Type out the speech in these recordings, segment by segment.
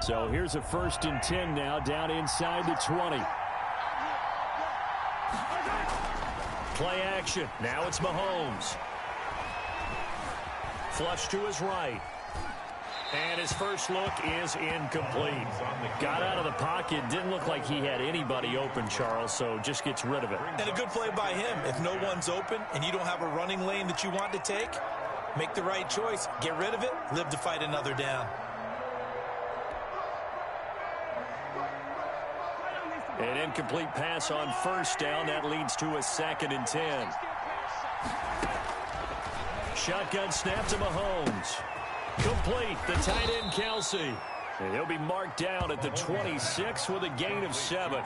So here's a 1st and 10 now, down inside the 20. Play action. Now it's Mahomes. Flush to his right. And his first look is incomplete. Got out of the pocket. Didn't look like he had anybody open, Charles, so just gets rid of it. And a good play by him. If no one's open and you don't have a running lane that you want to take, make the right choice. Get rid of it. Live to fight another down. An incomplete pass on 1st down. That leads to a 2nd and 10. Shotgun snap to Mahomes. Complete. The tight end, Kelsey. And he'll be marked down at the 26 with a gain of 7.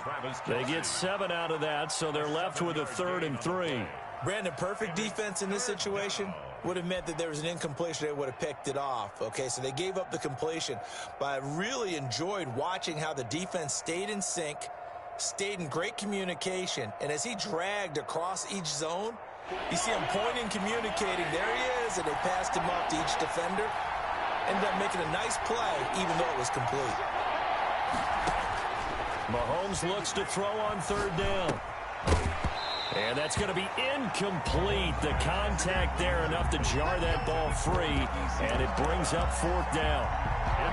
They get 7 out of that, so they're left with a 3rd and 3. Brandon, perfect defense in this situation would have meant that there was an incompletion. They would have picked it off. Okay, so they gave up the completion. But I really enjoyed watching how the defense stayed in sync, stayed in great communication, and as he dragged across each zone, you see him pointing, communicating. There he is, and they passed him up to each defender. Ended up making a nice play, even though it was complete. Mahomes looks to throw on 3rd down. And that's going to be incomplete. The contact there enough to jar that ball free, and it brings up 4th down.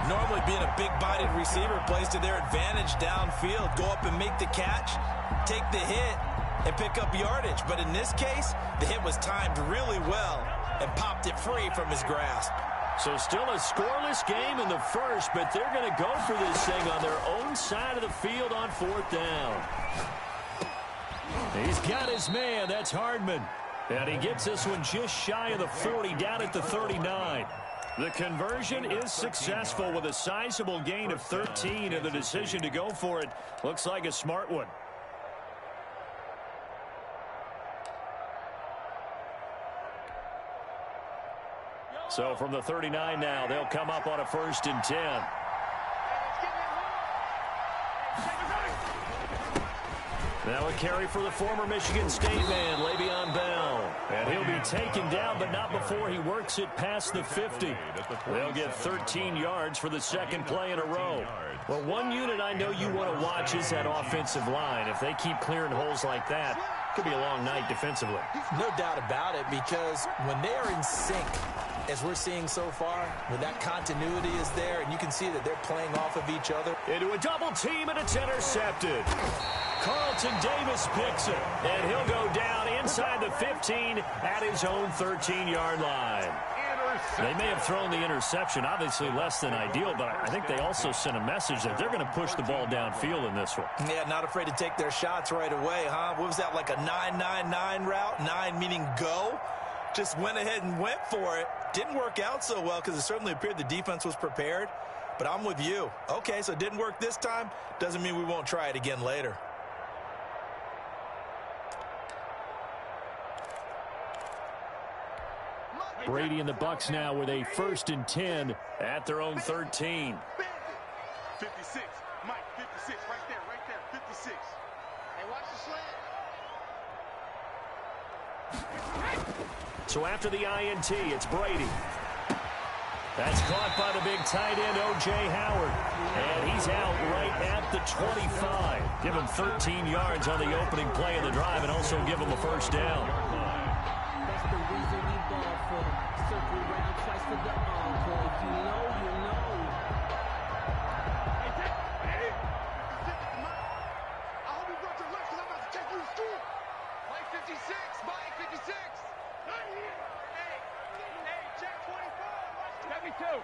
Normally being a big-bodied receiver plays to their advantage downfield. Go up and make the catch, take the hit, and pick up yardage. But in this case, the hit was timed really well and popped it free from his grasp. So still a scoreless game in the 1st, but they're going to go for this thing on their own side of the field on 4th down. He's got his man. That's Hardman. And he gets this one just shy of the 40, down at the 39. The conversion is successful with a sizable gain of 13, and the decision to go for it looks like a smart one. So from the 39 now, they'll come up on a 1st and 10. Now a carry for the former Michigan State man, Le'Veon Bell. And he'll be taken down, but not before he works it past the 50. They'll get 13 yards for the 2nd play in a row. Well, one unit I know you want to watch is that offensive line. If they keep clearing holes like that, it could be a long night defensively. No doubt about it, because when they are in sync, as we're seeing so far, when that continuity is there, and you can see that they're playing off of each other. Into a double team, and it's intercepted. Carlton Davis picks it, and he'll go down inside the 15 at his own 13-yard line. They may have thrown the interception, obviously less than ideal, but I think they also sent a message that they're going to push the ball downfield in this one. Yeah, not afraid to take their shots right away, huh? What was that, like a 9-9-9 route? 9 meaning go? Just went ahead and went for it. Didn't work out so well because it certainly appeared the defense was prepared. But I'm with you. Okay, so it didn't work this time. Doesn't mean we won't try it again later. Brady and the Bucs now with a 1st and 10 at their own 13. 56, Mike, 56, right there, 56. Hey, watch the slant. So after the INT, it's Brady. That's caught by the big tight end, O.J. Howard. And he's out right at the 25. Give him 13 yards on the opening play of the drive and also give him a 1st down. That's the reason we ball for. Circle round twice for the encore. If you know, you know. Hey, I hope you brought your lunch because I'm about to take you to school. Mike 56, Mike 56. Hey, check 24. Let me too.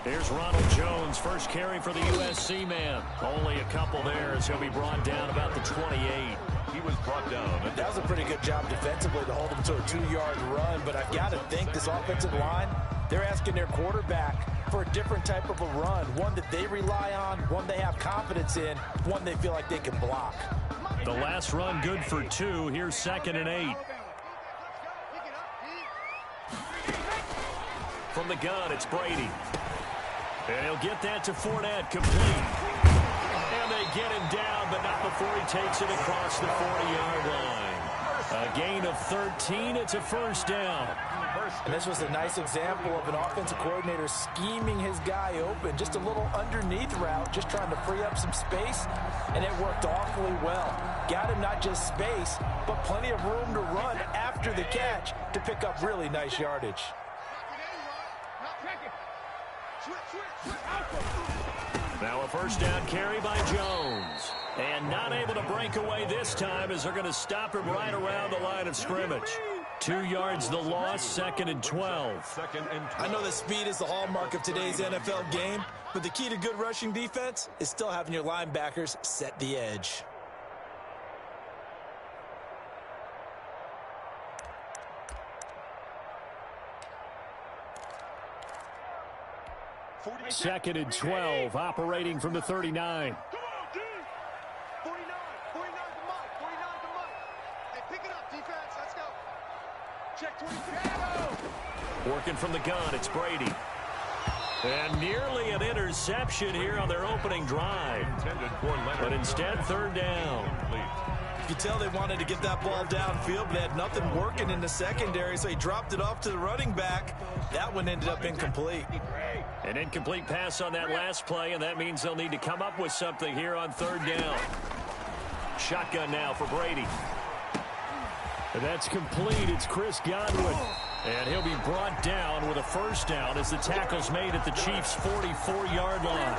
Here's Ronald Jones, first carry for the USC man. Only a couple there as he'll be brought down about the 28. He was brought down. That was a pretty good job defensively to hold him to a 2-yard run, but I've got to think this offensive line, they're asking their quarterback for a different type of a run, one that they rely on, one they have confidence in, one they feel like they can block. The last run good for 2. Here's 2nd and 8. From the gun, it's Brady. And he'll get that to Fournette, complete. And they get him down, but not before he takes it across the 40-yard line. A gain of 13, it's a 1st down. And this was a nice example of an offensive coordinator scheming his guy open. Just a little underneath route, just trying to free up some space, and it worked awfully well. Got him not just space, but plenty of room to run after the catch to pick up really nice yardage. Now a first down carry by Jones. And not able to break away this time as they're going to stop him right around the line of scrimmage. 2 yards the loss, 2nd and 12. I know that speed is the hallmark of today's NFL game, but the key to good rushing defense is still having your linebackers set the edge. Second and 12, operating from the 39. Working from the gun, it's Brady. And nearly an interception here on their opening drive. But instead, 3rd down. You could tell they wanted to get that ball downfield, but they had nothing working in the secondary, so he dropped it off to the running back. That one ended up incomplete. An incomplete pass on that last play, and that means they'll need to come up with something here on 3rd down. Shotgun now for Brady. And that's complete. It's Chris Godwin. And he'll be brought down with a first down as the tackle's made at the Chiefs' 44-yard line.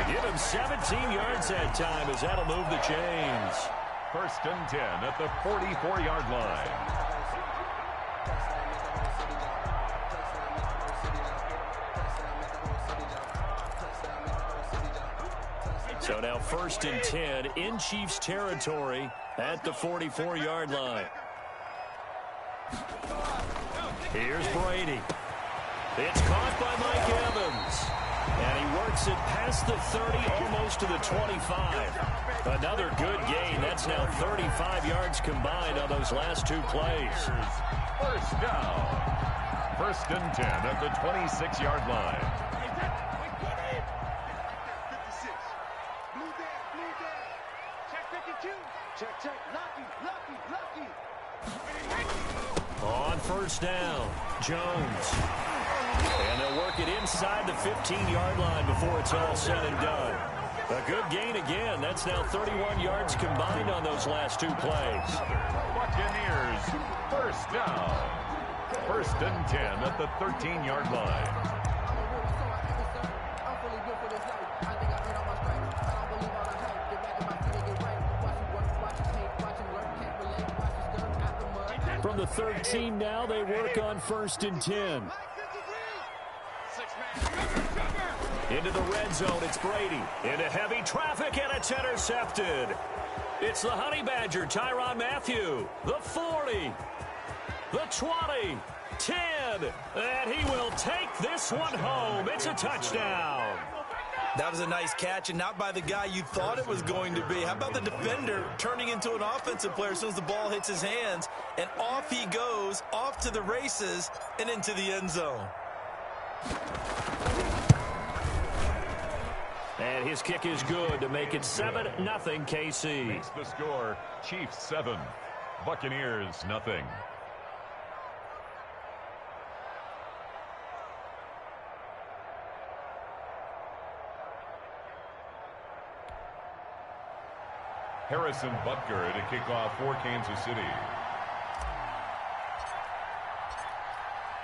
Give him 17 yards that time as that'll move the chains. 1st and 10 at the 44-yard line. So now 1st and 10 in Chiefs territory at the 44-yard line. Here's Brady. It's caught by Mike Evans. And he works it past the 30, almost to the 25. Another good gain. That's now 35 yards combined on those last 2 plays. First down. 1st and 10 at the 26-yard line. On 1st down, Jones. And they'll work it inside the 15-yard line before it's all said and done. A good gain again. That's now 31 yards combined on those last 2 plays. Buccaneers, first down. 1st and 10 at the 13-yard line. From the 13 now, they work on 1st and 10. Into the red zone, it's Brady. Into heavy traffic, and it's intercepted. It's the Honey Badger, Tyrann Mathieu. The 40, the 20, 10, and he will take this one home. It's a touchdown. That was a nice catch, and not by the guy you thought it was going to be. How about the defender turning into an offensive player as soon as the ball hits his hands, and off he goes, off to the races, and into the end zone. And his kick is good to make it 7-0 KC. Makes the score, Chiefs 7, Buccaneers nothing. Harrison Butker to kick off for Kansas City.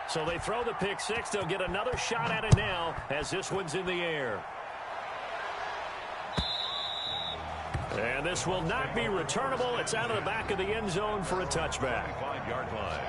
So they throw the pick 6. They'll get another shot at it now as this one's in the air. And this will not be returnable. It's out of the back of the end zone for a touchback. 5-yard line.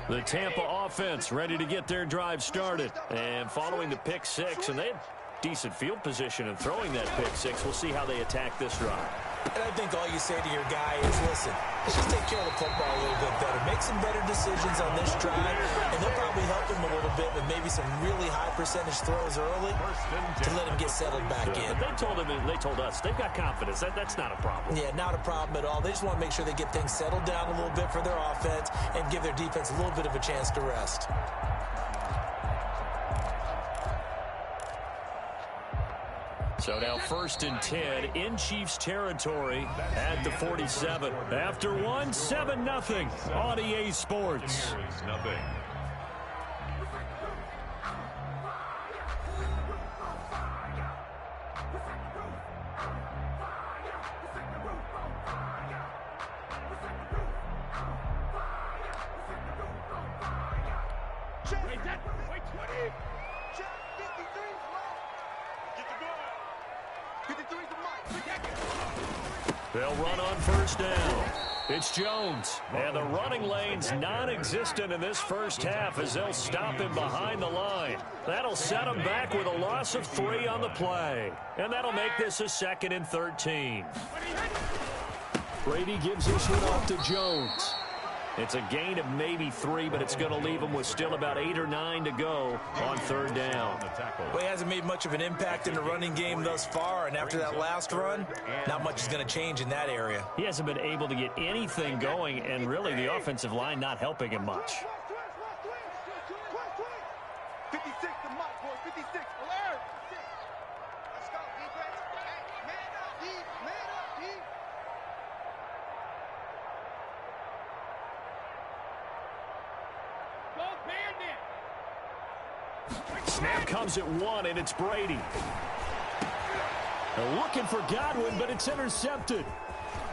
The Tampa offense ready to get their drive started. And following the pick 6, and they had decent field position in throwing that pick 6. We'll see how they attack this drive. And I think all you say to your guy is, listen, let's just take care of the football a little bit better. Make some better decisions on this drive, and they'll probably help him a little bit with maybe some really high percentage throws early to let him get settled back in. They told us they've got confidence. That's not a problem. Yeah, not a problem at all. They just want to make sure they get things settled down a little bit for their offense and give their defense a little bit of a chance to rest. So now 1st and 10 in Chiefs territory at the 47. After one, 7-0 on EA Sports. Nothing. Wait, 20. Check 53. Get the ball. 53's the mic. They'll run on 1st down. It's Jones, and the running lane's non-existent in this first half as they'll stop him behind the line. That'll set him back with a loss of 3 on the play, and that'll make this a 2nd and 13. Brady gives this one off to Jones. It's a gain of maybe 3, but it's going to leave him with still about 8 or 9 to go on 3rd down. Well, he hasn't made much of an impact in the running game thus far, and after that last run, not much is going to change in that area. He hasn't been able to get anything going, and really the offensive line not helping him much. 56 the mic, boys. 56. Alert. Let's go, defense. Hey, man up, D. Man up, D. Go Bandit. Snap comes at 1, and it's Brady. They're looking for Godwin, but it's intercepted.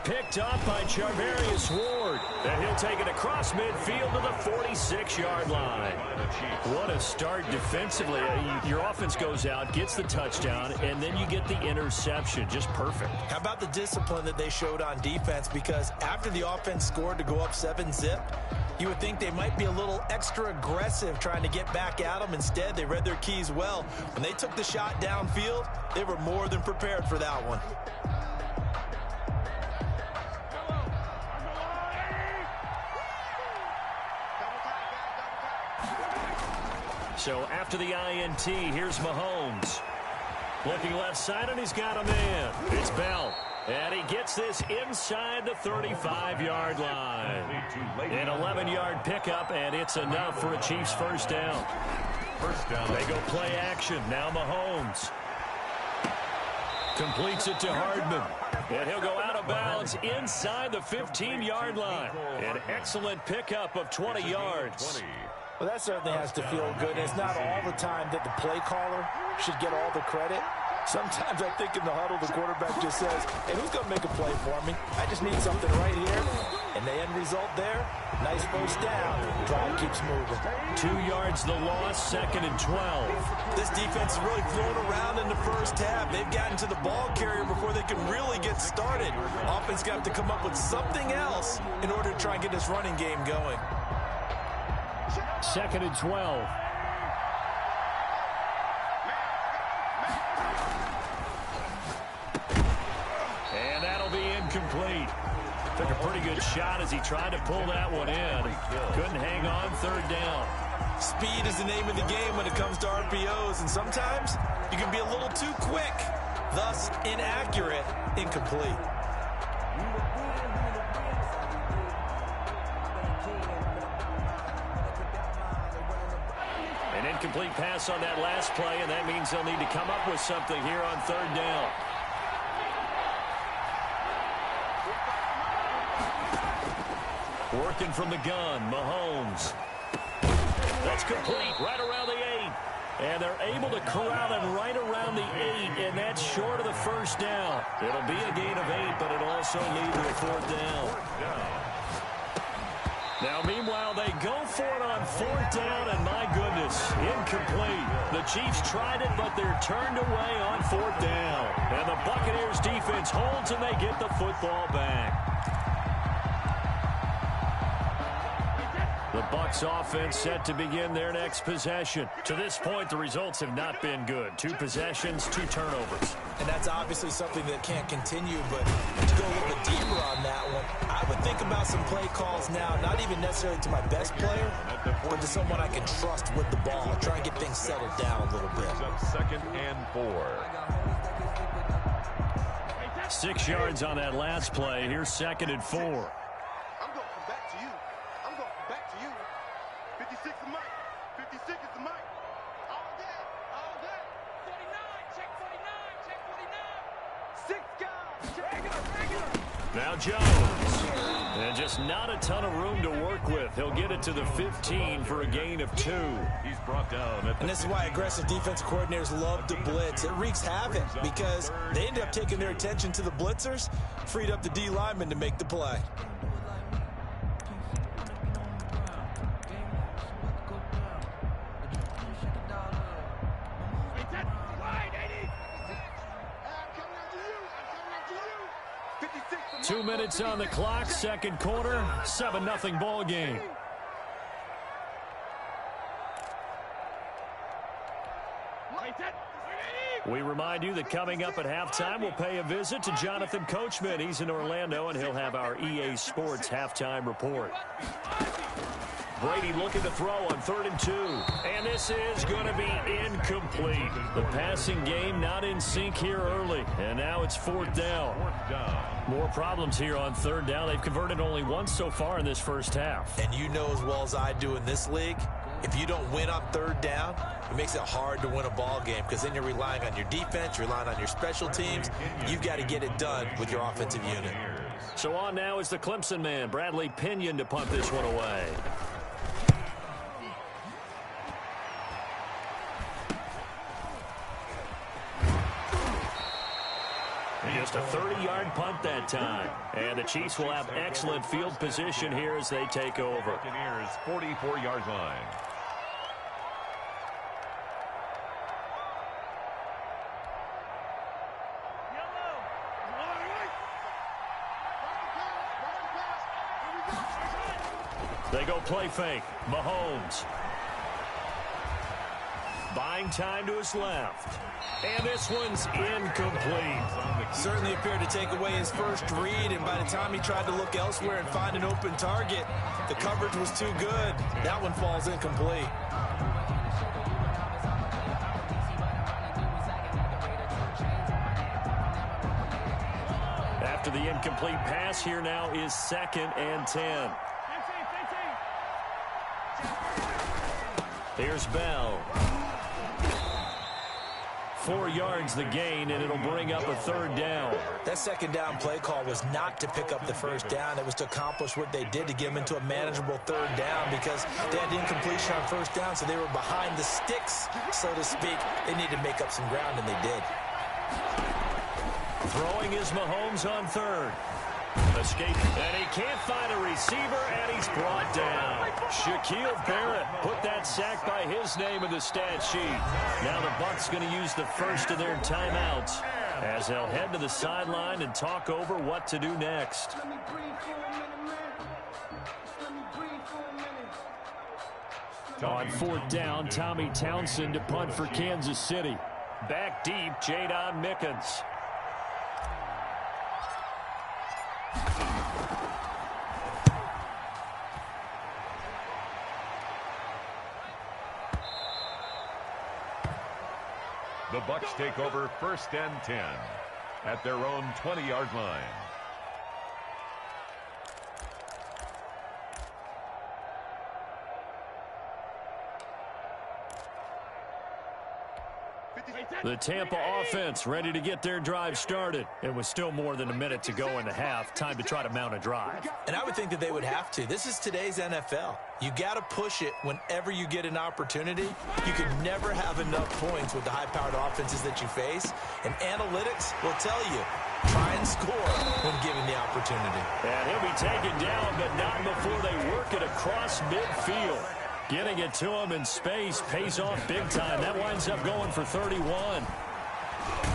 Picked up by Charvarius Ward. And he'll take it across midfield to the 46-yard line. What a start defensively. Your offense goes out, gets the touchdown, and then you get the interception. Just perfect. How about the discipline that they showed on defense? Because after the offense scored to go up 7-zip, you would think they might be a little extra aggressive trying to get back at them. Instead, they read their keys well. When they took the shot downfield, they were more than prepared for that one. So after the INT, here's Mahomes. Looking left side, and he's got a man. It's Bell. And he gets this inside the 35-yard line. An 11-yard pickup, and it's enough for a Chiefs first down. They go play action. Now Mahomes completes it to Hardman. And he'll go out of bounds inside the 15-yard line. An excellent pickup of 20 yards. Well, that certainly has to feel good. And it's not all the time that the play caller should get all the credit. Sometimes I think in the huddle, the quarterback just says, hey, who's going to make a play for me? I just need something right here. And the end result there, nice first down. Drive keeps moving. 2 yards the loss, 2nd and 12. This defense is really thrown around in the first half. They've gotten to the ball carrier before they can really get started. Offense got to come up with something else in order to try and get this running game going. 2nd and 12. And that'll be incomplete. Took a pretty good shot as he tried to pull that one in. Couldn't hang on 3rd down. Speed is the name of the game when it comes to RPOs, and sometimes you can be a little too quick, thus inaccurate, incomplete. An incomplete pass on that last play, and that means they'll need to come up with something here on 3rd down. Working from the gun, Mahomes. That's complete, right around the 8. And they're able to corral him right around the 8, and that's short of the first down. It'll be a gain of 8, but it'll also lead to a 4th down. Now, meanwhile, they go for it on 4th down, and my goodness, incomplete. The Chiefs tried it, but they're turned away on 4th down. And the Buccaneers defense holds, and they get the football back. The Bucs offense set to begin their next possession. To this point, the results have not been good. 2 possessions, 2 turnovers. And that's obviously something that can't continue, but to go a little bit deeper on that one, I would think about some play calls now, not even necessarily to my best player, but to someone I can trust with the ball. Try and get things settled down a little bit. 2nd and 4. 6 yards on that last play. Here's 2nd and 4. I'm going to come back to you. I'm going to come back to you. 56 is Mike. 56 is the Mike. All day. All day. 49. Check 49. Check 49. 6 guys. Regular. Now Jones. And just not a ton of room to work with. He'll get it to the 15 for a gain of 2. He's brought down. And this is why aggressive defensive coordinators love to blitz. It wreaks havoc because they end up taking their attention to the blitzers, freed up the D lineman to make the play. I'm 2 minutes on the clock, 2nd quarter, 7-0 ball game. We remind you that coming up at halftime, we'll pay a visit to Jonathan Coachman. He's in Orlando, and he'll have our EA Sports halftime report. Brady looking to throw on 3rd and 2. And this is going to be incomplete. The passing game not in sync here early. And now it's 4th down. More problems here on 3rd down. They've converted only once so far in this first half. And you know as well as I do in this league, if you don't win on 3rd down, it makes it hard to win a ball game because then you're relying on your defense, you're relying on your special teams. You've got to get it done with your offensive unit. So on now is the Clemson man, Bradley Pinion, to punt this one away. Just a 30-yard punt that time. And the Chiefs will have excellent field position here as they take over. Buccaneers 44-yard line. They go play fake. Mahomes. Buying time to his left. And this one's incomplete. Certainly appeared to take away his first read, and by the time he tried to look elsewhere and find an open target, the coverage was too good. That one falls incomplete. After the incomplete pass, here now is 2nd and 10. Here's Bell. 4 yards the gain, and it'll bring up a 3rd down. That 2nd down play call was not to pick up the 1st down. It was to accomplish what they did, to get them into a manageable 3rd down, because they had incompletion on 1st down, so they were behind the sticks, so to speak. They needed to make up some ground, and they did. Throwing is Mahomes on 3rd. Escape, and he can't find a receiver, and he's brought down. Shaquille Barrett put that sack by his name in the stat sheet. Now the Bucs going to use the first of their timeouts as they'll head to the sideline and talk over what to do next. On 4th down, Tommy Townsend to punt for Kansas City. Back deep, Jadon Mickens. The Bucs take over 1st and 10 at their own 20-yard line. The Tampa offense ready to get their drive started. It was still more than a minute to go in the half. Time to try to mount a drive. And I would think that they would have to. This is today's NFL. You got to push it whenever you get an opportunity. You can never have enough points with the high-powered offenses that you face. And analytics will tell you, try and score when given the opportunity. And he'll be taken down, but not before they work it across midfield. Getting it to him in space pays off big time. That winds up going for 31.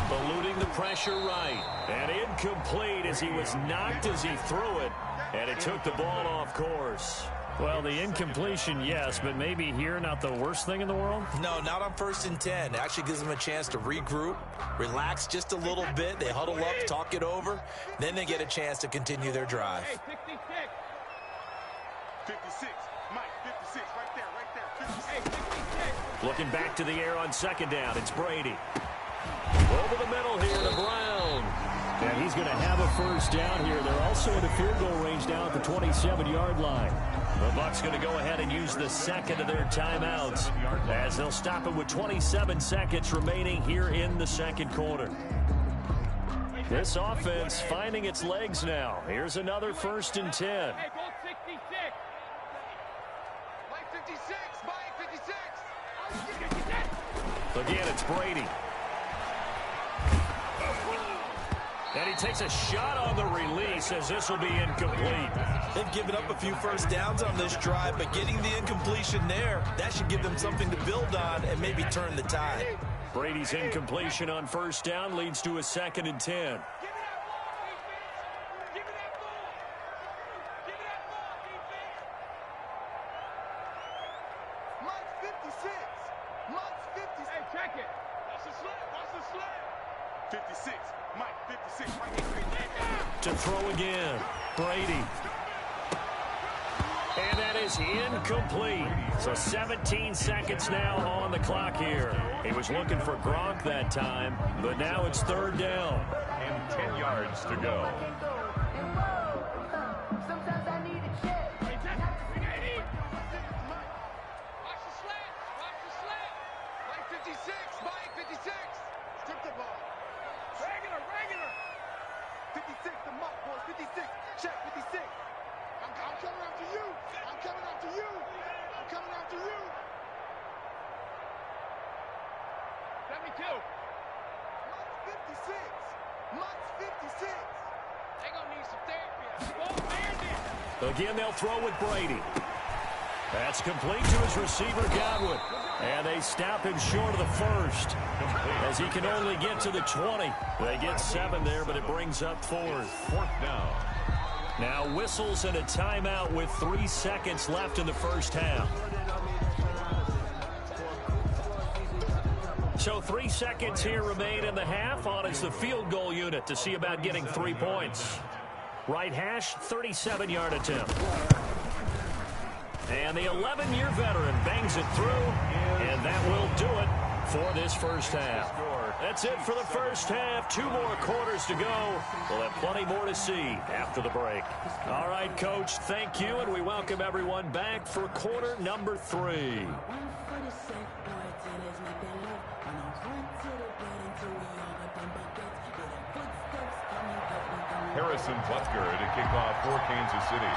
Eluding the pressure right. And incomplete as he was knocked as he threw it. And it took the ball off course. Well, the incompletion, yes, but maybe here not the worst thing in the world? No, not on 1st and 10. It actually gives them a chance to regroup, relax just a little bit. They huddle up, talk it over. Then they get a chance to continue their drive. 56. Mike, 56. Right there. 56. Looking back to the air on 2nd down. It's Brady. Over the middle here to Brown. And he's going to have a 1st down here. They're also in the field goal range down at the 27-yard line. The Bucs going to go ahead and use the 2nd of their timeouts as they'll stop it with 27 seconds remaining here in the 2nd quarter. This offense finding its legs now. Here's another 1st and 10. Hey, go 66. Mike 56. Mike 56. Again, it's Brady. And he takes a shot on the release as this will be incomplete. They've given up a few 1st downs on this drive, but getting the incompletion there, that should give them something to build on and maybe turn the tide. Brady's incompletion on 1st down leads to a 2nd and 10. Mike 56. Mike 56. Hey, check it. Watch the slip. Watch the slip. 56. Mike 56. Right here. To throw again. Brady. And that is incomplete. So 17 seconds now on the clock here. He was looking for Gronk that time, but now it's 3rd down. And 10 yards to go. Sometimes I need a check. Watch the slip. Watch the slip. Mike 56. Mike 56. Strip the ball. Regular. 56 the Mike, boys. 56. Check 56. I'm coming after you. I'm coming after you. I'm coming after you. 72. Mike's 56. Mike's 56. They gonna need some therapy. Go Bandit. Again, they'll throw with Brady. That's complete to his receiver, Godwin. And they stop him short of the 1st as he can only get to the 20. They get 7 there, but it brings up 4th. 4th down. Now whistles and a timeout with 3 seconds left in the 1st half. So 3 seconds here remain in the half. On is the field goal unit to see about getting 3 points. Right hash, 37-yard attempt. And the 11-year veteran bangs it through, and that will do it for this 1st half. That's it for the 1st half. 2 more quarters to go. We'll have plenty more to see after the break. All right, Coach, thank you, and we welcome everyone back for quarter number 3. Harrison Butker to kick off for Kansas City.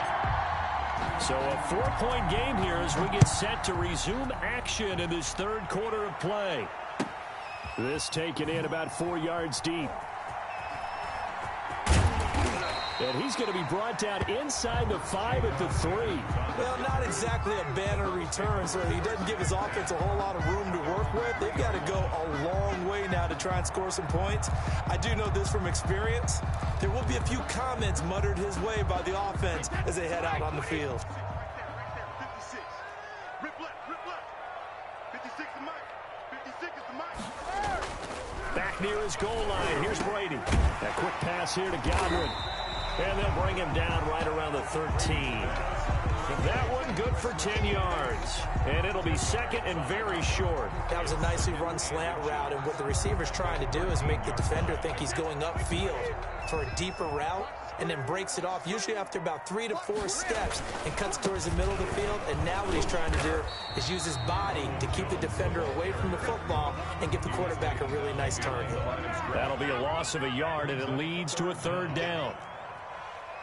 So a 4-point game here as we get set to resume action in this 3rd quarter of play. This taken in about 4 yards deep. And he's going to be brought down inside the 5 at the 3. Well, not exactly a banner return, so he doesn't give his offense a whole lot of room to work with. They've got to go a long way now to try and score some points. I do know this from experience. There will be a few comments muttered his way by the offense as they head out on the field. 56. Rip left. 56 is Mike. 56 is the Mike. Back near his goal line. Here's Brady. That quick pass here to Godwin. And they'll bring him down right around the 13. That one good for 10 yards. And it'll be 2nd and very short. That was a nicely run slant route, and what the receiver's trying to do is make the defender think he's going upfield for a deeper route, and then breaks it off, usually after about 3 to 4 steps, and cuts towards the middle of the field. And now what he's trying to do is use his body to keep the defender away from the football and give the quarterback a really nice target. That'll be a loss of a yard, and it leads to a 3rd down.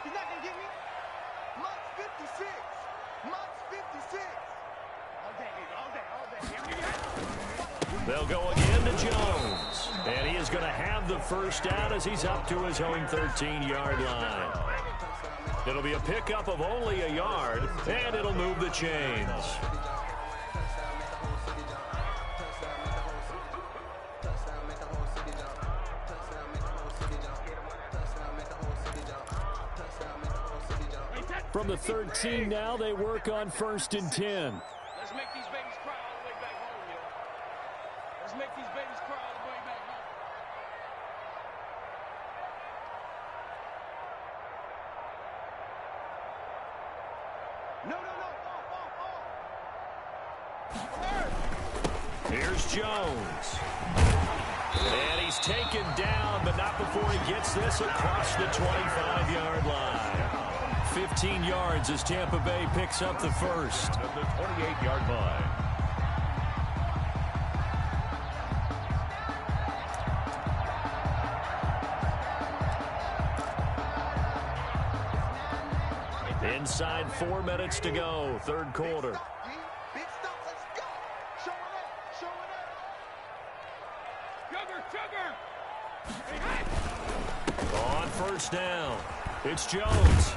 He's not going to get me. Mike's 56. Mike's 56. All day. They'll go again to Jones. And he is going to have the 1st down as he's up to his own 13-yard line. It'll be a pickup of only a yard, and it'll move the chains. From the 13 now, they work on 1st and 10. Let's make these babies cry all the way back home, yo. Let's make these babies cry all the way back home. No, no, no. Here's Jones. And he's taken down, but not before he gets this across the 25-yard line. 15 yards as Tampa Bay picks up the first. At the 28-yard line. Inside 4 minutes to go, third quarter. Big stuff, let's go. Show it up, show it up. Sugar, sugar. On first down, it's Jones.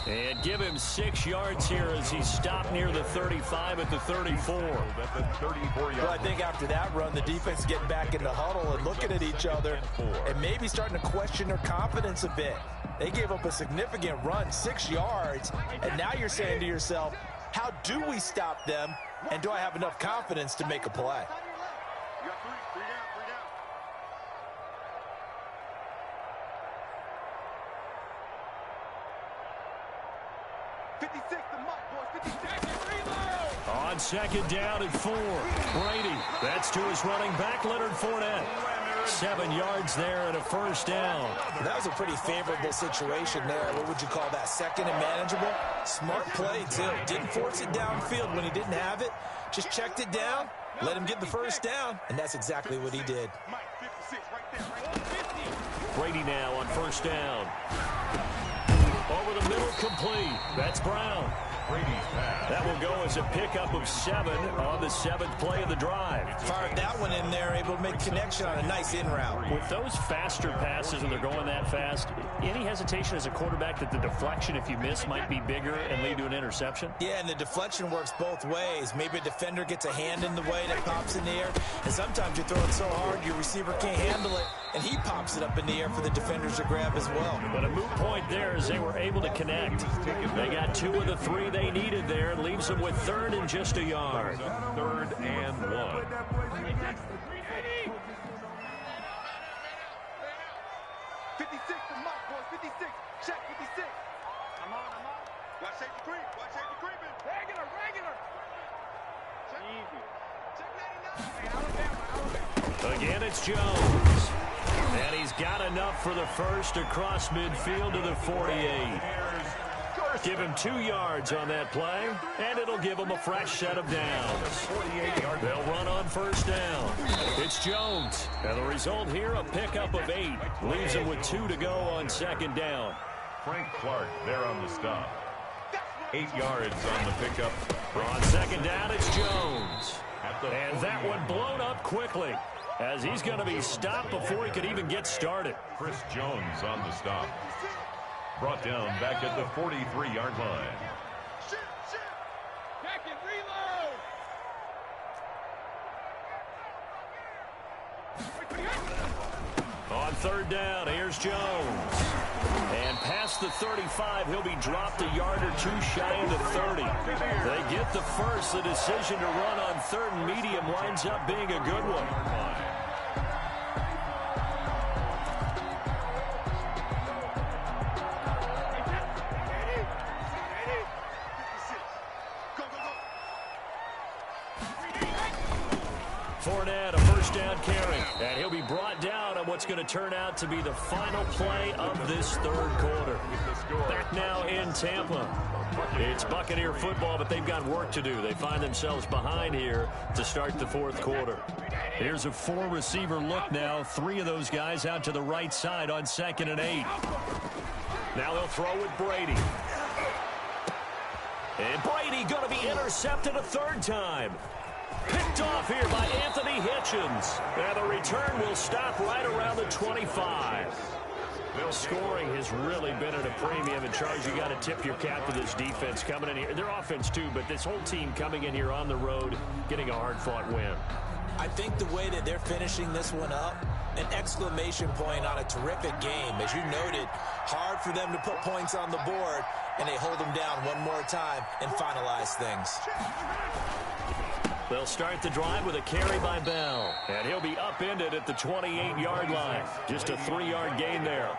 And give him 6 yards here as he's stopped near the 35 at the 34. At the 34-yard Well, I think after that run, the defense is getting back in the huddle and looking at each other and maybe starting to question their confidence a bit. They gave up a significant run, 6 yards, and now you're saying to yourself, how do we stop them, and do I have enough confidence to make a play? You got three down, 56, the mic, boys, 56. On second down and 4. Brady, that's to his running back, Leonard Fournette. 7 yards there and a first down. That was a pretty favorable situation there. What would you call that? Second and manageable? Smart play, too. Didn't force it downfield when he didn't have it. Just checked it down, let him get the first down, and that's exactly what he did. Mike, 56, right there, right there. 50. Brady now on first down. Over the middle, complete. That's Brown. Brady's pass. That will go as a pickup of 7 on the 7th play of the drive. Fired that one in there, able to make connection on a nice in route. With those faster passes and they're going that fast, any hesitation as a quarterback that the deflection, if you miss, might be bigger and lead to an interception? Yeah, and the deflection works both ways. Maybe a defender gets a hand in the way that pops in the air, and sometimes you throw it so hard your receiver can't handle it, and he pops it up in the air for the defenders to grab as well. But a moot point there as they were able to connect. They got 2 of the 3 they needed there and leaves them with 3rd and just a yard. 3rd and 1. 56, the mic, boys, 56. Check 56. I'm on. Watch safety creep, watch safety creeping. Regular. Check. Easy. Check 99. Again, it's Jones. And he's got enough for the first across midfield to the 48. Give him 2 yards on that play, and it'll give him a fresh set of downs. They'll run on first down. It's Jones. And the result here, a pickup of 8. Leaves him with 2 to go on second down. Frank Clark there on the stop. 8 yards on the pickup. On second down, it's Jones. And that one blown up quickly as he's going to be stopped before he could even get started. Chris Jones on the stop. Brought down back at the 43-yard line. Shit. Back and reload. On third down, here's Jones. And past the 35, he'll be dropped a yard or 2 shy of the 30. They get the first. The decision to run on 3rd and medium winds up being a good one. Fournette, a first down carry, and he'll be brought down on what's going to turn out to be the final play of this 3rd quarter. Back now in Tampa. It's Buccaneer football, but they've got work to do. They find themselves behind here to start the 4th quarter. Here's a 4-receiver look now. 3 of those guys out to the right side on 2nd and 8. Now they'll throw with Brady. And Brady going to be intercepted a 3rd time. Picked off here by Anthony Hitchens. And the return will stop right around the 25. Scoring has really been at a premium. And, Charles, you got to tip your cap to this defense coming in here. Their offense, too, but this whole team coming in here on the road, getting a hard-fought win. I think the way that they're finishing this one up, an exclamation point on a terrific game. As you noted, hard for them to put points on the board, and they hold them down one more time and finalize things. They'll start the drive with a carry by Bell, and he'll be upended at the 28-yard line. Just a 3-yard gain there.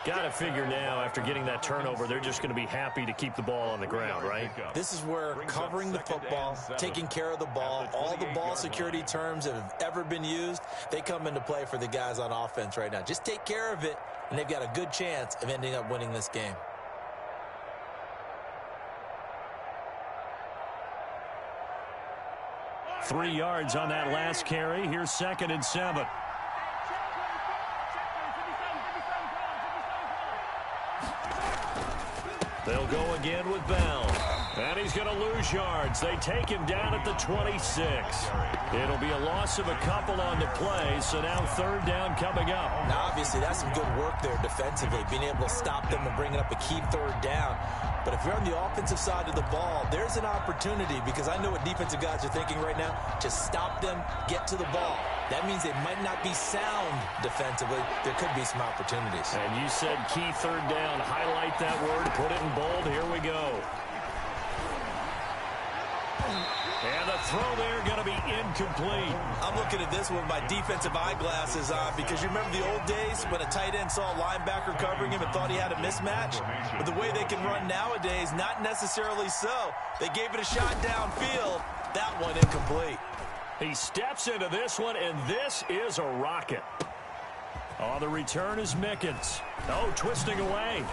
Got to figure now, after getting that turnover, they're just going to be happy to keep the ball on the ground, right? This is where covering the football, taking care of the ball, all the ball security terms that have ever been used, they come into play for the guys on offense right now. Just take care of it, and they've got a good chance of ending up winning this game. Three yards on that last carry. Here's 2nd and 7. They'll go again with Bell. And he's going to lose yards. They take him down at the 26. It'll be a loss of a couple on the play, so now 3rd down coming up. Now, obviously, that's some good work there defensively, being able to stop them and bring it up a key 3rd down. But if you're on the offensive side of the ball, there's an opportunity, because I know what defensive guys are thinking right now. Just stop them, get to the ball. That means they might not be sound defensively. There could be some opportunities. And you said key 3rd down. Highlight that word. Put it in bold. Here we go. And the throw there going to be incomplete. I'm looking at this with my defensive eyeglasses on, because you remember the old days when a tight end saw a linebacker covering him and thought he had a mismatch? But the way they can run nowadays, not necessarily so. They gave it a shot downfield. That one incomplete. He steps into this one, and this is a rocket. On the return is Mickens. Oh, twisting away.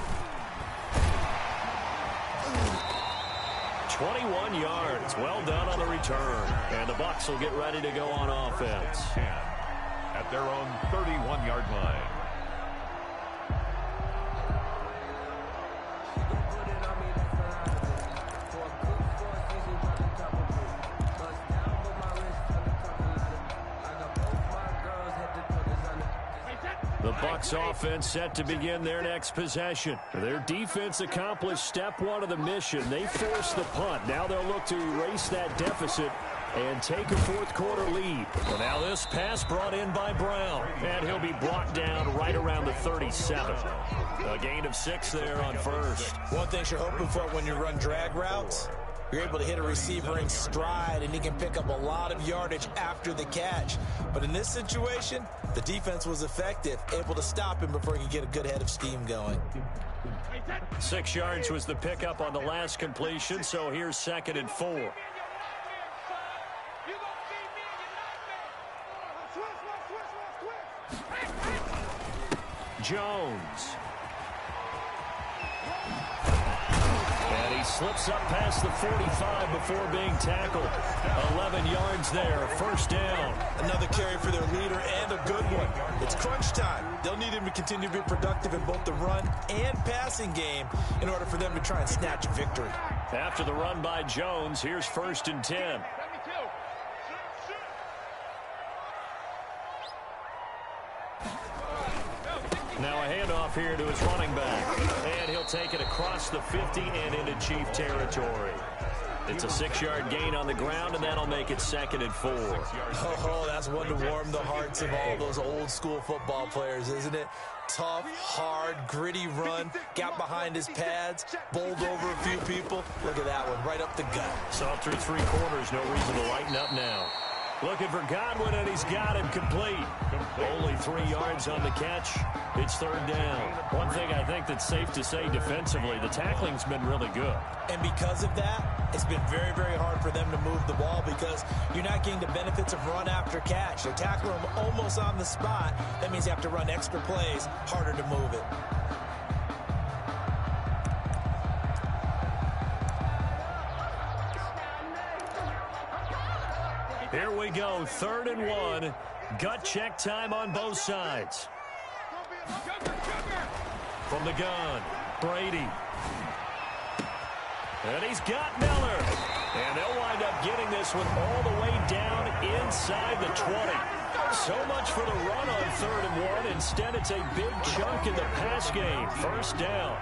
21 yards. Well done on the return. And the Bucs will get ready to go on offense. At their own 31-yard line. The Bucs offense set to begin their next possession. Their defense accomplished step 1 of the mission. They forced the punt. Now they'll look to erase that deficit and take a 4th quarter lead. Well, now this pass brought in by Brown, and he'll be brought down right around the 37. A gain of 6 there on 1st. One thing you're hoping for when you run drag routes, you're able to hit a receiver in stride, and he can pick up a lot of yardage after the catch. But in this situation, the defense was effective, able to stop him before he could get a good head of steam going. 6 yards was the pickup on the last completion, so here's 2nd and 4. Jones. And he slips up past the 45 before being tackled. 11 yards there, 1st down. Another carry for their leader, and a good one. It's crunch time. They'll need him to continue to be productive in both the run and passing game in order for them to try and snatch a victory. After the run by Jones, here's 1st and 10. Now a handoff here to his running back. And he'll take it across the 50 and into Chief territory. It's a 6-yard gain on the ground, and that'll make it 2nd and 4. Oh, that's one to warm the hearts of all those old-school football players, isn't it? Tough, hard, gritty run, got behind his pads, bowled over a few people. Look at that one, right up the gut. Saw through 3 quarters, no reason to lighten up now. Looking for Godwin, and he's got him complete. Only 3 yards on the catch. It's 3rd down. One thing I think that's safe to say defensively, the tackling's been really good. And because of that, it's been very, very hard for them to move the ball, because you're not getting the benefits of run after catch. They're tackling them almost on the spot. That means you have to run extra plays, harder to move it. Here we go, 3rd and 1. Gut check time on both sides. From the gun, Brady. And he's got Miller. And they'll wind up getting this one all the way down inside the 20. So much for the run on 3rd and 1. Instead, it's a big chunk in the pass game. 1st down.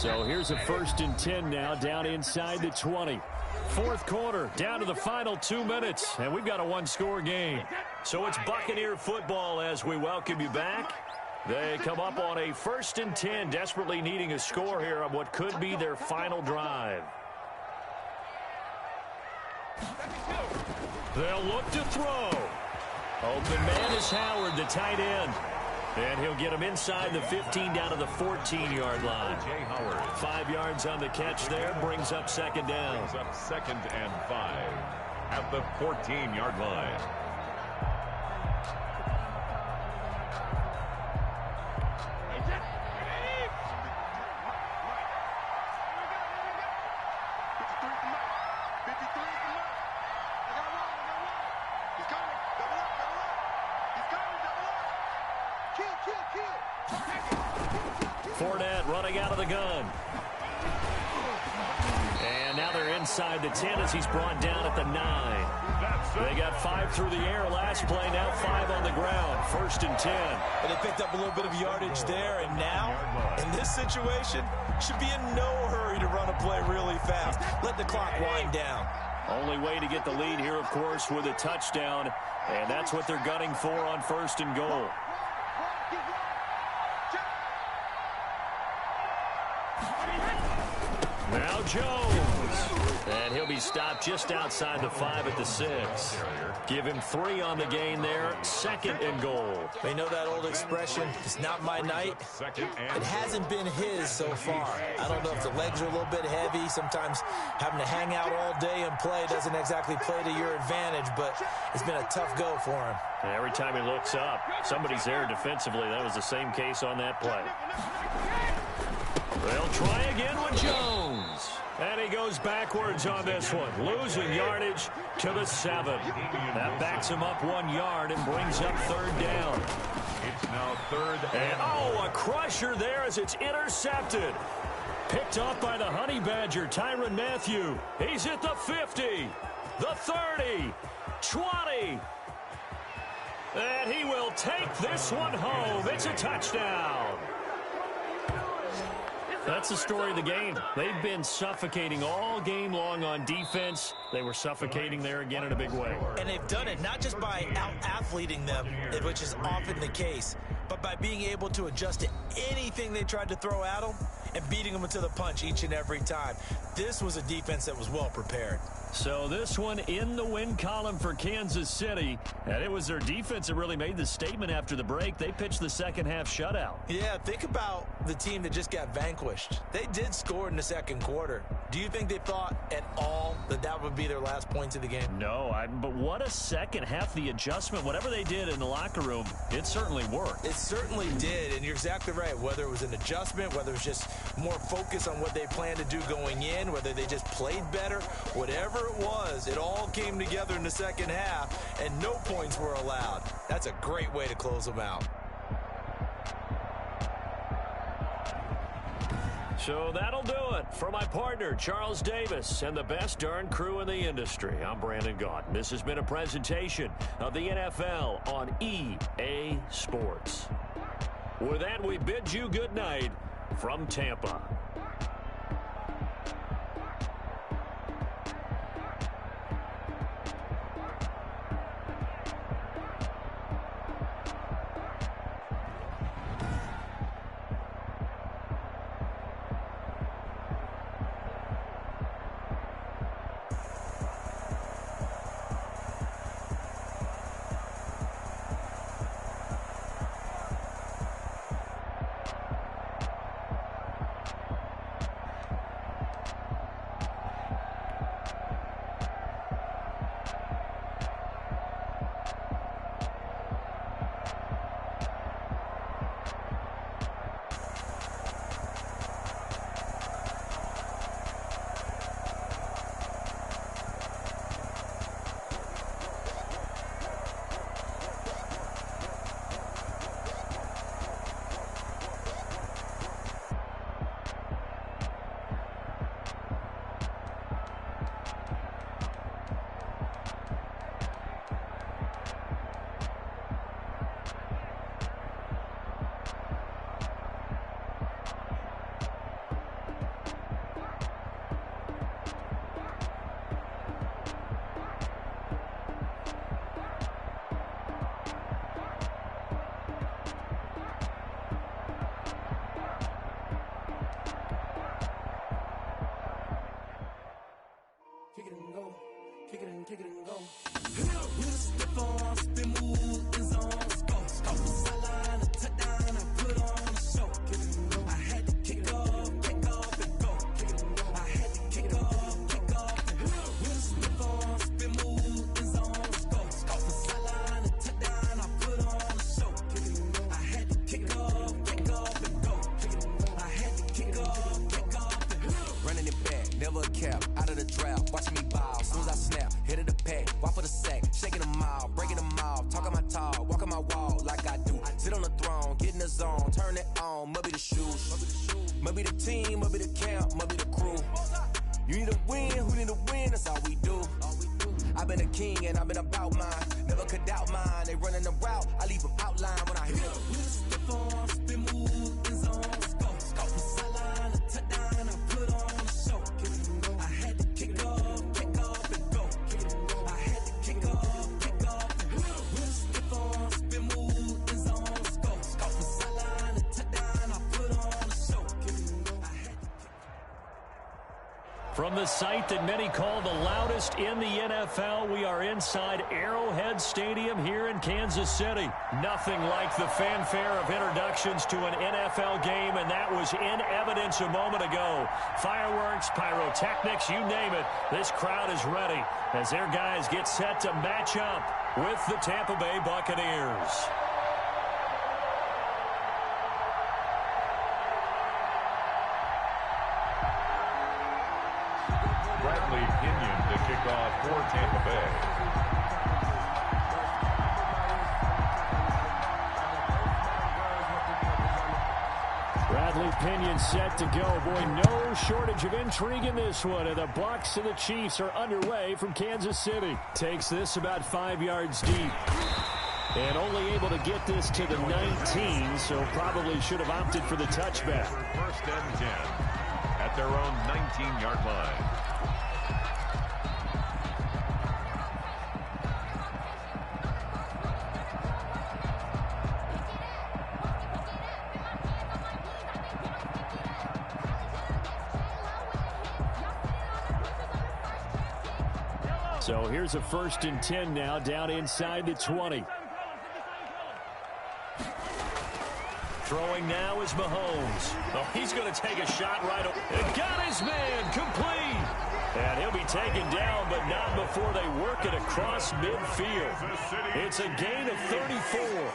So here's a 1st and 10 now, down inside the 20. Fourth quarter, down to the final 2 minutes, and we've got a one-score game. So it's Buccaneer football as we welcome you back. They come up on a 1st and 10, desperately needing a score here on what could be their final drive. They'll look to throw. Open man is Howard, the tight end. And he'll get him inside the 15 down to the 14-yard line. 5 yards on the catch there, brings up 2nd down. Brings up 2nd and 5 at the 14-yard line. Fournette running out of the gun. And now they're inside the 10 as he's brought down at the 9. They got 5 through the air last play, now 5 on the ground. 1st and 10. And they picked up a little bit of yardage there, and now, in this situation, should be in no hurry to run a play really fast. Let the clock wind down. Only way to get the lead here, of course, with a touchdown, and that's what they're gunning for on 1st and goal. Now Jones, and he'll be stopped just outside the 5 at the 6. Give him 3 on the gain there, 2nd and goal. They know that old expression, it's not my night. It hasn't been his so far. I don't know if the legs are a little bit heavy. Sometimes having to hang out all day and play doesn't exactly play to your advantage, but it's been a tough go for him. And every time he looks up, somebody's there defensively. That was the same case on that play. They'll try again with Jones. And he goes backwards on this one, losing yardage to the 7. That backs him up 1 yard and brings up 3rd down. It's now 3rd and a crusher there as it's intercepted. Picked off by the Honey Badger, Tyrann Mathieu. He's at the 50, the 30, 20. And he will take this one home. It's a touchdown. That's the story of the game. They've been suffocating all game long on defense. They were suffocating there again in a big way. And they've done it not just by out-athleting them, which is often the case, but by being able to adjust to anything they tried to throw at them and beating them to the punch each and every time. This was a defense that was well prepared. So this one in the win column for Kansas City. And it was their defense that really made the statement after the break. They pitched the second half shutout. Yeah, think about the team that just got vanquished. They did score in the second quarter. Do you think they thought at all that that would be their last points of the game? No, but what a second half. The adjustment, whatever they did in the locker room, it certainly worked. It certainly did, and you're exactly right. Whether it was an adjustment, whether it was just more focus on what they planned to do going in, whether they just played better, whatever it was, it all came together in the second half, and no points were allowed. That's a great way to close them out. So that'll do it for my partner, Charles Davis, and the best darn crew in the industry. I'm Brandon Gaudin. This has been a presentation of the NFL on EA Sports. With that, we bid you good night from Tampa. kick it and go. With a stiff arm, spin move, in zone, let's go. Off the sideline, a touchdown, I put on a show. I had to kick off and go. I had to kick off and go. With a stiff arm, spin move, in zone, let's go. Off the sideline, a touchdown, I put on a show. I had to kick off and go. I had to kick off and go. Running it back, never a cap, out of the drought, watching me ball. As soon as I snap, hit of the pack, walk for the sack, shaking them all, breaking them off, talking my talk, walking my wall like I do. Sit on the throne, get in the zone, turn it on, must be the shoes, must be the team, must be the camp, must be the crew. You need to win, who need to win, that's all we do. I've been a king and I've been about mine, never could doubt mine. They running the route, I leave them outline when I hit them. With a stiff arm, spin move, in zone, let's go. Off the sideline, a touchdown, I put on a show. I had to kick off and go. I had to kick off and go. With a stiff arm, spin move, in zone, let's go. Off the sideline, a touchdown, I put on a show. I had to From the site that many call the loudest in the NFL, we are inside Arrowhead Stadium here in Kansas City. Nothing like the fanfare of introductions to an NFL game, and that was in evidence a moment ago. Fireworks, pyrotechnics, you name it. This crowd is ready as their guys get set to match up with the Tampa Bay Buccaneers. Bradley Pinion to kick off for Tampa Bay. Bradley Pinion set to go. Boy, no shortage of intrigue in this one. And the Bucs and the Chiefs are underway from Kansas City. Takes this about 5 yards deep. And only able to get this to the 19, so probably should have opted for the touchback. First and 10 at their own 19-yard line. So here's a 1st and 10 now, down inside the 20. Throwing now is Mahomes. Oh, he's going to take a shot right away. And got his man complete. And he'll be taken down, but not before they work it across midfield. It's a gain of 34.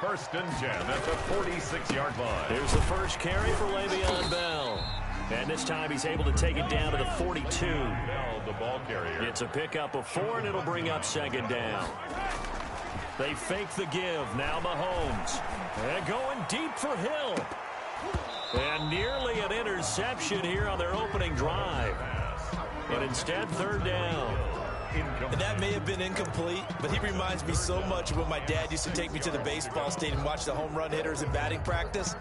First and 10 at the 46-yard line. Here's the first carry for Le'Veon Bell. And this time he's able to take it down to the 42. Bell, the ball carrier. It's a pickup of 4, and it'll bring up 2nd down. They fake the give. Now Mahomes. And going deep for Hill. And nearly an interception here on their opening drive. But instead, 3rd down. And that may have been incomplete, but he reminds me so much of when my dad used to take me to the baseball stadium and watch the home run hitters in batting practice.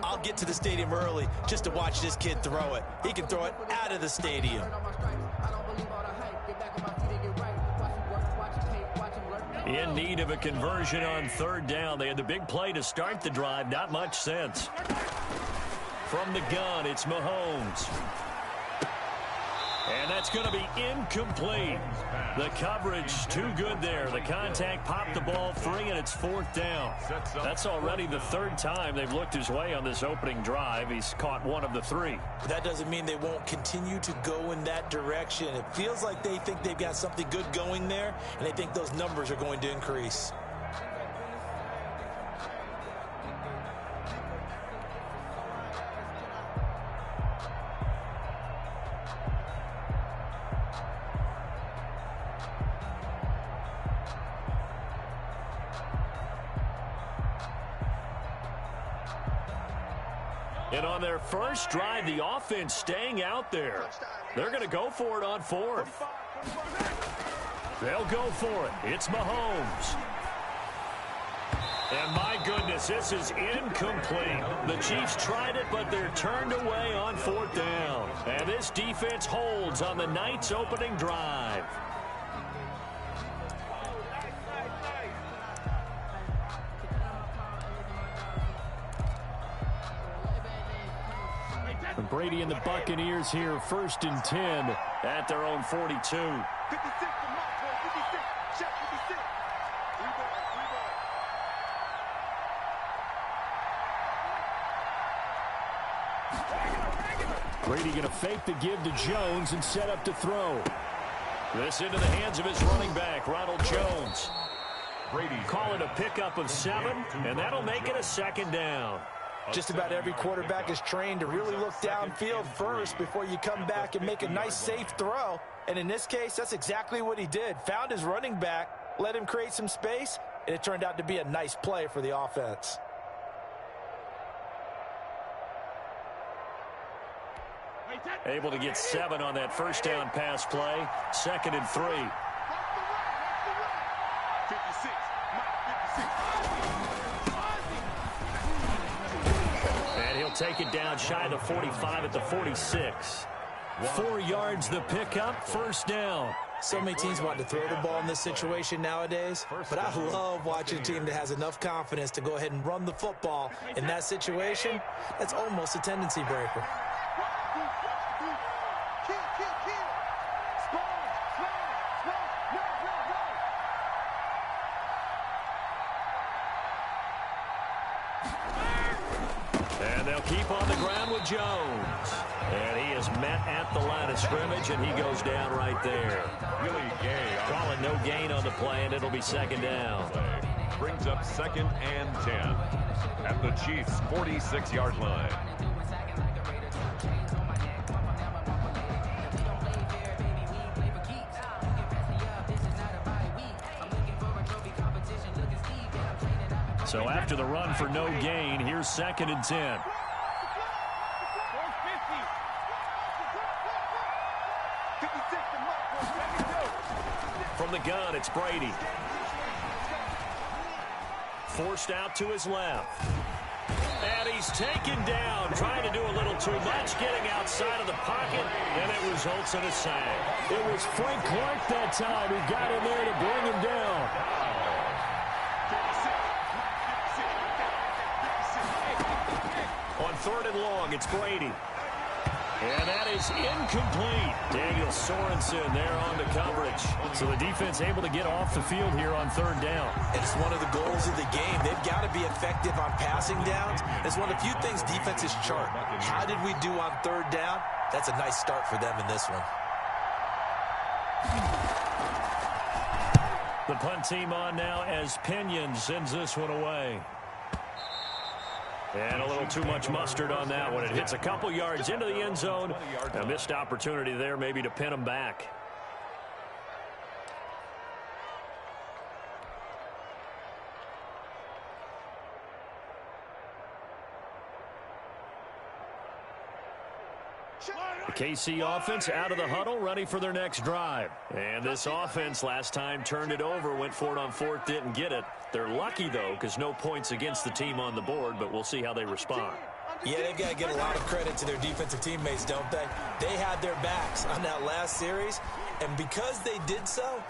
I'll get to the stadium early just to watch this kid throw it. He can throw it out of the stadium. In need of a conversion on 3rd down. They had the big play to start the drive. Not much sense. From the gun, it's Mahomes. And that's going to be incomplete. The coverage too good there. The contact popped the ball free, and it's 4th down. That's already the 3rd time they've looked his way on this opening drive. He's caught 1 of the 3. But that doesn't mean they won't continue to go in that direction. It feels like they think they've got something good going there, and they think those numbers are going to increase. And on their first drive, the offense staying out there. They're going to go for it on 4th. They'll go for it. It's Mahomes. And my goodness, this is incomplete. The Chiefs tried it, but they're turned away on 4th down. And this defense holds on the night's opening drive. And Brady and the Buccaneers here, 1st and 10 at their own 42. 56 to Mike, 56. Check 56. Three ball. Brady going to fake the give to Jones and set up to throw. This into the hands of his running back, Ronald Jones. Brady Call it a pickup of 7, and that'll make it a 2nd down. Just about every quarterback is trained to really look downfield first before you come back and make a nice, safe throw. And in this case, that's exactly what he did. Found his running back, let him create some space, and it turned out to be a nice play for the offense. Able to get 7 on that 1st down pass play. 2nd and 3. 56. Mike, 56. And he'll take it down shy of the 45 at the 46. 4 yards the pickup, 1st down. So many teams want to throw the ball in this situation nowadays, but I love watching a team that has enough confidence to go ahead and run the football. In that situation, that's almost a tendency breaker. And they'll keep on the ground with Jones. And he is met at the line of scrimmage, and he goes down right there. Really gay. Calling no gain on the play, and it'll be 2nd down. Brings up 2nd and 10 at the Chiefs' 46-yard line. So after the run for no gain, here's 2nd and 10. From the gun, it's Brady. Forced out to his left. And he's taken down, trying to do a little too much, getting outside of the pocket, and it results in a sack. It was Frank Clark that time who got in there to bring him down. On 3rd and long, it's Brady. And that is incomplete. Daniel Sorensen there on the coverage. So the defense able to get off the field here on 3rd down. And it's one of the goals of the game. They've got to be effective on passing downs. It's one of the few things defenses chart. How did we do on 3rd down? That's a nice start for them in this one. The punt team on now as Pinion sends this one away. And a little too much mustard on that one. It hits a couple yards into the end zone. A missed opportunity there maybe to pin them back. The KC offense out of the huddle, ready for their next drive. And this offense last time turned it over, went for it on 4th, didn't get it. They're lucky, though, because no points against the team on the board, but we'll see how they respond. Yeah, they've got to give a lot of credit to their defensive teammates, don't they? They had their backs on that last series, and because they did so,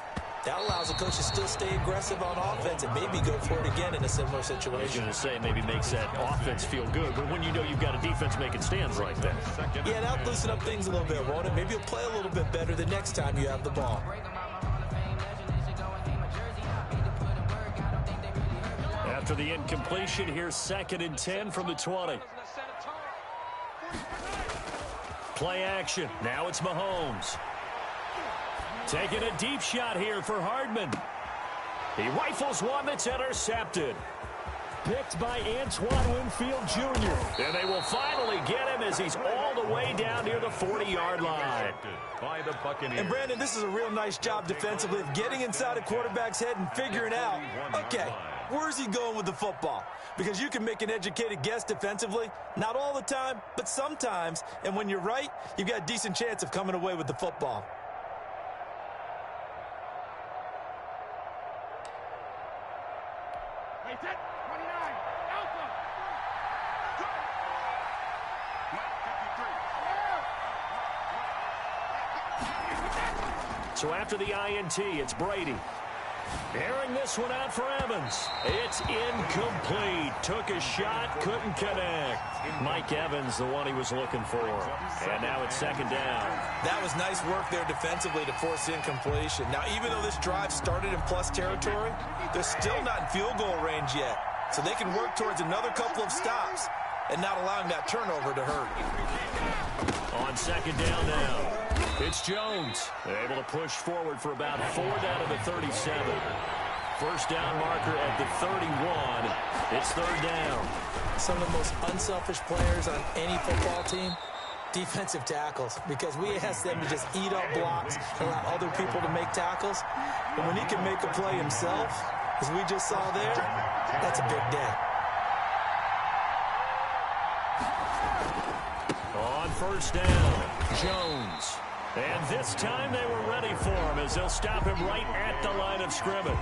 that allows the coach to still stay aggressive on offense and maybe go for it again in a similar situation. I was going to say maybe makes that offense feel good, but when you know you've got a defense making stands like that. Yeah, that'll loosen up things a little bit, won't it? Maybe you'll play a little bit better the next time you have the ball. After the incompletion, here's 2nd and 10 from the 20. Play action. Now it's Mahomes. Taking a deep shot here for Hardman. He rifles one that's intercepted. Picked by Antoine Winfield Jr. And they will finally get him as he's all the way down near the 40-yard line. By the Buccaneers. And, Brandon, this is a real nice job defensively of getting inside a quarterback's head and figuring out, okay, where's he going with the football? Because you can make an educated guess defensively. Not all the time, but sometimes. And when you're right, you've got a decent chance of coming away with the football. So after the INT, it's Brady. Airing this one out for Evans. It's incomplete. Took a shot, couldn't connect. Mike Evans, the one he was looking for. And now it's second down. That was nice work there defensively to force incompletion. Now, even though this drive started in plus territory, they're still not in field goal range yet. So they can work towards another couple of stops and not allowing that turnover to hurt. On second down now, it's Jones. Able to push forward for about 4 down to the 37. First down marker at the 31. It's third down. Some of the most unselfish players on any football team, defensive tackles, because we ask them to just eat up blocks and allow other people to make tackles. And when he can make a play himself, as we just saw there, that's a big day. On first down, Jones. And this time they were ready for him as they'll stop him right at the line of scrimmage.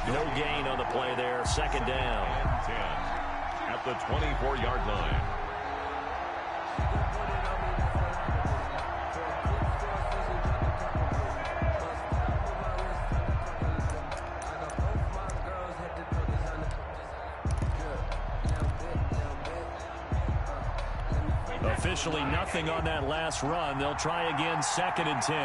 No gain on the play there. Second down. 10 at the 24-yard line. Officially nothing on that last run. They'll try again, second and 10.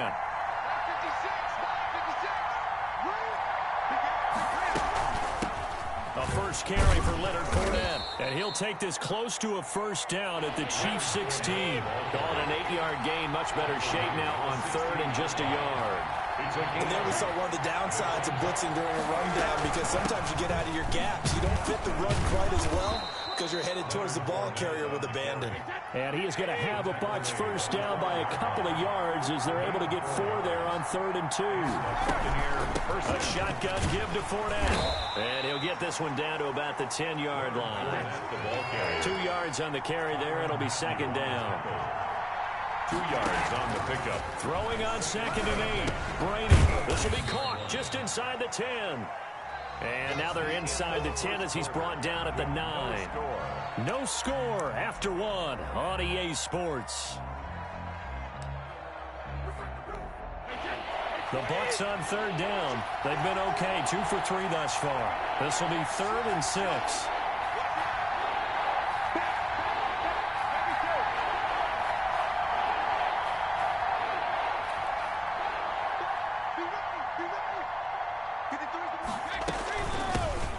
A first carry for Leonard Fournette. And he'll take this close to a first down at the Chiefs 16. Call it an 8-yard gain. Much better shape now on third and just a yard. And there we saw one of the downsides of blitzing during a rundown, because sometimes you get out of your gaps. You don't fit the run quite as well because you're headed towards the ball carrier with abandon. And he is going to have a Bucs first down by a couple of yards as they're able to get 4 there on 3rd and 2. A shotgun give to Fournette. And he'll get this one down to about the 10-yard line. 2 yards on the carry there. It'll be second down. 2 yards on the pickup. Throwing on second and 8. Brady. This will be caught just inside the 10. And now they're inside the 10 as he's brought down at the 9. No score after 1 on EA Sports. The Bucs on third down. They've been okay. 2 for 3 thus far. This will be 3rd and 6.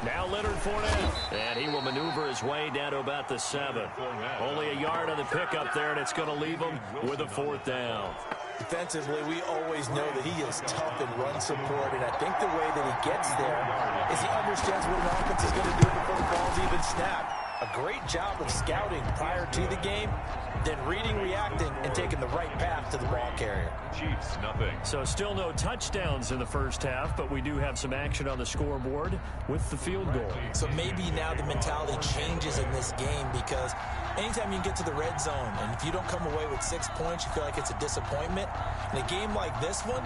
Now Leonard Fournette, and he will maneuver his way down to about the 7. Only a yard on the pickup there, and it's going to leave him with a 4th down. Defensively, we always know that he is tough in run support, and I think the way that he gets there is he understands what an offense is going to do before the ball's even snapped. A great job of scouting prior to the game, then reading, reacting, and taking the right path to the ball carrier. Chiefs, nothing. So still no touchdowns in the first half, but we do have some action on the scoreboard with the field goal. So maybe now the mentality changes in this game, because anytime you get to the red zone, and if you don't come away with 6 points, you feel like it's a disappointment. In a game like this one,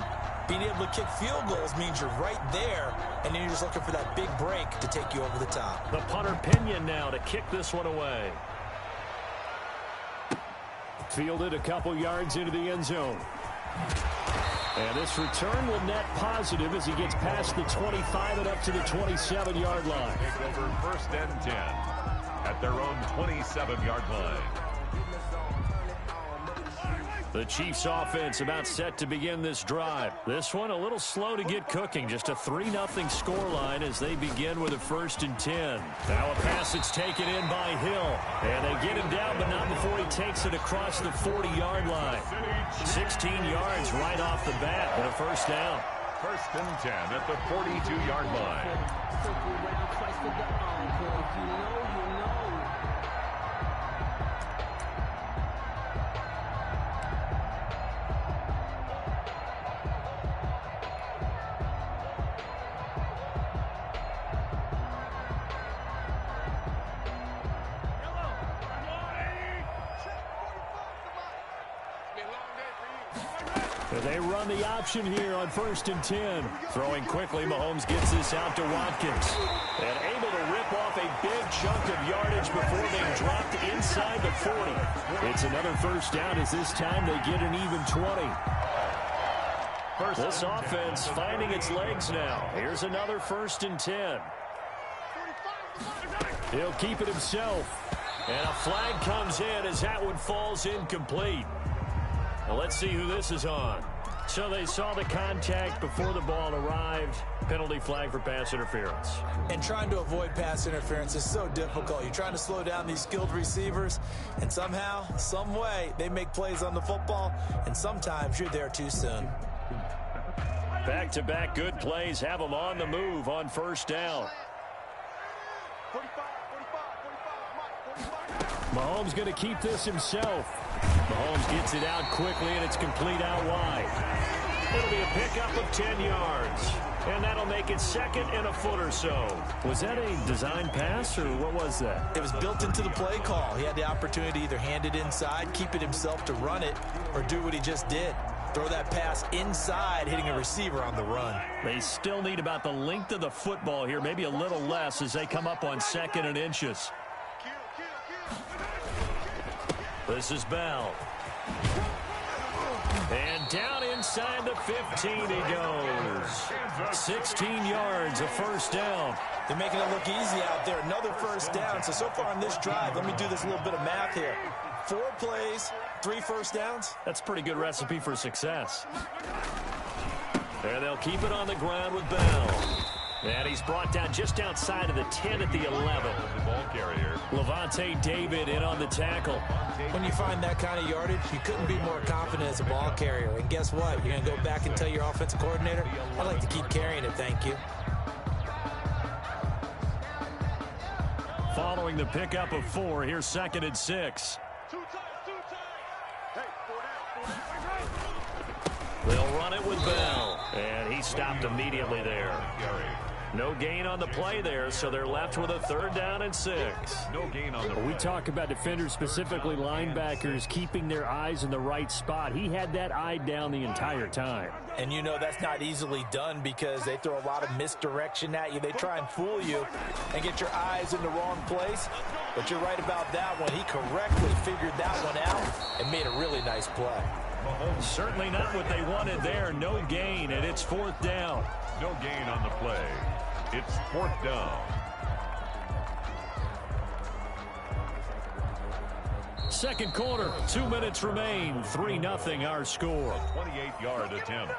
being able to kick field goals means you're right there, and then you're just looking for that big break to take you over the top. The punter Pinion now to kick this one away. Fielded a couple yards into the end zone. And this return will net positive as he gets past the 25 and up to the 27-yard line. Take over 1st and 10 at their own 27-yard line. The Chiefs offense about set to begin this drive. This one a little slow to get cooking. Just a 3-0 scoreline as they begin with a 1st and 10. Now a pass that's taken in by Hill. And they get him down, but not before he takes it across the 40-yard line. 16 yards right off the bat and a 1st down. 1st and 10 at the 42-yard line. They run the option here on 1st and 10. Throwing quickly, Mahomes gets this out to Watkins. And able to rip off a big chunk of yardage before being dropped inside the 40. It's another 1st down as this time they get an even 20. This offense finding its legs now. Here's another 1st and 10. He'll keep it himself. And a flag comes in as that one falls incomplete. Well, let's see who this is on. So they saw the contact before the ball arrived. Penalty flag for pass interference. And trying to avoid pass interference is so difficult. You're trying to slow down these skilled receivers, and somehow, some way, they make plays on the football, and sometimes you're there too soon. Back-to-back good plays have them on the move on 1st down. Mahomes going to keep this himself. Mahomes gets it out quickly, and it's complete out wide. It'll be a pickup of 10 yards. And that'll make it 2nd and a foot or so. Was that a design pass, or what was that? It was built into the play call. He had the opportunity to either hand it inside, keep it himself to run it, or do what he just did. Throw that pass inside, hitting a receiver on the run. They still need about the length of the football here, maybe a little less as they come up on 2nd and inches. This is Bell. And down inside the 15 he goes. 16 yards, a 1st down. They're making it look easy out there. Another 1st down. So far on this drive, let me do this little bit of math here. 4 plays, 3 1st downs. That's a pretty good recipe for success. And they'll keep it on the ground with Bell. And he's brought down just outside of the 10 at the 11. The ball carrier. Levante David in on the tackle. When you find that kind of yardage, you couldn't be more confident as a ball carrier. And guess what? You're going to go back and tell your offensive coordinator, I'd like to keep carrying it, thank you. Following the pickup of 4, here's 2nd and 6. They'll run it with Bell. And he stopped immediately there. No gain on the play there, so they're left with a 3rd down and 6. No gain on the play. We talk about defenders, specifically linebackers, keeping their eyes in the right spot. He had that eye down the entire time. And you know that's not easily done because they throw a lot of misdirection at you. They try and fool you and get your eyes in the wrong place. But you're right about that one. He correctly figured that one out and made a really nice play. Certainly not what they wanted there. No gain, and it's 4th down. No gain on the play. It's 4th down. 2nd quarter, 2 minutes remain. 3-0 our score. 28-yard attempt.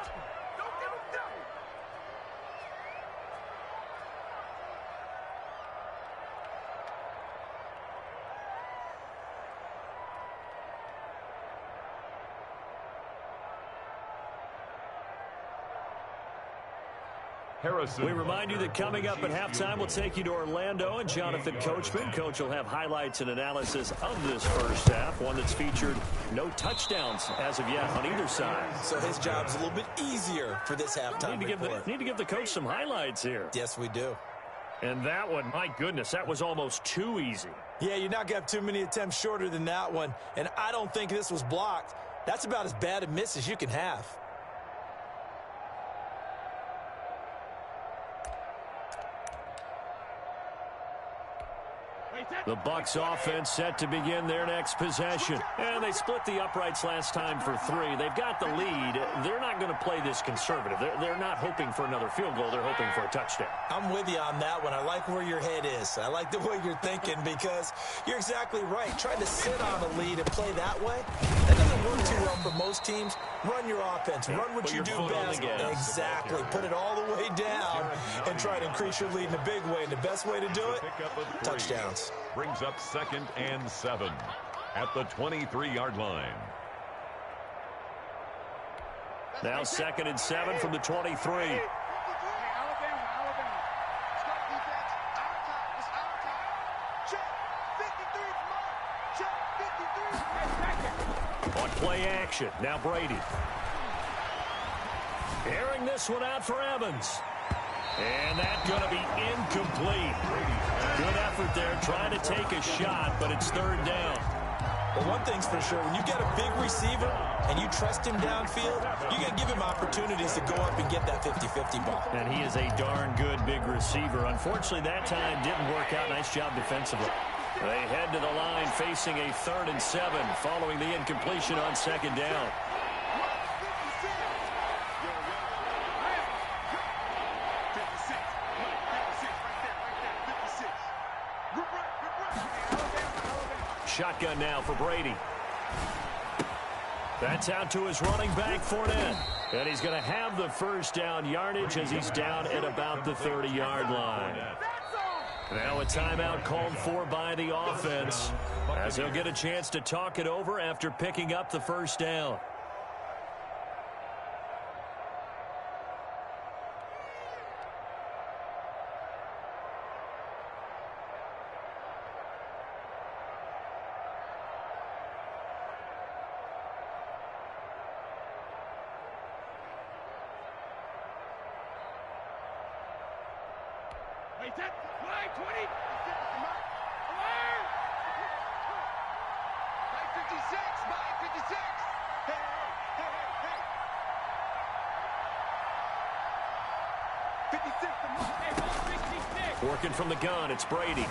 We remind you that coming up at halftime, we'll take you to Orlando and Jonathan Coachman. Coach will have highlights and analysis of this 1st half, one that's featured no touchdowns as of yet on either side. So his job's a little bit easier for this halftime report. Need to give the coach some highlights here. Yes, we do. And that one, my goodness, that was almost too easy. Yeah, you're not going to have too many attempts shorter than that one. And I don't think this was blocked. That's about as bad a miss as you can have. The Bucs offense set to begin their next possession. And they split the uprights last time for 3. They've got the lead. They're not going to play this conservative. They're not hoping for another field goal. They're hoping for a touchdown. I'm with you on that one. I like where your head is. I like the way you're thinking because you're exactly right. Trying to sit on a lead and play that way, that doesn't work too well for most teams. Run your offense. Run what you do best. Exactly. Put it all the way down and try to increase your lead in a big way. And the best way to do it, touchdowns. Brings up 2nd and 7 at the 23-yard line. Now 2nd and 7 from the 23. On play action, now Brady. Airing this one out for Evans. And that's going to be incomplete. Good effort there, trying to take a shot, but it's 3rd down. Well, one thing's for sure, when you get a big receiver and you trust him downfield, you're going to give him opportunities to go up and get that 50-50 ball. And he is a darn good big receiver. Unfortunately, that time didn't work out. Nice job defensively. They head to the line facing a 3rd and 7 following the incompletion on 2nd down. shotgun now for Brady. That's out to his running back, Fournette. And he's going to have the first down yardage as he's down at about the 30-yard line. Now a timeout called for by the offense as they'll get a chance to talk it over after picking up the first down. Working from the gun, it's Brady.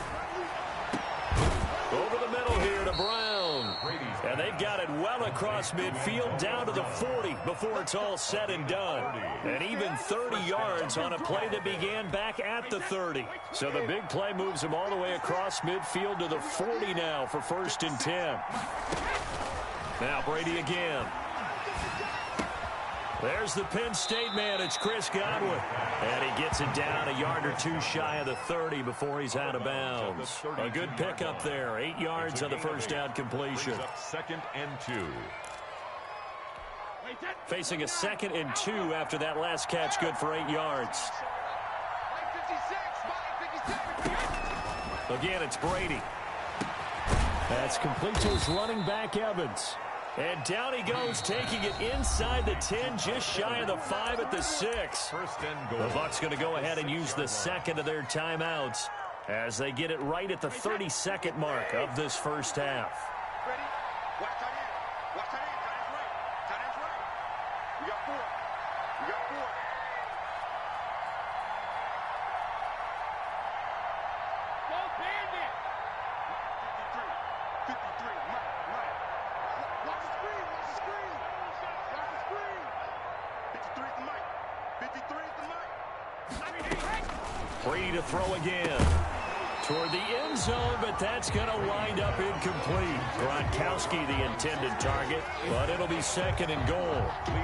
Over the middle here to Brown. And they've got it well across midfield down to the 40 before it's all said and done. And even 30 yards on a play that began back at the 30. So the big play moves him all the way across midfield to the 40 now for 1st and 10. Now Brady again. There's the Penn State man. It's Chris Godwin. And he gets it down a yard or two shy of the 30 before he's out of bounds. A good pickup there. 8 yards on the first down completion. 2nd and 2. Facing a 2nd and 2 after that last catch, good for 8 yards. Again, it's Brady. That's complete to his running back, Evans. And down he goes, taking it inside the 10, just shy of the 5 at the 6. The Bucs going to go ahead and use the second of their timeouts as they get it right at the 32nd mark of this first half. Ready? Watch tight end. Watch tight end. Tight end's right. Tight end's right. We got 4. We got 4. Go Bandit. 53. Mike. Watch the screen. Watch the screen. Watch the screen. 53 is the Mike. 53 is the Mike. Brady to throw again. Toward the end zone, but that's going to wind up incomplete. Gronkowski the intended target, but it'll be 2nd and goal.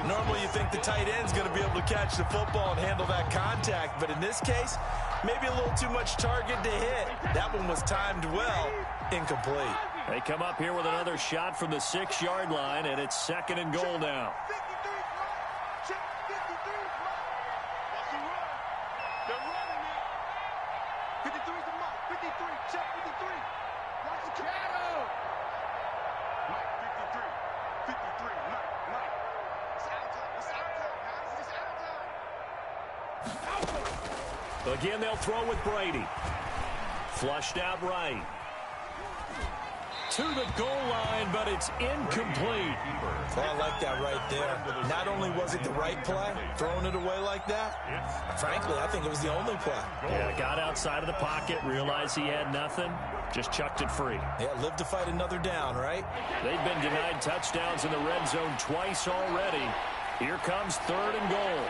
Normally you think the tight end's going to be able to catch the football and handle that contact, but in this case, maybe a little too much target to hit. That one was timed well. Incomplete. They come up here with another shot from the 6-yard line, and it's 2nd and goal now. 53 is right. Check 53 is right. Watch him run. They're running it. 53 is the Mike. 53. Check 53. Watch the cattle. Mike 53. 53. Mike. It's out time. It's out time, guys. It's out time. Again, they'll throw with Brady. Flushed out right. To the goal line, but it's incomplete. Well, I like that right there. Not only was it the right play, throwing it away like that, frankly, I think it was the only play. Yeah, got outside of the pocket, realized he had nothing, just chucked it free. Yeah, live to fight another down, right? They've been denied touchdowns in the red zone twice already. Here comes 3rd and goal.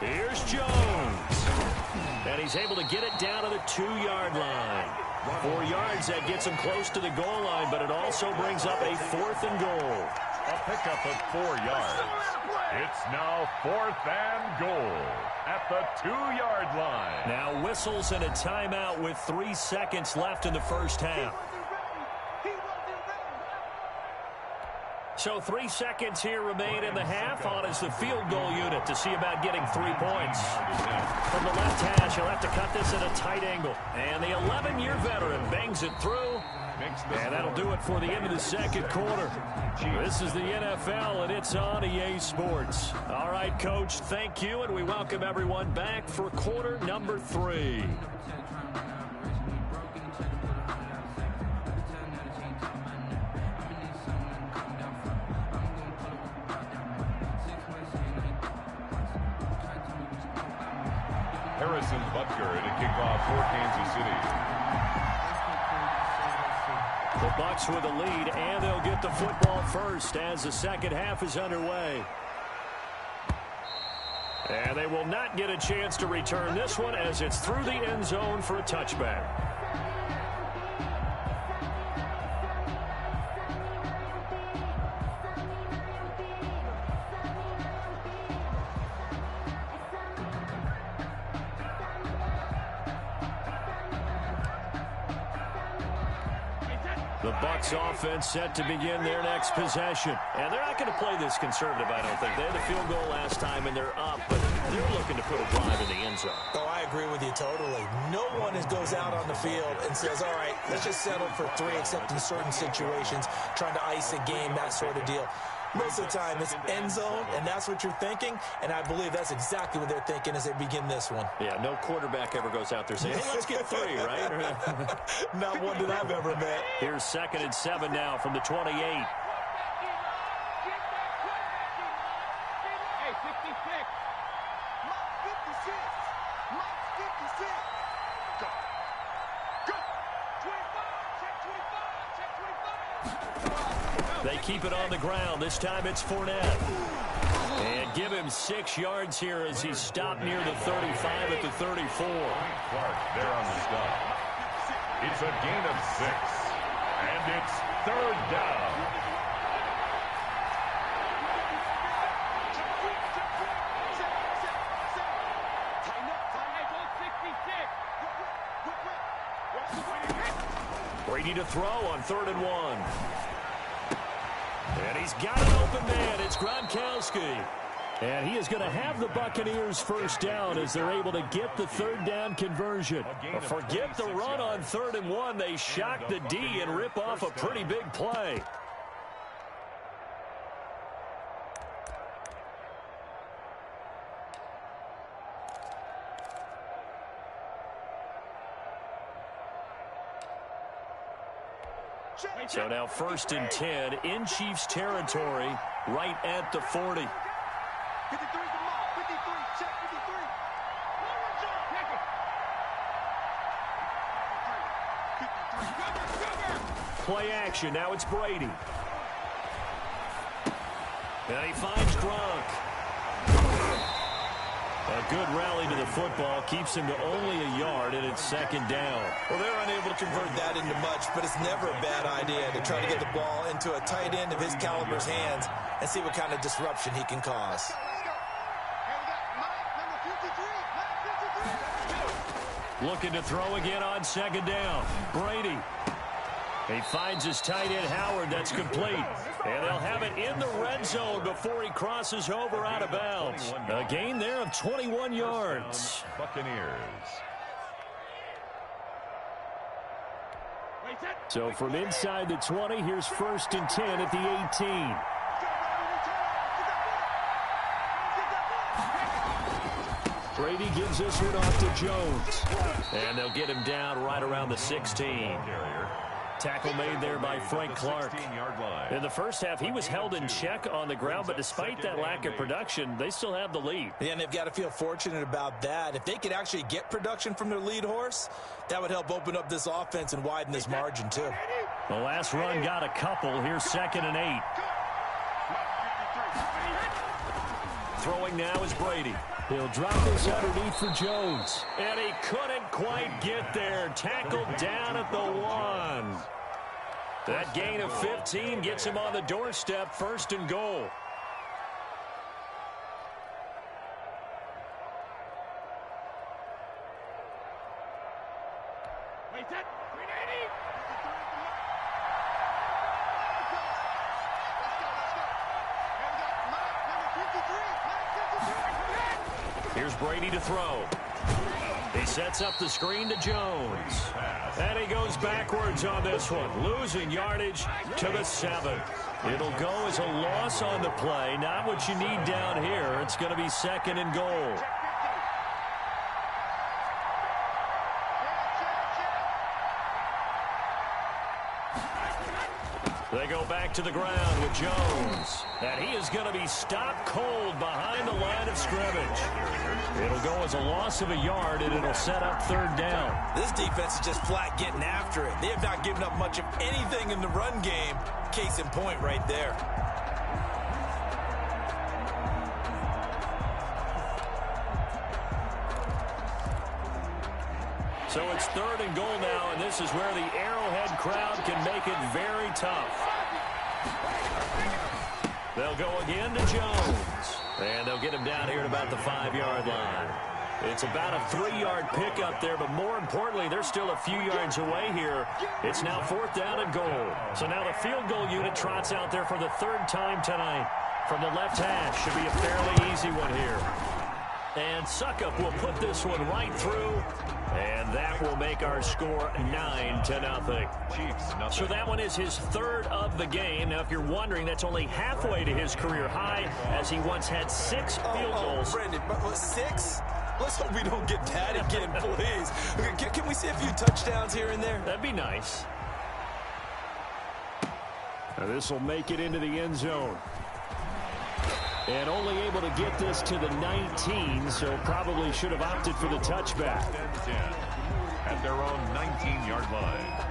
Here's Jones. And he's able to get it down to the 2-yard line. 4 yards, that gets him close to the goal line, but it also brings up a 4th and goal. A pickup of 4 yards. It's now 4th and goal at the 2-yard line. Now whistles and a timeout with 3 seconds left in the first half. So 3 seconds here remain in the half. On is the field goal unit to see about getting 3 points. From the left hash, he'll have to cut this at a tight angle. And the 11-year veteran bangs it through. And that'll do it for the end of the second quarter. This is the NFL, and it's on EA Sports. All right, Coach, thank you, and we welcome everyone back for quarter number 3. Harrison Butker to kick off for Kansas City. The Bucs with a lead, and they'll get the football first as the second half is underway. And they will not get a chance to return this one as it's through the end zone for a touchback. The Bucs offense set to begin their next possession. And they're not going to play this conservative, I don't think. They had the field goal last time, and they're up, but they're looking to put a drive in the end zone. Oh, I agree with you totally. No one goes out on the field and says, all right, let's just settle for 3, except in certain situations, trying to ice a game, that sort of deal. Most of the time, it's end zone, and that's what you're thinking, and I believe that's exactly what they're thinking as they begin this one. Yeah, no quarterback ever goes out there saying, hey, let's get 3, right? Not one that I've ever met. Here's 2nd and 7 now from the 28. Hey, 66. Mike 56. Mike 56. Go. Go. 25. Check 25. Check 25. They keep it on the ground. This time it's Fournette. And give him 6 yards here as he's stopped near the 35 at the 34. Clark there on the stop. It's a gain of 6. And it's 3rd down. Brady to throw on 3rd and 1. And he's got an open man. It's Gronkowski. And he is going to have the Buccaneers first down as they're able to get the 3rd down conversion. Forget the run on 3rd and 1. They shock the D and rip off a pretty big play. So now 1st and 10 in Chiefs territory right at the 40. 53 to Mike. 53. Check 53. Play action. Now it's Brady. And he finds Gronk. A good rally to the football keeps him to only a yard, and it's 2nd down. Well, they're unable to convert that into much, but it's never a bad idea to try to get the ball into a tight end of his caliber's hands and see what kind of disruption he can cause. Looking to throw again on 2nd down. Brady. He finds his tight end, Howard. That's complete. And they'll have it in the red zone before he crosses over out of bounds. A gain there of 21 yards. Buccaneers. So from inside the 20, here's 1st and 10 at the 18. Brady gives this one off to Jones. And they'll get him down right around the 16. Tackle made there by Frank Clark. In the first half, he was held in check on the ground, but despite that lack of production, they still have the lead. Yeah, and they've got to feel fortunate about that. If they could actually get production from their lead horse, that would help open up this offense and widen this margin, too. The last run got a couple. Here's 2nd and 8. Throwing now is Brady. He'll drop this underneath for Jones. And he couldn't quite get there. Tackled down at the 1. That gain of 15 gets him on the doorstep, 1st and goal. Here's Brady to throw. He sets up the screen to Jones. And he goes backwards on this one, losing yardage to the 7. It'll go as a loss on the play. Not what you need down here. It's going to be 2nd and goal. They go back to the ground with Jones. And he is going to be stopped cold behind the line of scrimmage. It'll go as a loss of a yard, and it'll set up 3rd down. This defense is just flat getting after it. They have not given up much of anything in the run game. Case in point right there. So it's 3rd and goal now, and this is where the Arrowhead crowd can make it very tough. They'll go again to Jones. And they'll get him down here at about the 5-yard line. It's about a 3-yard pickup there, but more importantly, they're still a few yards away here. It's now 4th down and goal. So now the field goal unit trots out there for the 3rd time tonight. From the left hash, should be a fairly easy one here. And Suckup will put this one right through. And that will make our score 9-0. Chiefs, so that one is his 3rd of the game. Now, if you're wondering, that's only halfway to his career high, as he once had 6 field goals. Brandon, but 6? Let's hope we don't get that again, please. Can we see a few touchdowns here and there? That'd be nice. Now this will make it into the end zone. And only able to get this to the 19, so probably should have opted for the touchback. At their own 19-yard line.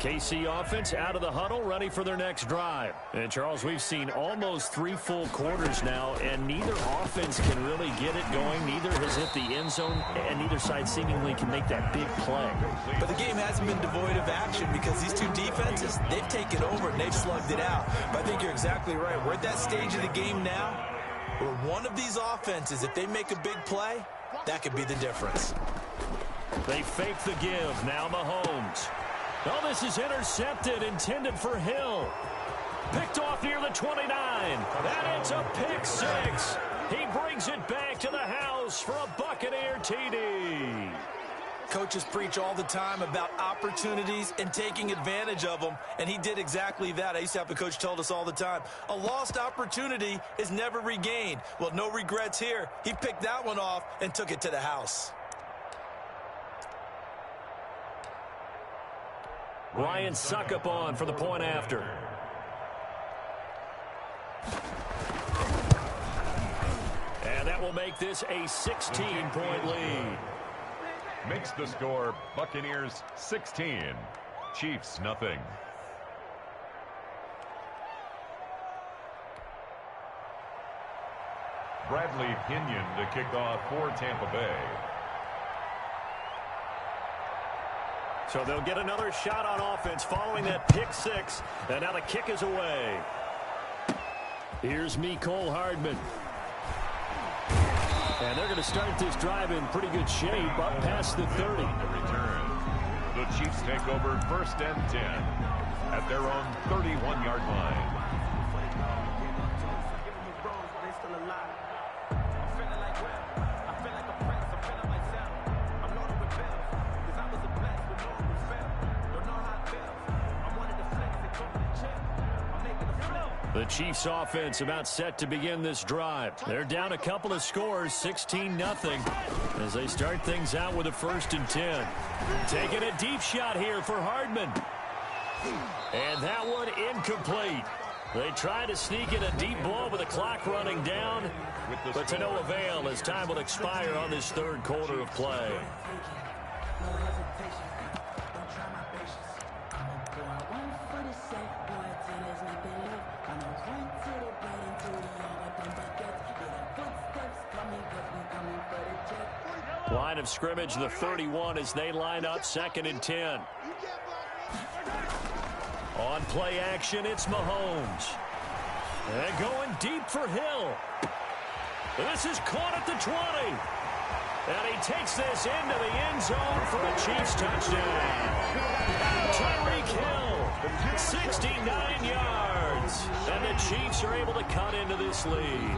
KC offense out of the huddle, ready for their next drive. And, Charles, we've seen almost 3 full quarters now, and neither offense can really get it going. Neither has hit the end zone, and neither side seemingly can make that big play. But the game hasn't been devoid of action because these two defenses, they've taken over and they've slugged it out. But I think you're exactly right. We're at that stage of the game now where one of these offenses, if they make a big play, that could be the difference. They fake the give. Now Mahomes. Oh, this is intercepted, intended for Hill. Picked off near the 29. And it's a pick 6. He brings it back to the house for a Buccaneer TD. Coaches preach all the time about opportunities and taking advantage of them, and he did exactly that. I used to have a coach told us all the time, a lost opportunity is never regained. Well, no regrets here. He picked that one off and took it to the house. Ryan Suckup on for the point after. And that will make this a 16-point lead. Makes the score Buccaneers 16, Chiefs nothing. Bradley Pinion to kick off for Tampa Bay. So they'll get another shot on offense following that pick 6. And now the kick is away. Here's Mecole Hardman. And they're going to start this drive in pretty good shape up past the 30. The return. The Chiefs take over 1st and 10 at their own 31-yard line. The Chiefs offense about set to begin this drive. They're down a couple of scores, 16-0, as they start things out with a 1st and 10. Taking a deep shot here for Hardman. And that one incomplete. They try to sneak in a deep ball with the clock running down, but to no avail as time will expire on this 3rd quarter of play. Line of scrimmage, the 31, as they line up 2nd and 10. On play action, it's Mahomes. And going deep for Hill. This is caught at the 20. And he takes this into the end zone for a Chiefs touchdown. Tyreek Hill, 69 yards. And the Chiefs are able to cut into this lead.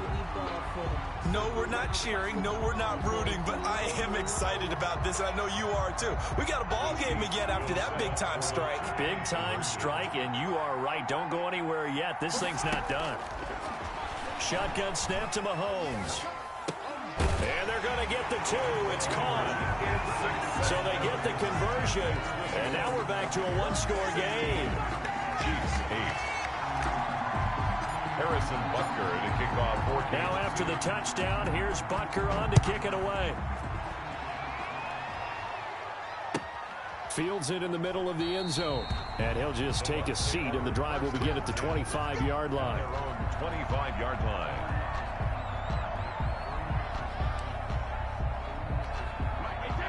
No, we're not cheering. No, we're not rooting. But I am excited about this. I know you are, too. We got a ball game again after that big-time strike. Big-time strike, and you are right. Don't go anywhere yet. This thing's not done. Shotgun snap to Mahomes. And they're going to get the 2. It's caught. So they get the conversion. And now we're back to a 1-score game. Chiefs 8. Harrison Butker to kick off for Kansas. Now after the touchdown, here's Butker on to kick it away. Fields it in the middle of the end zone. And he'll just take a seat, and the drive will begin at the 25-yard line. Their own 25-yard line.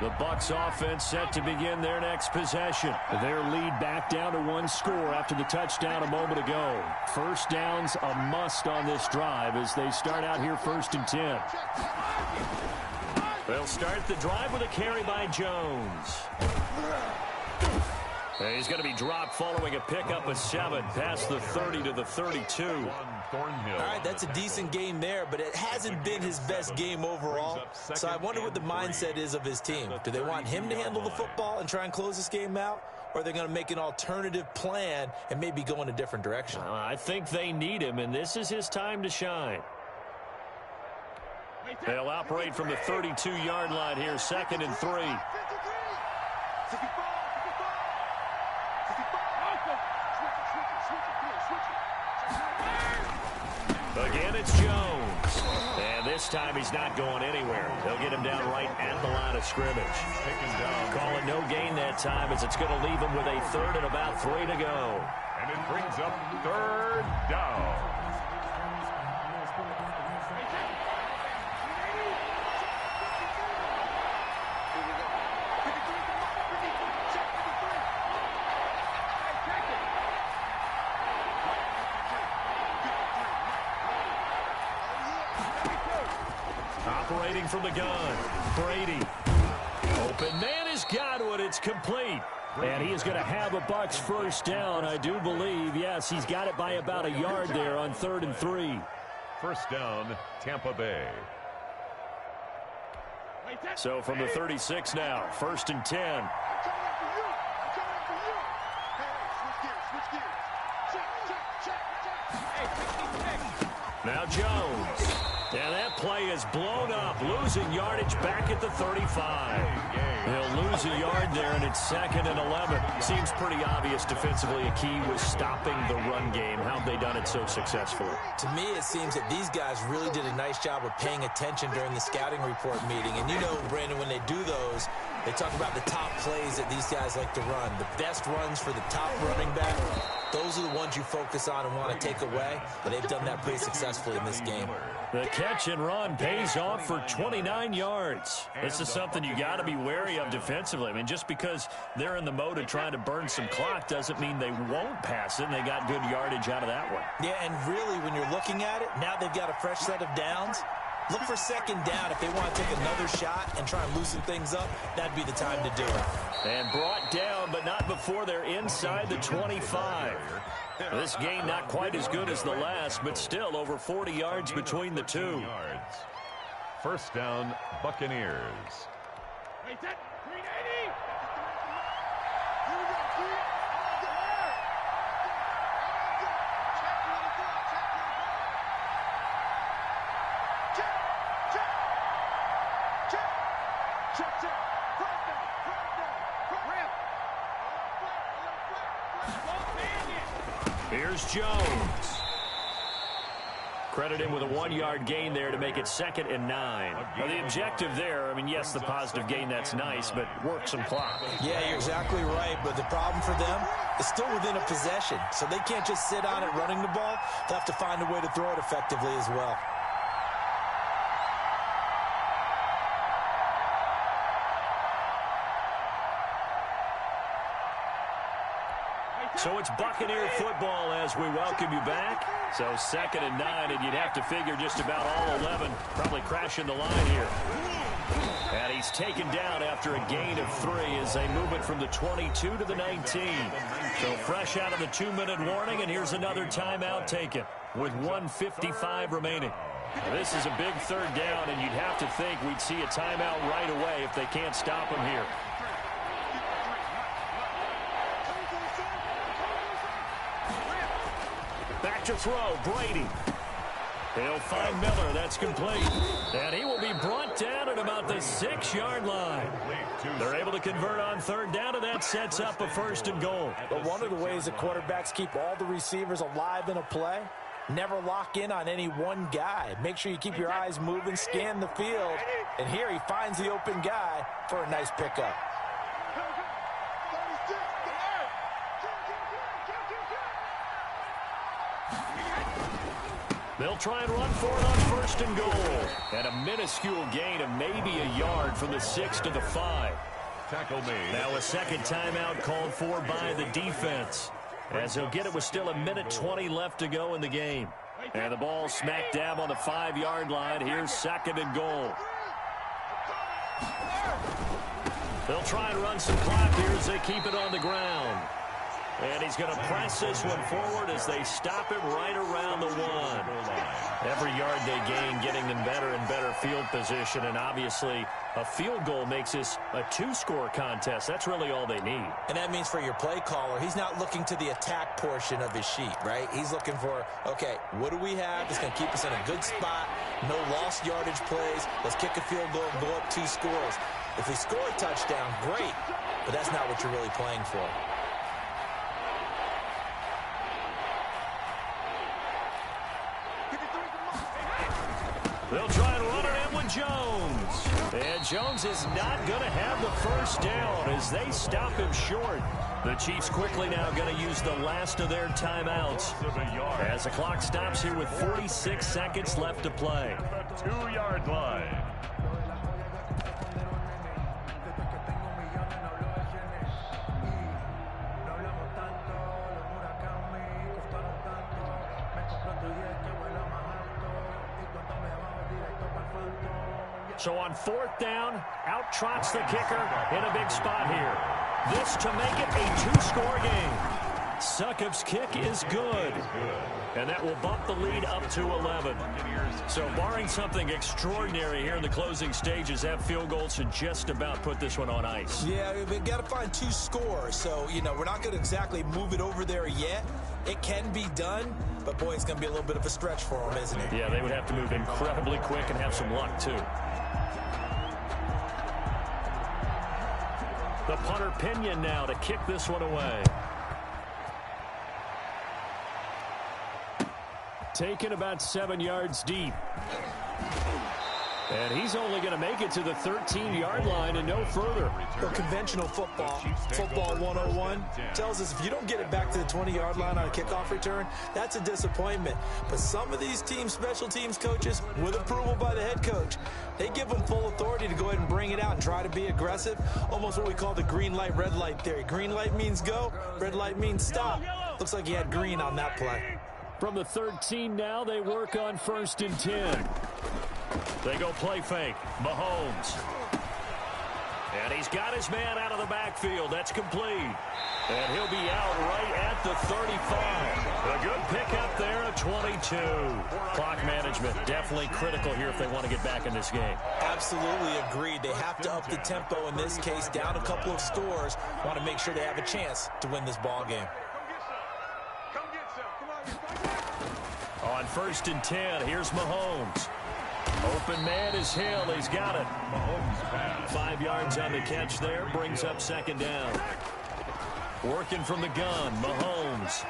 The Bucs offense set to begin their next possession. Their lead back down to one score after the touchdown a moment ago. First down's a must on this drive as they start out here 1st and 10. They'll start the drive with a carry by Jones. And he's going to be dropped following a pickup of 7 past the 30 to the 32. All right, that's a decent game there, but it hasn't been his best game overall. So I wonder what the mindset is of his team. Do they want him to handle the football and try and close this game out? Or are they going to make an alternative plan and maybe go in a different direction? I think they need him, and this is his time to shine. They'll operate from the 32-yard line here, 2nd and 3. Again, it's Jones. And this time he's not going anywhere. They'll get him down right at the line of scrimmage. Calling no gain that time as it's going to leave him with a 3rd and about 3 to go. And it brings up 3rd down. Operating from the gun, Brady. Open man has got it. It's complete. And he is going to have a Bucs first down, I do believe. Yes, he's got it by about a yard there on 3rd and 3. First down, Tampa Bay. So from the 36 now, 1st and 10. Now Jones. And that play is blown up, losing yardage back at the 35. He'll lose a yard there, and it's 2nd and 11. Seems pretty obvious defensively a key was stopping the run game. How have they done it so successfully? To me, it seems that these guys really did a nice job of paying attention during the scouting report meeting. And you know, Brandon, when they do those, they talk about the top plays that these guys like to run. The best runs for the top running back, those are the ones you focus on and want to take away. But they've done that pretty successfully in this game. The catch and run pays off for 29 yards. This is something you got to be wary of defensively. I mean, just because they're in the mode of trying to burn some clock doesn't mean they won't pass it, and they got good yardage out of that one. Yeah, and really, when you're looking at it, now they've got a fresh set of downs. Look for 2nd down. If they want to take another shot and try and loosen things up, that'd be the time to do it. And brought down, but not before they're inside the 25. This game not quite as good as the last, but still over 40 yards between the two. First down, Buccaneers. Here's Jones. Credit him with a 1-yard gain there to make it 2nd and 9. Now, the objective there, I mean, yes, the positive gain, that's nice, but work some clock. Yeah, you're exactly right, but the problem for them is still within a possession, so they can't just sit on it running the ball. They'll have to find a way to throw it effectively as well. So it's Buccaneer football as we welcome you back. So 2nd and 9, and you'd have to figure just about all 11 probably crashing the line here. And he's taken down after a gain of 3 as they move it from the 22 to the 19. So fresh out of the 2-minute warning, and here's another timeout taken with 1:55 remaining. This is a big 3rd down, and you'd have to think we'd see a timeout right away if they can't stop him here. Back to throw, Brady. He'll find Miller. That's complete. And he will be brought down at about the 6-yard line. They're able to convert on 3rd down, and that sets up a 1st and goal. But one of the ways that quarterbacks keep all the receivers alive in a play, never lock in on any one guy. Make sure you keep your eyes moving, scan the field. And here he finds the open guy for a nice pickup. They'll try and run for it on 1st and goal. And a minuscule gain of maybe a yard from the 6 to the 5. Tackle made. Now a second timeout called for by the defense, as he'll get it with still 1:20 left to go in the game. And the ball smack dab on the 5-yard line. Here's 2nd and goal. They'll try and run some clock here as they keep it on the ground. And he's going to press this one forward as they stop him right around the 1. Every yard they gain getting them better and better field position. And obviously a field goal makes this a 2-score contest. That's really all they need. And that means for your play caller, he's not looking to the attack portion of his sheet, right? He's looking for, okay, what do we have that's going to keep us in a good spot? No lost yardage plays. Let's kick a field goal and go up 2 scores. If we score a touchdown, great. But that's not what you're really playing for. They'll try and run it in with Jones. And Jones is not going to have the first down as they stop him short. The Chiefs quickly now going to use the last of their timeouts as the clock stops here with 46 seconds left to play. The 2-yard line. So on 4th down, out trots the kicker in a big spot here. This to make it a 2-score game. Succop's kick is good. And that will bump the lead up to 11. So barring something extraordinary here in the closing stages, that field goal should just about put this one on ice. Yeah, we've got to find 2 scores. So, we're not going to exactly move it over there yet. It can be done, but boy, it's going to be a little bit of a stretch for them, isn't it? Yeah, they would have to move incredibly quick and have some luck, too. The punter Pinion now to kick this one away. Taken about 7 yards deep. And he's only going to make it to the 13-yard line and no further. Well, conventional football 101, tells us if you don't get it back to the 20-yard line on a kickoff return, that's a disappointment. But some of these teams, special teams coaches, with approval by the head coach, they give them full authority to go ahead and bring it out and try to be aggressive. Almost what we call the green light, red light theory. Green light means go, red light means stop. Looks like he had green on that play. From the 13 now, they work on 1st and 10. They go play fake. Mahomes. And he's got his man out of the backfield. That's complete. And he'll be out right at the 35. A good pickup there at 22. Clock management definitely critical here if they want to get back in this game. Absolutely agreed. They have to up the tempo in this case, down a couple of scores. Want to make sure they have a chance to win this ball game. On 1st and 10, here's Mahomes. Open man is Hill. He's got it. Mahomes pass. 5 yards on the catch there. Brings up 2nd down. Working from the gun, Mahomes.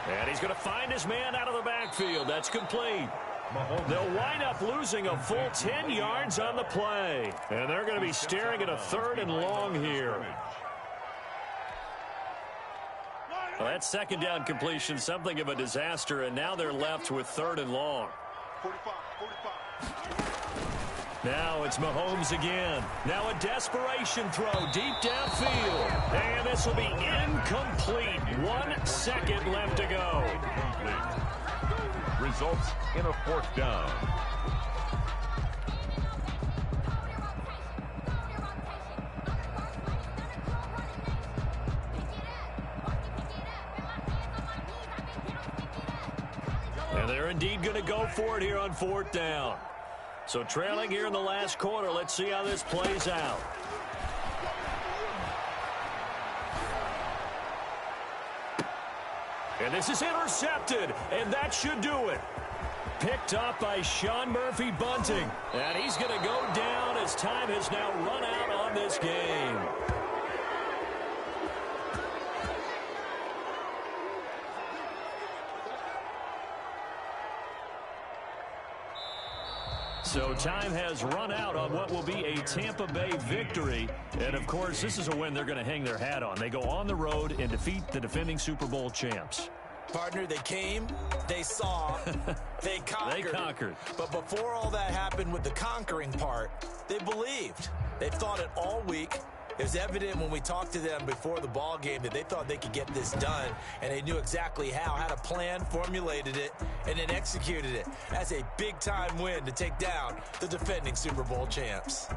And he's going to find his man out of the backfield. That's complete. They'll wind up losing a full 10 yards on the play. And they're going to be staring at a 3rd and long here. Well, that 2nd down completion, something of a disaster, and now they're left with 3rd and long. 45. Now it's Mahomes again. Now a desperation throw deep downfield. And this will be incomplete. 1 second left to go. Results in a 4th down. And they're indeed going to go for it here on 4th down. So trailing here in the last quarter. Let's see how this plays out. And this is intercepted, and that should do it. Picked up by Sean Murphy-Bunting. And he's going to go down as time has now run out on this game. So time has run out on what will be a Tampa Bay victory. And, of course, this is a win they're going to hang their hat on. They go on the road and defeat the defending Super Bowl champs. Partner, they came, they saw, They conquered. But before all that happened with the conquering part, they believed. They thought it all week. It was evident when we talked to them before the ball game that they thought they could get this done, and they knew exactly how, had a plan, formulated it, and then executed it. That's a big-time win to take down the defending Super Bowl champs.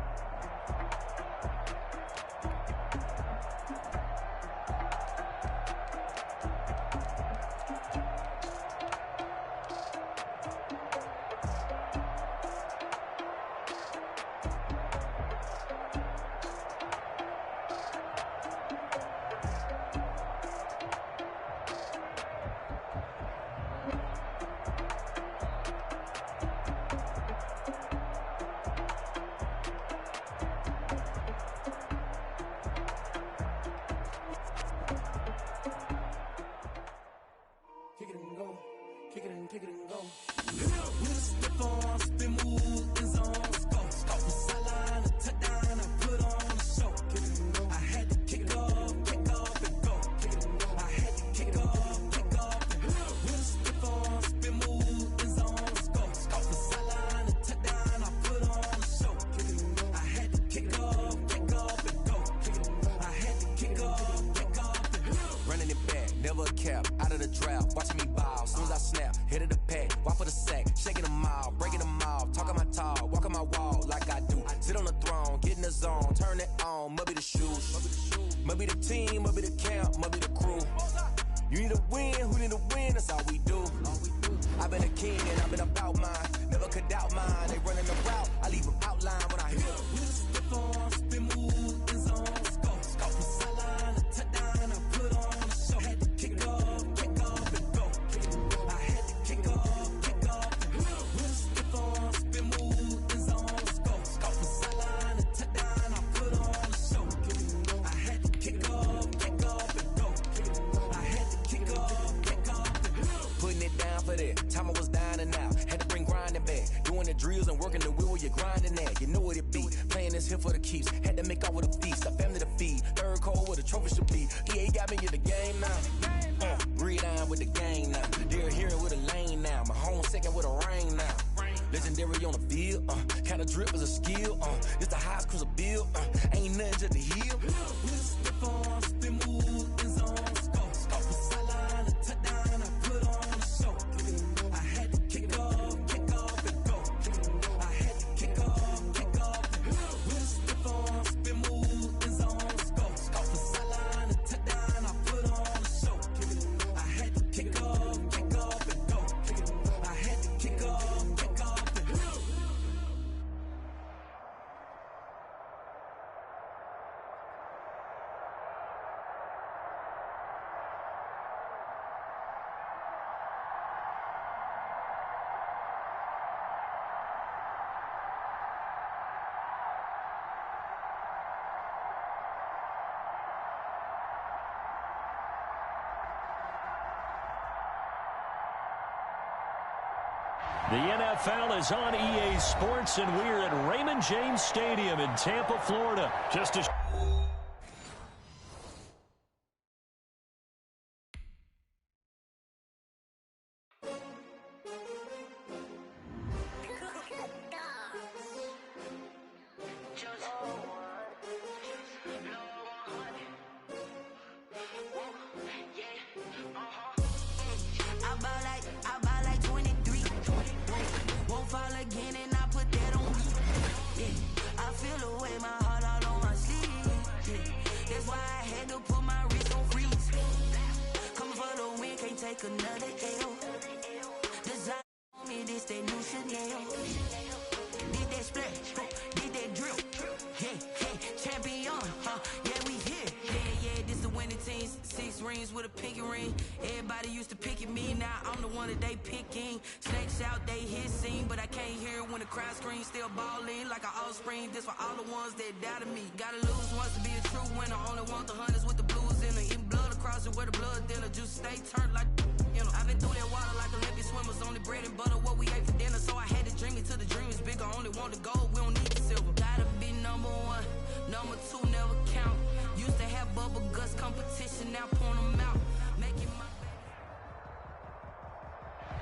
The NFL is on EA Sports, and we're at Raymond James Stadium in Tampa, Florida. Just a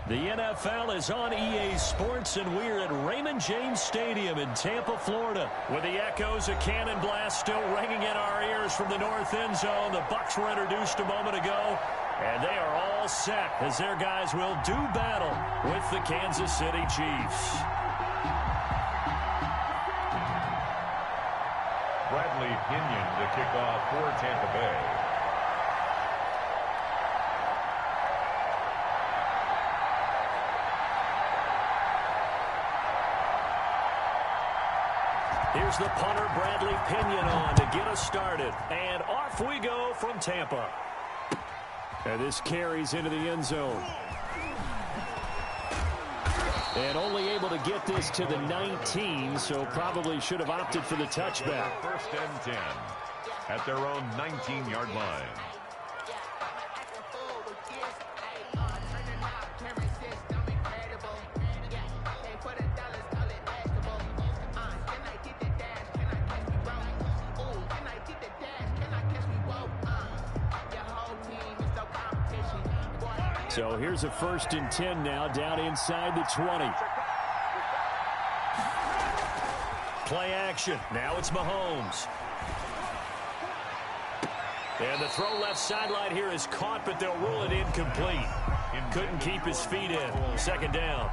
The NFL is on EA Sports, and we're at Raymond James Stadium in Tampa, Florida, with the echoes of Cannon Blast still ringing in our ears from the north end zone. The Bucs were introduced a moment ago, and they are all set as their guys will do battle with the Kansas City Chiefs. Bradley Pinion to kick off for Tampa Bay. Here's the punter, Bradley Pinion, on to get us started. And off we go from Tampa. And this carries into the end zone. And only able to get this to the 19, so probably should have opted for the touchback. First and 10 at their own 19-yard line. So here's a 1st and 10 now, down inside the 20. Play action. Now it's Mahomes. And the throw left sideline here is caught, but they'll rule it incomplete. Couldn't keep his feet in. 2nd down.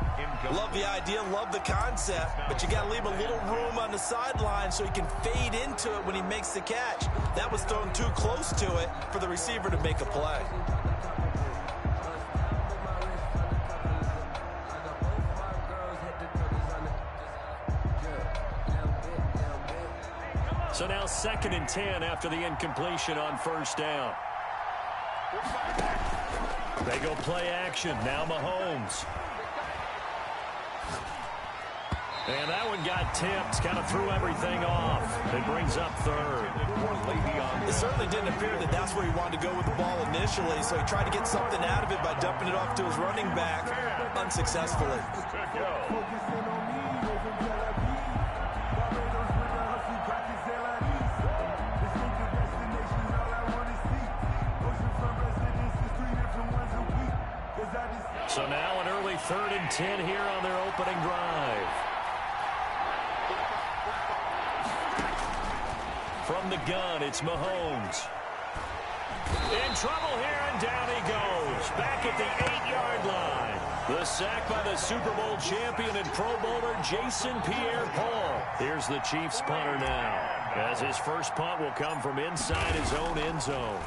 Love the idea, love the concept, but you got to leave a little room on the sideline so he can fade into it when he makes the catch. That was thrown too close to it for the receiver to make a play. So now 2nd and 10 after the incompletion on 1st down. They go play action. Now Mahomes. And that one got tipped. Kind of threw everything off. It brings up 3rd. It certainly didn't appear that that's where he wanted to go with the ball initially, so he tried to get something out of it by dumping it off to his running back unsuccessfully. So now an early 3rd and 10 here on their opening drive. From the gun, it's Mahomes. In trouble here, and down he goes. Back at the 8-yard line. The sack by the Super Bowl champion and Pro Bowler Jason Pierre-Paul. Here's the Chiefs punter now, as his first punt will come from inside his own end zone.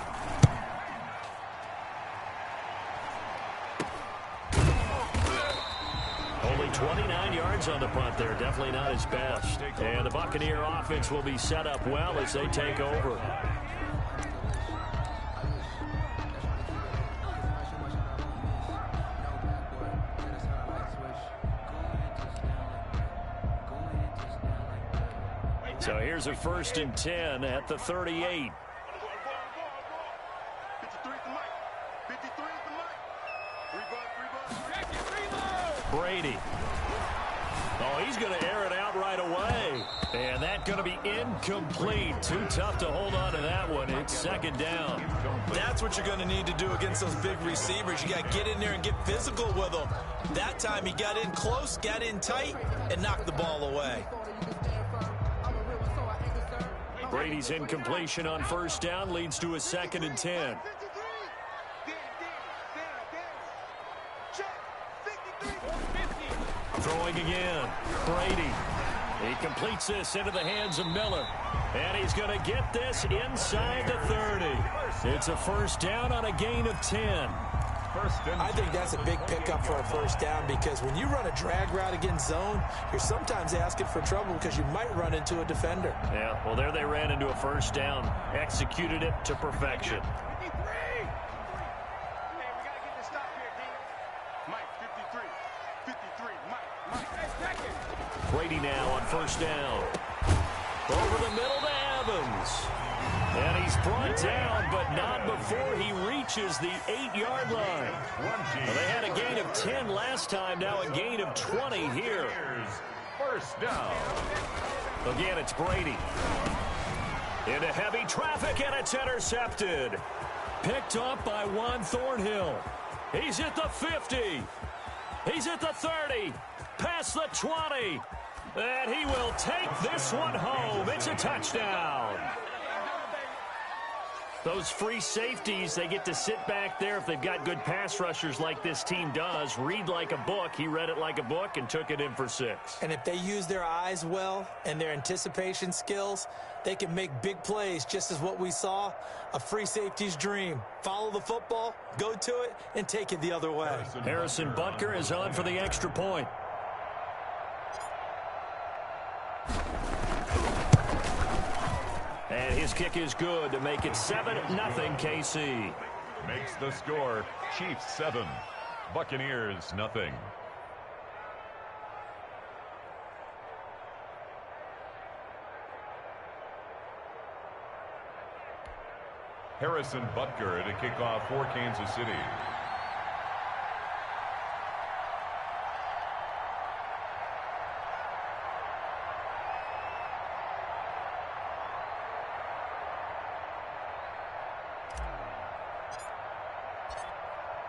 Only 29 yards on the punt there. Definitely not his best. And the Buccaneer offense will be set up well as they take over. So here's a 1st and 10 at the 38. Brady. Oh, he's going to air it out right away. And that's going to be incomplete. Too tough to hold on to that one. It's 2nd down. That's what you're going to need to do against those big receivers. You got to get in there and get physical with them. That time he got in close, got in tight, and knocked the ball away. Brady's incompletion on 1st down leads to a 2nd and 10. Throwing again. Brady. He completes this into the hands of Miller. And he's going to get this inside the 30. It's a 1st down on a gain of 10. I think that's a big pickup for a 1st down, because when you run a drag route against zone, you're sometimes asking for trouble because you might run into a defender. Yeah, well, there they ran into a 1st down. Executed it to perfection. Brady now on 1st down. Over the middle to Evans. And he's brought down, but not before he reaches the 8-yard line. Well, they had a gain of 10 last time, now a gain of 20 here. 1st down. Again, it's Brady. Into heavy traffic, and it's intercepted. Picked up by Juan Thornhill. He's at the 50. He's at the 30, past the 20, and he will take this one home. It's a touchdown. Those free safeties, they get to sit back there if they've got good pass rushers like this team does. Read like a book. He read it like a book and took it in for 6. And if they use their eyes well and their anticipation skills, they can make big plays, just as what we saw, a free safety's dream. Follow the football, go to it, and take it the other way. Harrison Butker is on for the extra point. And his kick is good to make it 7-0 KC. Makes the score Chiefs 7, Buccaneers nothing. Harrison Butker to kick off for Kansas City.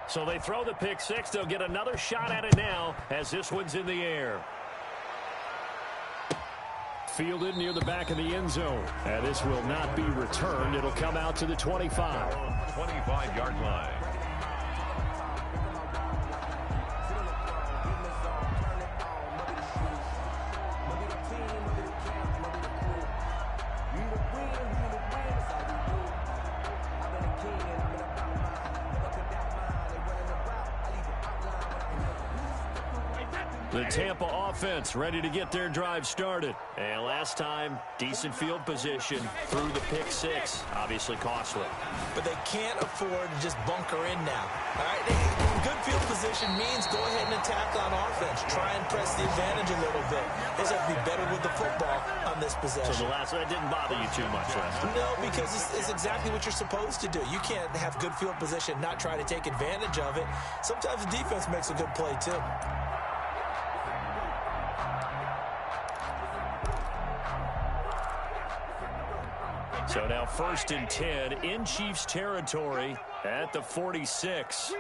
So they throw the pick 6. They'll get another shot at it now as this one's in the air. Fielded near the back of the end zone. And this will not be returned. It'll come out to the 25. 25-yard line. The Tampa offense ready to get their drive started. And last time, decent field position through the pick 6. Obviously costly. But they can't afford to just bunker in now. All right, good field position means go ahead and attack on offense. Try and press the advantage a little bit. They just have to be better with the football on this possession. So the last one didn't bother you too much last time? No, because it's exactly what you're supposed to do. You can't have good field position, not try to take advantage of it. Sometimes the defense makes a good play too. So now 1st and 10 in Chiefs territory at the 46.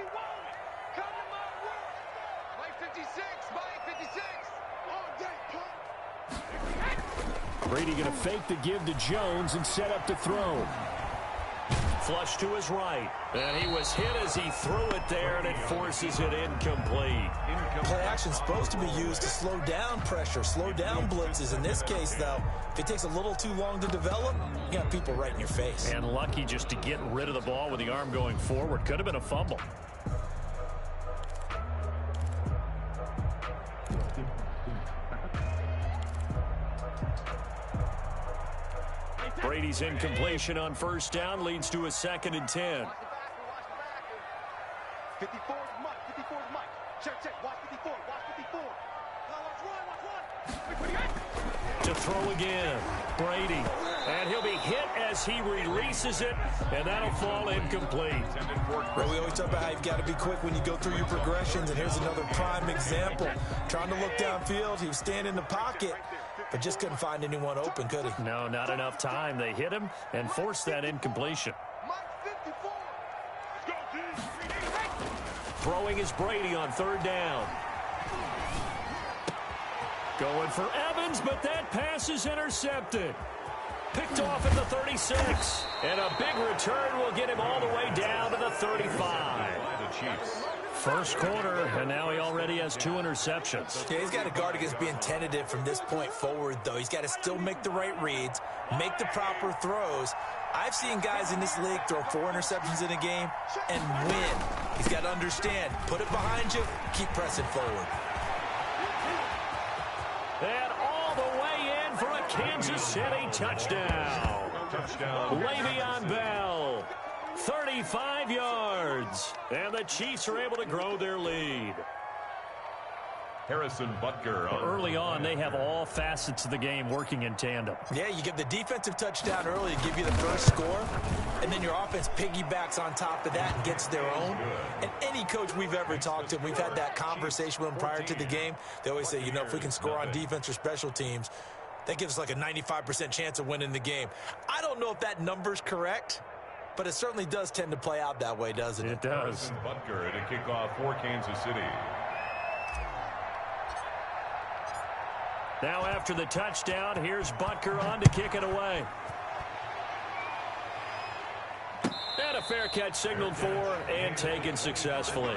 Brady going to fake the give to Jones and set up to throw. Flush to his right. And he was hit as he threw it there, and it forces it incomplete. Play action is supposed to be used to slow down pressure, slow down blitzes. In this case, though, if it takes a little too long to develop, you got people right in your face. And lucky just to get rid of the ball with the arm going forward. Could have been a fumble. Brady's incompletion on 1st down leads to a 2nd and 10. 54 is Mike. 54 is Mike. Check. Watch 54. Watch 54. Watch one. To throw again. Brady. And he'll be hit as he releases it, and that'll fall incomplete. Well, we always talk about how you've got to be quick when you go through your progressions, and here's another prime example. Trying to look downfield, he was standing in the pocket, but just couldn't find anyone open, could he? No, not enough time. They hit him and forced that incompletion. Throwing is Brady on 3rd down. Going for Evans, but that pass is intercepted. Picked off at the 36. And a big return will get him all the way down to the 35. First quarter, and now he already has 2 interceptions. Yeah, he's got to guard against being tentative from this point forward, though. He's got to still make the right reads, make the proper throws. I've seen guys in this league throw 4 interceptions in a game and win. He's got to understand, put it behind you, keep pressing forward. And all the way in for a Kansas City touchdown. Le'Veon Bell, 35 yards. And the Chiefs are able to grow their lead. Harrison Butker. Early on, they have all facets of the game working in tandem. Yeah, you get the defensive touchdown early to give you the first score, and then your offense piggybacks on top of that and gets their own. And any coach we've ever talked to, we've had that conversation with them prior to the game. They always say, you know, if we can score on defense or special teams, that gives us like a 95% chance of winning the game. I don't know if that number's correct, but it certainly does tend to play out that way, doesn't it? It does. Butker to kick off for Kansas City. Now after the touchdown, here's Butker on to kick it away. And a fair catch signaled for and taken successfully.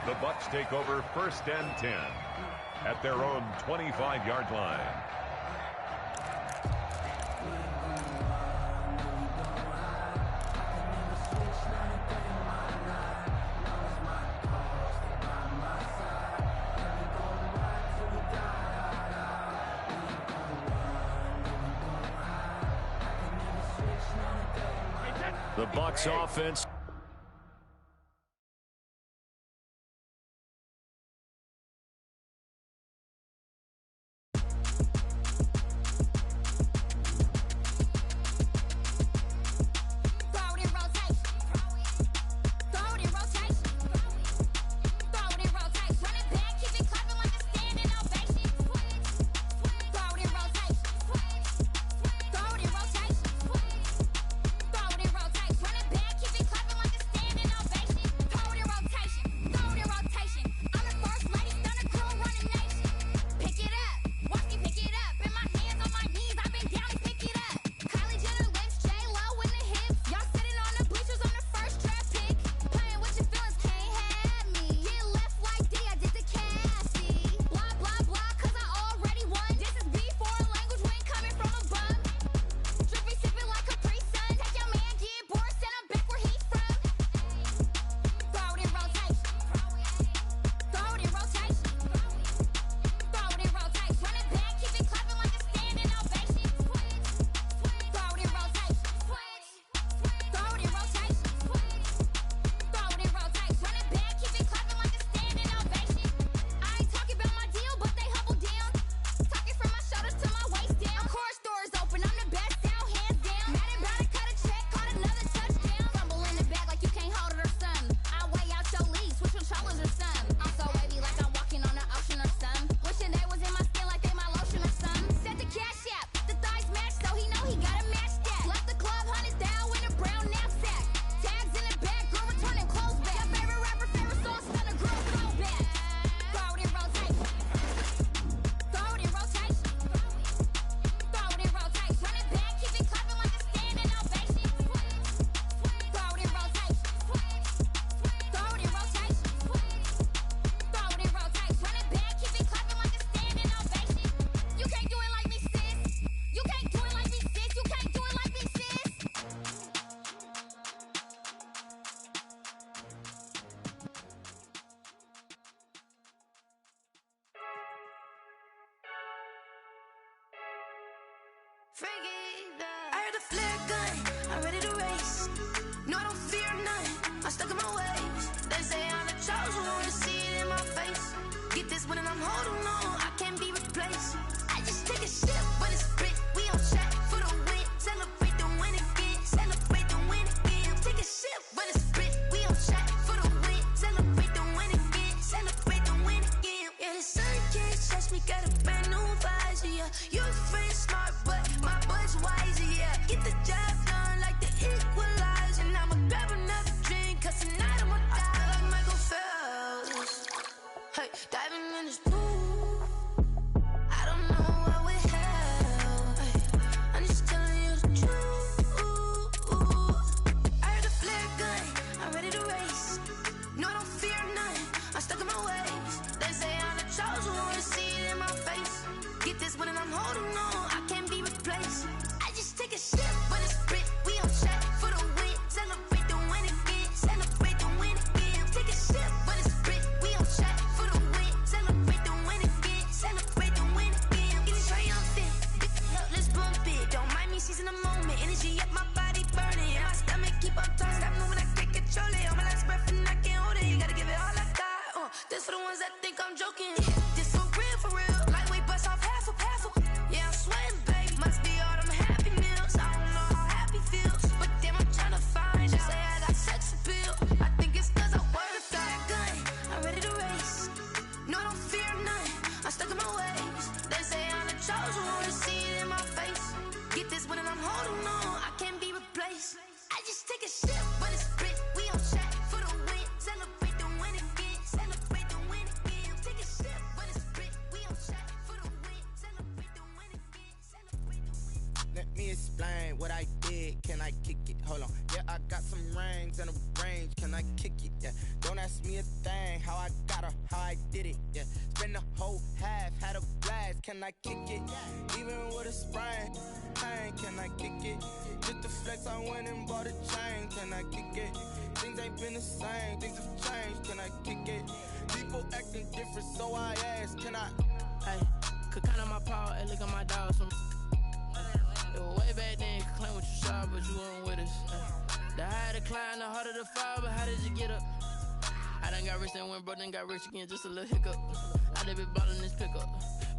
The Bucs take over 1st and 10 at their own 25-yard line. The Bucs offense. I heard a flare gun, I'm ready to race. No, I don't fear none, I'm stuck in my ways. They say I'm the chosen one, see it in my face. Get this one and I'm holding on, I can't be replaced. I just take a sip, but it's split, we on track for the win. Celebrate the win again, celebrate the win again. Take a sip, but it's split, we on track for the win. Celebrate the win again, celebrate the win again. Yeah, the sun can't touch me, got a brand new visor, yeah. Your friend's smart, but my bud's wiser, yeah. Get the job done like the equalizer. And I'ma grab another drink, cause tonight I'ma die like Michael Phelps. Hey, diving in this pool, I don't know what we have. Hey, I'm just telling you the truth. I heard a flare gun, I'm ready to race. No, I don't fear none, I'm stuck in my ways. They say I'm the chosen one, see it in my face. Get this one and I'm holding on, I can't be replaced. I just take a sip, but it's explain what I did. Can I kick it? Hold on. Yeah, I got some rings and a range. Can I kick it? Yeah. Don't ask me a thing. How I got her, how I did it. Yeah. Spend the whole half, had a blast. Can I kick it? Even with a sprain. Pain, can I kick it? Just the flex, I went and bought a chain. Can I kick it? Things ain't been the same. Things have changed. Can I kick it? People acting different, so I ask. Can I? Hey, could count on my power, hey, look at my dogs. Way back then, you could claim what you saw, but you weren't with us. The higher the climb, the harder the fall, but how did you get up? I done got rich and went broke, then got rich again, just a little hiccup. I done been ballin' this pickup.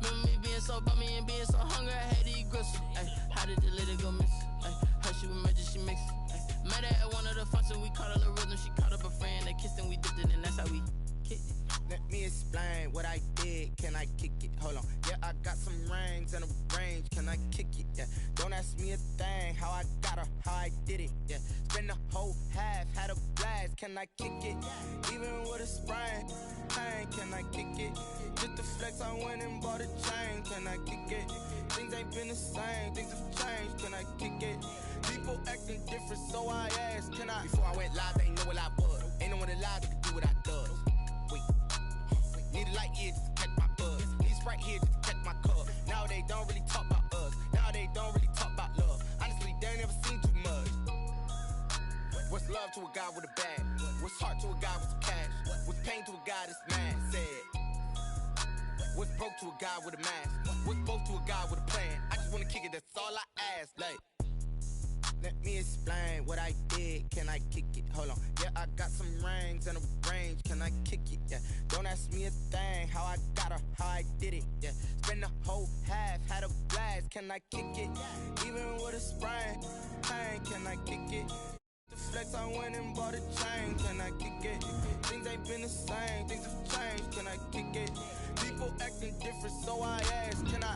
Remember me being so bummy and being so hungry, I had to eat gristle. Ay, how did the lady go miss? Ay, how she emergency mix? Met her at one of the functions, we caught a little rhythm. She caught up a friend, they kissed and we dipped it, and that's how we kicked it. Let me explain what I did. Can I kick it? Hold on. Yeah, I got some rings and a range. Can I kick it? Yeah. Don't ask me a thing. How I got her, how I did it. Yeah. Spend the whole half, had a blast. Can I kick it? Even with a sprain. Pain, can I kick it? Just the flex, I went and bought a chain. Can I kick it? Things ain't been the same. Things have changed. Can I kick it? People acting different, so I ask. Can I? Before I went live, they know what I was. Ain't no one alive that can do what I does. Need a light here just to catch my buzz. Need Sprite here just to catch my cup. Now they don't really talk about us. Now they don't really talk about love. Honestly, they ain't never seen too much. What's love to a guy with a bag? What's heart to a guy with some cash? What's pain to a guy that's mad? Said. What's broke to a guy with a mask? What's both to a guy with a plan? I just wanna kick it, that's all I ask. Like, let me explain what I did. Can I kick it? Hold on. Yeah, I got some rings and a range. Can I kick it? Yeah. Don't ask me a thing. How I got her, how I did it. Yeah. Spend the whole half, had a blast. Can I kick it? Even with a sprain. Pain, can I kick it? The flex, I went and bought a chain. Can I kick it? Things ain't been the same. Things have changed. Can I kick it? People acting different, so I ask. Can I?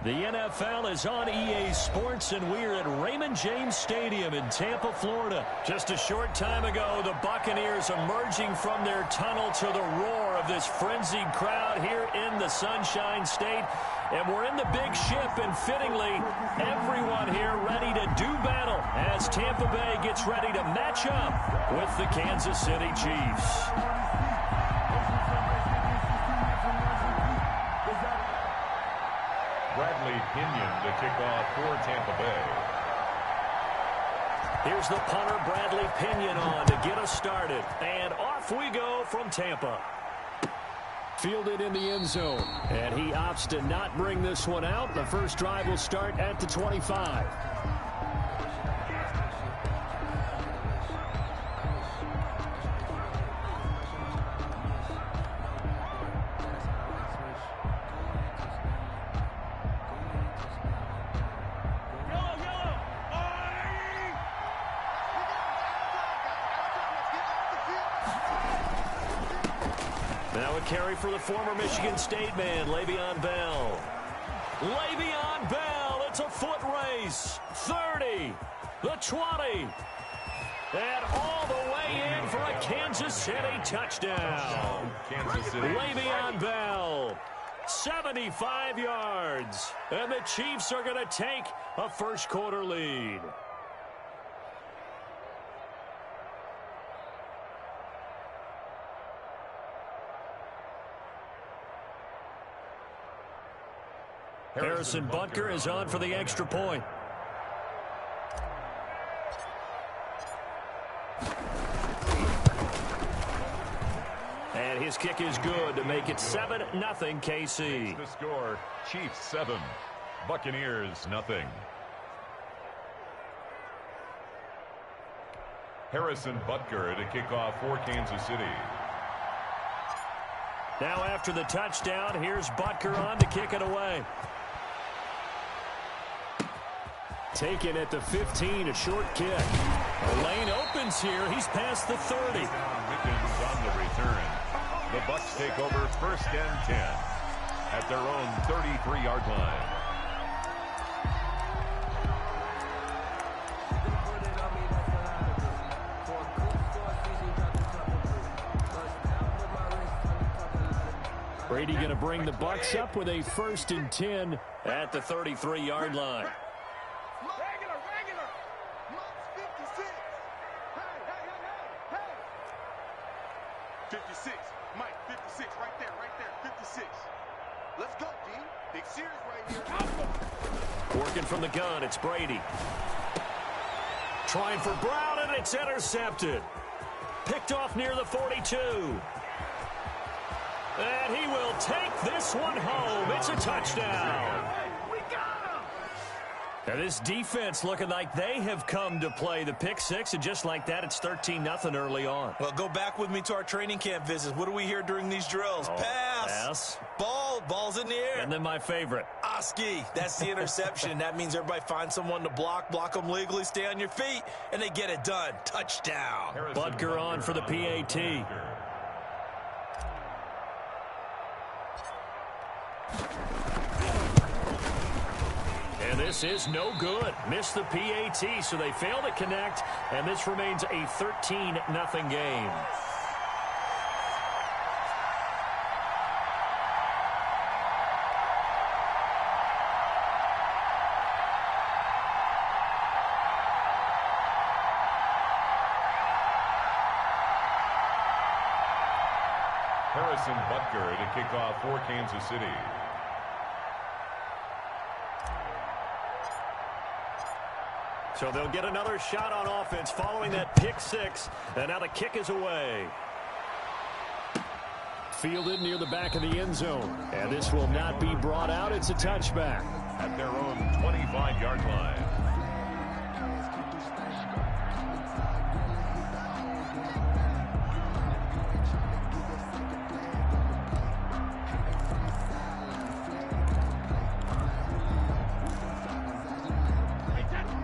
The NFL is on EA Sports, and we're at Raymond James Stadium in Tampa, Florida. Just a short time ago, the Buccaneers emerging from their tunnel to the roar of this frenzied crowd here in the Sunshine State. And we're in the big ship, and fittingly, everyone here ready to do battle as Tampa Bay gets ready to match up with the Kansas City Chiefs. Bradley Pinion to kick off for Tampa Bay. Here's the punter, Bradley Pinion, on to get us started. And off we go from Tampa. Fielded in the end zone. And he opts to not bring this one out. The first drive will start at the 25. Now a carry for the former Michigan State man, Le'Veon Bell. Le'Veon Bell, it's a foot race. 30, the 20, and all the way in for a Kansas City touchdown. Kansas City. Le'Veon Bell, 75 yards, and the Chiefs are going to take a first quarter lead. Harrison Butker is on for the extra point. And his kick is good to make it 7-0 KC. The score, Chiefs 7, Buccaneers 0. Harrison Butker to kick off for Kansas City. Now after the touchdown, here's Butker on to kick it away. Taken at the 15, a short kick. The lane opens here. He's past the 30. Mickens on the return. The Bucs take over 1st and 10 at their own 33-yard line. Brady going to bring the Bucs up with a 1st and 10 at the 33-yard line. Regular. Months 56. Hey. 56. Mike, 56. Right there. 56. Let's go, D. Big series right here. Working from the gun, it's Brady. Trying for Brown, and it's intercepted. Picked off near the 42. And he will take this one home. It's a touchdown. We got him. And this defense looking like they have come to play. The pick six, and just like that, it's 13-0 early on. Well, go back with me to our training camp visits. What do we hear during these drills? Pass. Ball's in the air. And then my favorite. Oski. That's the interception. That means everybody finds someone to block them legally, stay on your feet, and they get it done. Touchdown. Butker on for the PAT. And this is no good. Missed the PAT, so they fail to connect, and this remains a 13-0 game. Harrison Butker to kick off for Kansas City. So they'll get another shot on offense following that pick six, and now the kick is away. Fielded near the back of the end zone, and this will not be brought out. It's a touchback. At their own 25-yard line.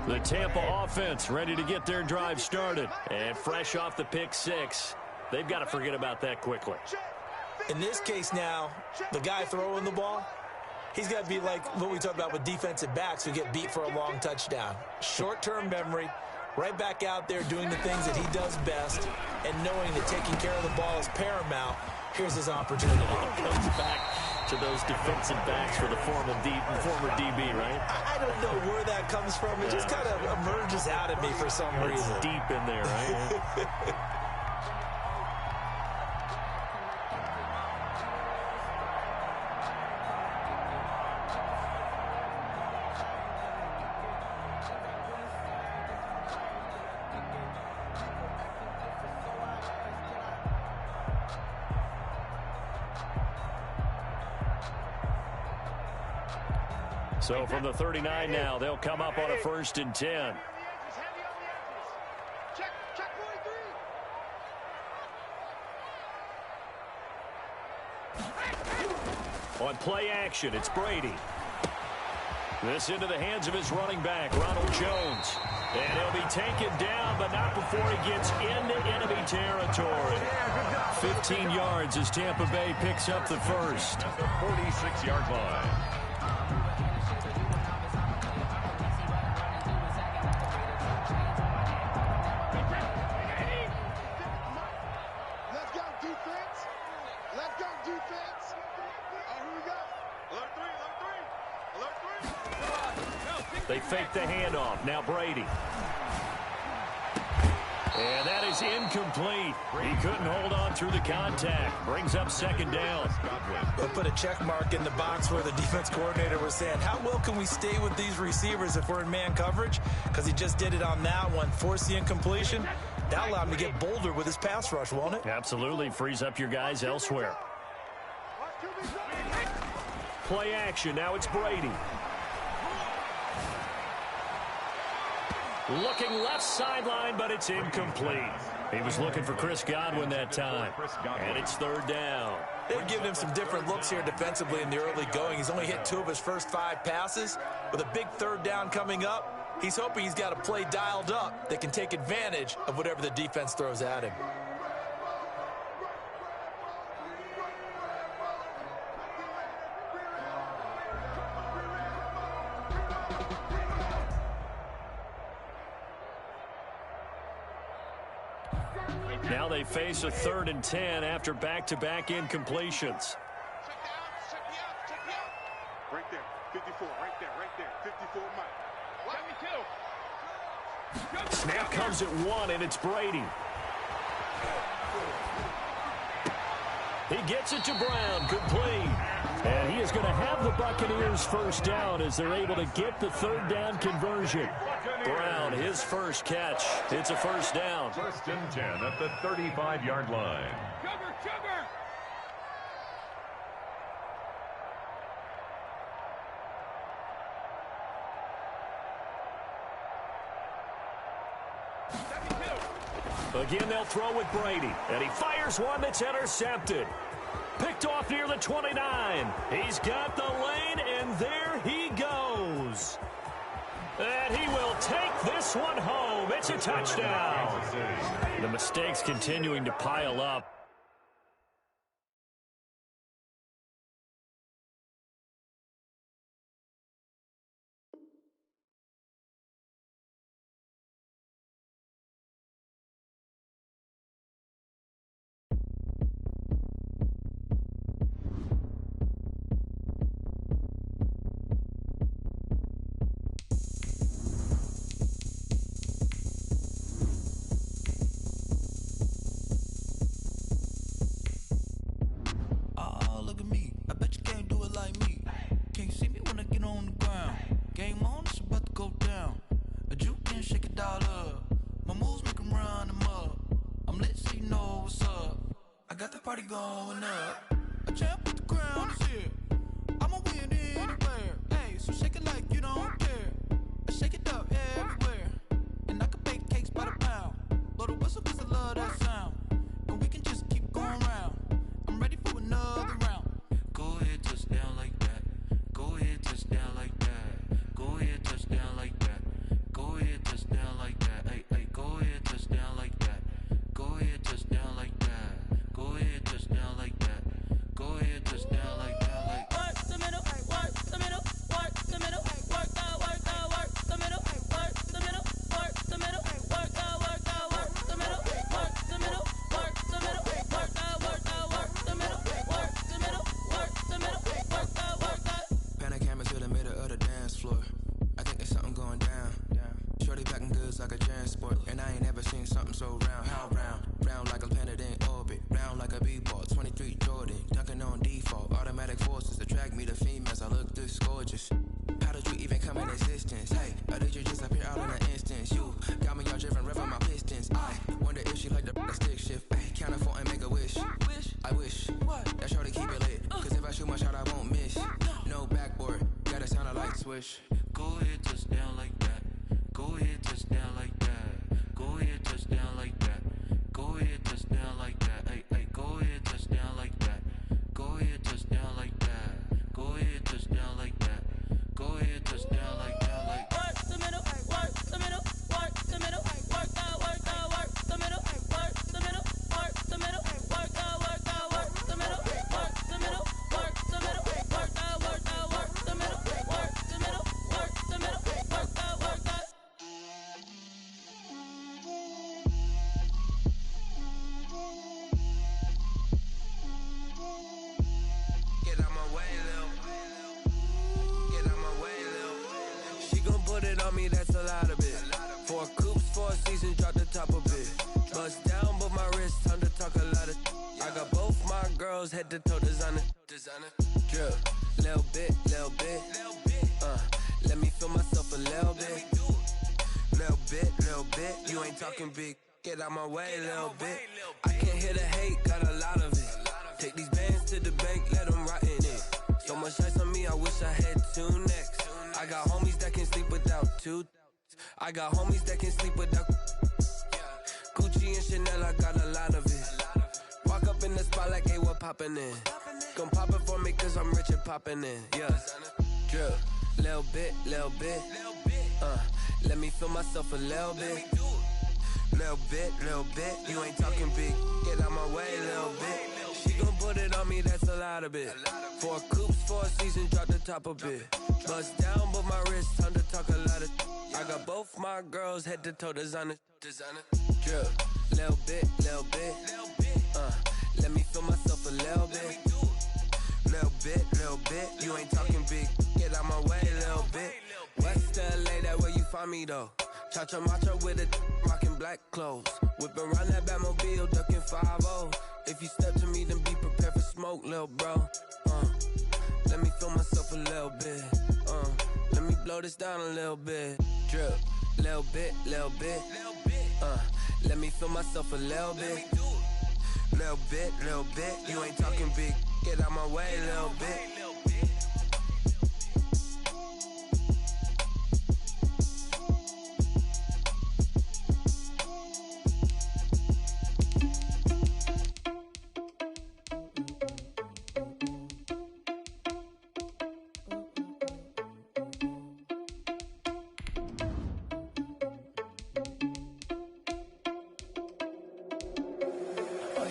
The Tampa offense ready to get their drive started. And fresh off the pick six, they've got to forget about that quickly. In this case now, the guy throwing the ball, he's got to be like what we talked about with defensive backs who get beat for a long touchdown. Short-term memory, right back out there doing the things that he does best, and knowing that taking care of the ball is paramount. Here's his opportunity. Comes back to those defensive backs for the former DB, right? I don't know where that comes from. It just kind of emerges out of me for some reason. It's deep in there, right? So from the 39 now, they'll come up on a 1st and 10. Check 43. On play action, it's Brady. This into the hands of his running back, Ronald Jones. And he'll be taken down, but not before he gets into enemy territory. 15 yards as Tampa Bay picks up the first. At the 46-yard line. They fake the handoff. Now Brady. And that is incomplete. He couldn't hold on through the contact. Brings up 2nd down. They'll put a check mark in the box where the defense coordinator was saying, how well can we stay with these receivers if we're in man coverage? Because he just did it on that one. Forced the incompletion. That allowed him to get bolder with his pass rush, won't it? Absolutely. Frees up your guys elsewhere. Play action. Now it's Brady. Looking left sideline, but it's incomplete. He was looking for Chris Godwin that time. And it's 3rd down. They've given him some different looks here defensively in the early going. He's only hit 2 of his first 5 passes. With a big 3rd down coming up, he's hoping he's got a play dialed up that can take advantage of whatever the defense throws at him. Now they face a 3rd and 10 after back-to-back incompletions. Right there, 54, right there, 54 Mike. Snap comes at 1, and it's Brady. He gets it to Brown, complete. And he is going to have the Buccaneers first down as they're able to get the 3rd down conversion. Brown, his first catch. It's a first down. 1st and 10 at the 35-yard line. Cover! Again, they'll throw with Brady. And he fires one that's intercepted. Picked off near the 29. He's got the lane, and there he goes. And he will take this one home. It's a touchdown. The mistakes continuing to pile up. Going up, a champ with the crown is here. I'ma win anywhere. Hey, so shake it like you don't care. I shake it up everywhere. And I can bake cakes by the pound. Blow the whistle 'cause I love that sound. And we can just keep going round. I'm ready for another round. Go ahead, touchdown like that. Go ahead, touchdown like that. Go ahead, touchdown like that. Go ahead, touchdown like that. Hey, hey, go ahead, touchdown like that. Go ahead, touchdown like that. Go ahead, touchdown like that. Go ahead, touchdown like that. Like work the middle, work the middle, work the middle, work the middle, work the middle, work the middle, work the middle, work the middle, work the middle, work the middle, work the middle, work the middle, work the. Panic to the middle of the dance floor. I think there's something going down. Shorty packing goods like a transport, and I ain't never seen something so round. How round? Round like a planet in orbit, round like a b-ball. 23 Jordan, dunking on default. Automatic forces attract me to females. I look this gorgeous. How did you even come in existence? Hey, or did you just appear out in an instance? You got me all driven, revving my pistons. I wonder if she like the stick shift. Hey, count a 4 and make a wish. I wish that shorty keep it lit. 'Cause if I shoot my shot, I won't miss. No backboard, gotta sound a light switch. Go ahead, touchdown like that. Go ahead, touchdown like that. Go ahead, touchdown like that. Go ahead, touchdown like that. Hey, hey, go ahead, touchdown like that. Go ahead, touchdown like that. Go ahead, touchdown like that. Go ahead, touchdown like that. Like work the middle, work the middle, work the middle, work the middle, work the middle, work the middle, work the middle, work the middle, work the middle, work the middle, work the middle, work the middle, work the middle, work the. Get out my way, Lil. Get out my way, Lil. She gon' put it on me, that's a lot of it. 4 coops, 4 seasons, drop the top a bit. Bust down, but my wrist, time to talk a lot of. I got both my girls, head to toe designer. Drip, little bit, little bit. Let me feel myself a little bit. Little bit, you ain't talking big. Get out my way, little bit. I can't hear the hate, got a lot of it. Take these bands to the bank, let them rot in it. So much ice on me, I wish I had 2 necks. I got homies that can sleep without 2. I got homies that can sleep without Gucci and Chanel, I got a lot of it. Walk up in the spot like, hey, what popping in. Gon' pop it for me cause I'm rich and popping in. Yeah. Drip. Little bit. Let me feel myself a little bit. Little bit. You ain't talking big. Get out my way, little bit. She gon' put it on me, that's a lot of it. 4 coops, 4 seasons, drop the top a bit. Bust down, but my wrist, time to talk a lot of. I got both my girls head to toe designer. Drip. Little bit. Let me feel myself a little bit. Little bit. You ain't talking big. Get out my way, little bit. West LA, that where you find me though. Cha-cha macha with it, rocking black clothes. Whipping around that Batmobile, ducking 5-0. If you step to me, then be prepared for smoke, little bro. Let me feel myself a little bit. Let me blow this down a little bit. Drip, little bit. Let me feel myself a little bit. Little bit. You ain't talking big. Get out my way, little bit.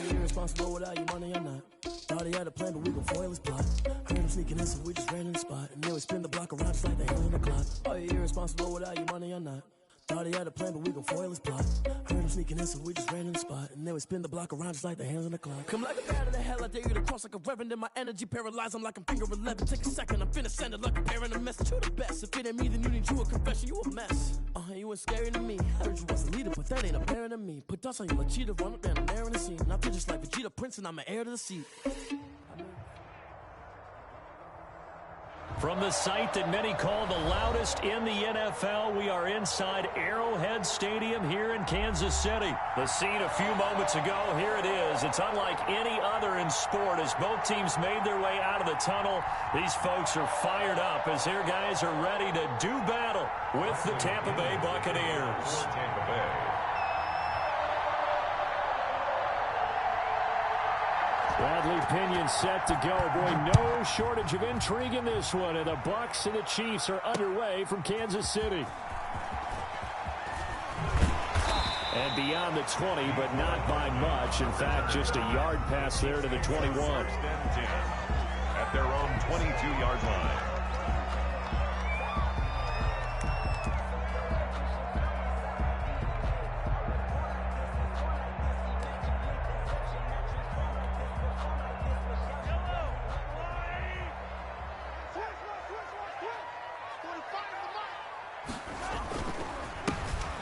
Irresponsible without your money or not. Thought he had a plan, but we gon' foil his plot. Heard him sneaking in, so we just ran in the spot. And then we spin the block around just like the hell in the clock. Are you irresponsible without your money or not? Thought he had a plan, but we gon' foil his plot. Heard him sneaking in, so we just ran in the spot. And then we spin the block around just like the hands on the clock. Come like a bat of the hell, I dare you to cross like a reverend. In my energy paralyzed, I'm like I'm finger 11. Take a second, I'm finna send it like a parent a message. You the best, if it ain't me, then you need you a confession. You a mess, you ain't scary to me. I heard you was a leader, but that ain't apparent to me. Put dust on you like cheetah, run up down, I'm there in the scene. And I feel just like Vegeta Prince, and I'm an heir to the seat. From the site that many call the loudest in the NFL, we are inside Arrowhead Stadium here in Kansas City. The scene a few moments ago, here it is. It's unlike any other in sport as both teams made their way out of the tunnel. These folks are fired up as their guys are ready to do battle with the Tampa Bay Buccaneers. Tampa Bay. Bradley Pinion set to go. Boy, no shortage of intrigue in this one. And the Bucs and the Chiefs are underway from Kansas City. And beyond the 20, but not by much. In fact, just a yard pass there to the 21. First and 10 at their own 22-yard line.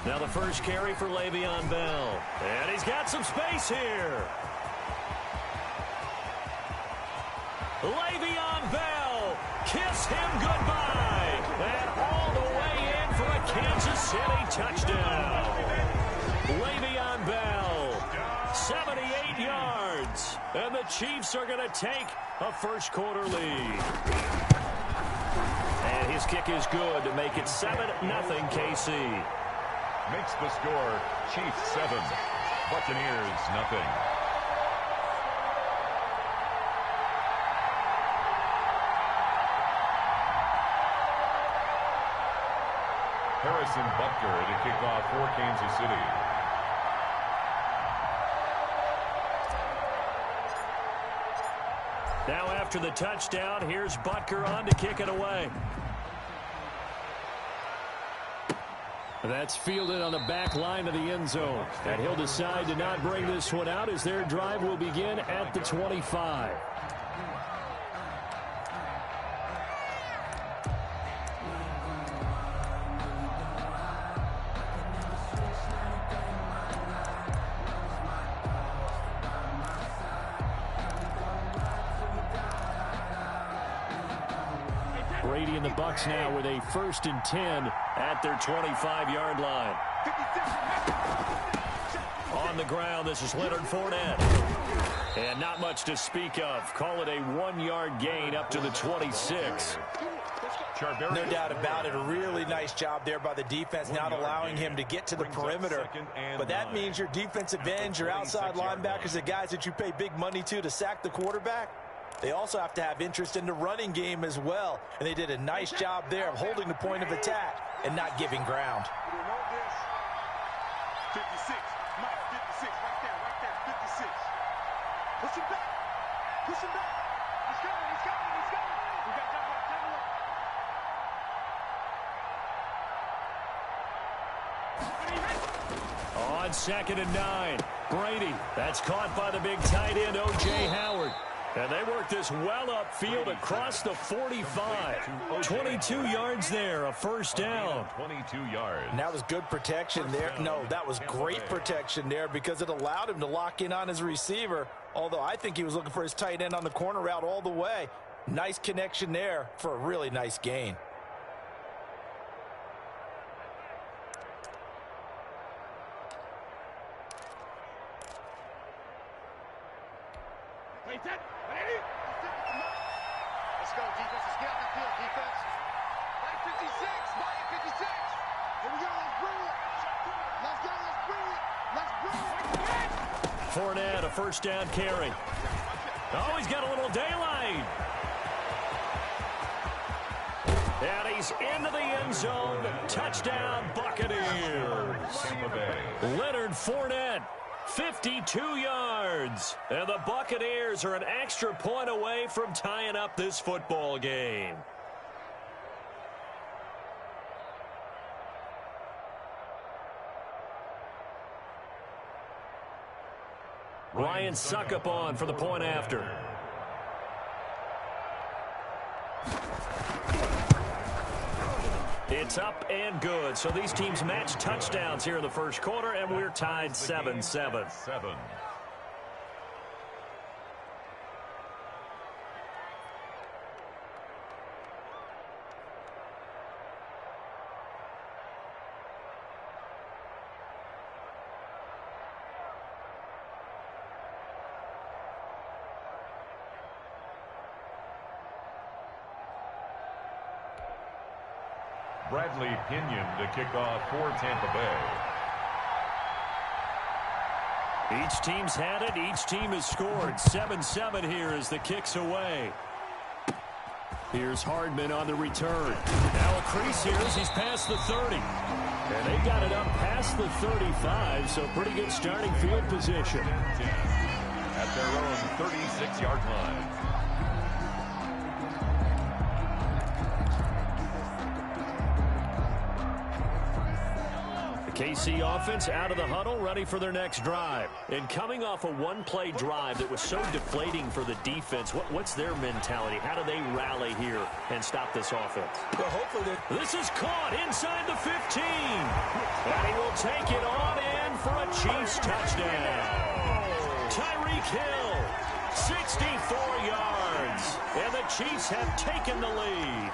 Now the first carry for Le'Veon Bell. And he's got some space here. Le'Veon Bell, kiss him goodbye. And all the way in for a Kansas City touchdown. Le'Veon Bell, 78 yards. And the Chiefs are going to take a first quarter lead. And his kick is good to make it 7-0 KC. Makes the score Chiefs 7, Buccaneers 0. Harrison Butker to kick off for Kansas City. Now after the touchdown, here's Butker on to kick it away. That's fielded on the back line of the end zone. And he'll decide to not bring this one out as their drive will begin at the 25. Brady and the Bucs now with a 1st and 10 at their 25-yard line. On the ground, this is Leonard Fournette. And not much to speak of. Call it a 1-yard gain up to the 26. No doubt about it. A really nice job there by the defense, not allowing him to get to the perimeter. But that means your defensive ends, your outside linebackers, the guys that you pay big money to sack the quarterback, they also have to have interest in the running game as well. And they did a nice job there of holding the point of attack and not giving ground. 56. Mike, 56. Right there. 56. Push him back. Push him back. He's coming. We got double up. On 2nd and 9, Brady. That's caught by the big tight end, O.J. Howard. And they work this well upfield across the 45. 22 yards there, a first down. 22 yards. And that was good protection there. No, that was great protection there because it allowed him to lock in on his receiver. Although I think he was looking for his tight end on the corner route all the way. Nice connection there for a really nice gain. Let's go, defense. Let's get out the field, defense. Mike 56. Mike 56. Here we go. Let's bring it. Fournette, a first down carry. Oh, he's got a little daylight. And he's into the end zone. Touchdown, Buccaneers. Leonard Fournette, 52 yards. And the Buccaneers are an extra point away from tying up this football game. Ryan Suckup on for the point after. It's up and good. So these teams match touchdowns here in the first quarter, and we're tied 7-7. Bradley Pinion to kick off for Tampa Bay. Each team's had it. Each team has scored. 7-7 here as the kick's away. Here's Hardman on the return. Now a crease here as he's past the 30. And they got it up past the 35, so pretty good starting field position. At their own 36-yard line. KC offense out of the huddle, ready for their next drive. And coming off a one-play drive that was so deflating for the defense, what's their mentality? How do they rally here and stop this offense? Well, hopefully this is caught inside the 15. And he will take it on in for a Chiefs touchdown. Tyreek Hill, 64 yards. And the Chiefs have taken the lead.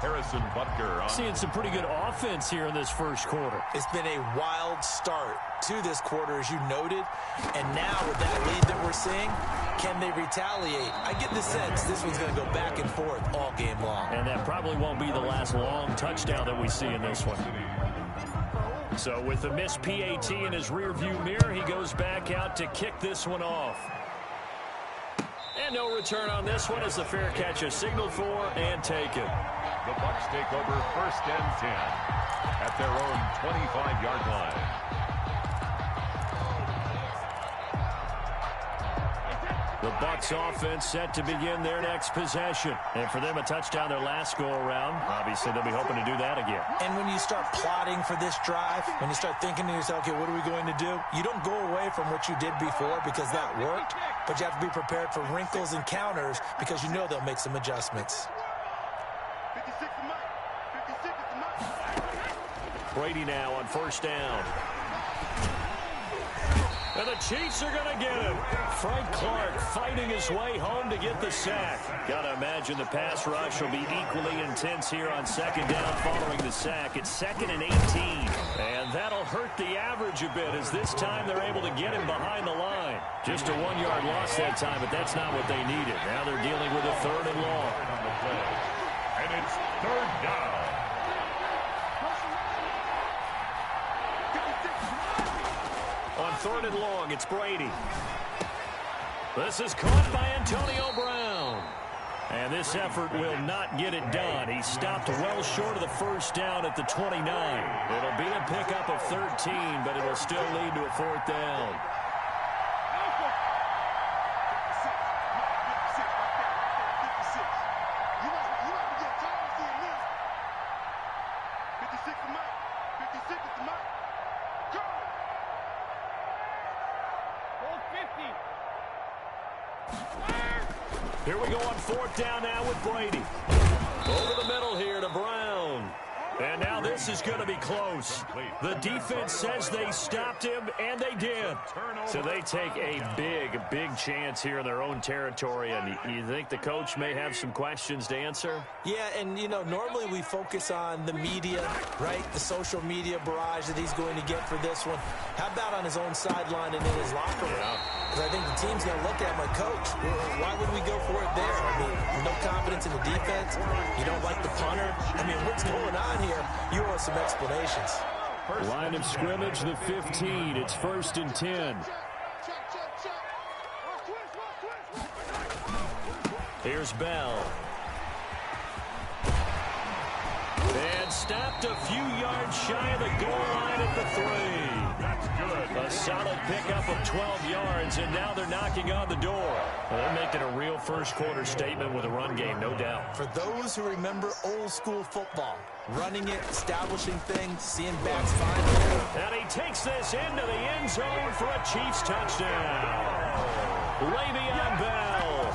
Harrison Butker. Seeing some pretty good offense here in this first quarter. It's been a wild start to this quarter, as you noted. And now with that lead that we're seeing, can they retaliate? I get the sense this one's going to go back and forth all game long. And that probably won't be the last long touchdown that we see in this one. So with the missed PAT in his rearview mirror, he goes back out to kick this one off. And no return on this one as the fair catch is signaled for and taken. The Bucs take over 1st and 10 at their own 25-yard line. The Bucs offense set to begin their next possession. And for them, a touchdown their last go-around. Obviously, they'll be hoping to do that again. And when you start plotting for this drive, when you start thinking to yourself, okay, what are we going to do? You don't go away from what you did before because that worked, but you have to be prepared for wrinkles and counters because you know they'll make some adjustments. 56 to Mike. 56 to Mike. Brady now on 1st down. And the Chiefs are going to get him. Frank Clark fighting his way home to get the sack. Got to imagine the pass rush will be equally intense here on 2nd down following the sack. It's 2nd and 18. And that'll hurt the average a bit as this time they're able to get him behind the line. Just a 1-yard loss that time, but that's not what they needed. Now they're dealing with a 3rd and long. And it's 3rd down. On 3rd and long, it's Brady. This is caught by Antonio Brown. And this effort will not get it done. He stopped well short of the 1st down at the 29. It'll be a pickup of 13, but it will still lead to a 4th down. Here we go on 4th down now with Brady. Over the middle here to Brown. And now this is going to be close. The defense says they stopped him, and they did. So they take a big chance here in their own territory. And you think the coach may have some questions to answer? Yeah, and, you know, normally we focus on the media, right? The social media barrage that he's going to get for this one. How about on his own sideline and in his locker room? Because I think the team's going to look at my coach. Why would we go for it there? I mean, no confidence in the defense. You don't like the punter. I mean, what's going on here? You want some explanations. Line of scrimmage, the 15. It's 1st and 10. Here's Bell. And stopped a few yards shy of the goal line at the 3. That's good. A solid pickup of 12 yards, and now they're knocking on the door. Well, they're making a real first-quarter statement with a run game, no doubt. For those who remember old-school football, running it, establishing things, seeing backs find it. And he takes this into the end zone for a Chiefs touchdown. Le'Veon Bell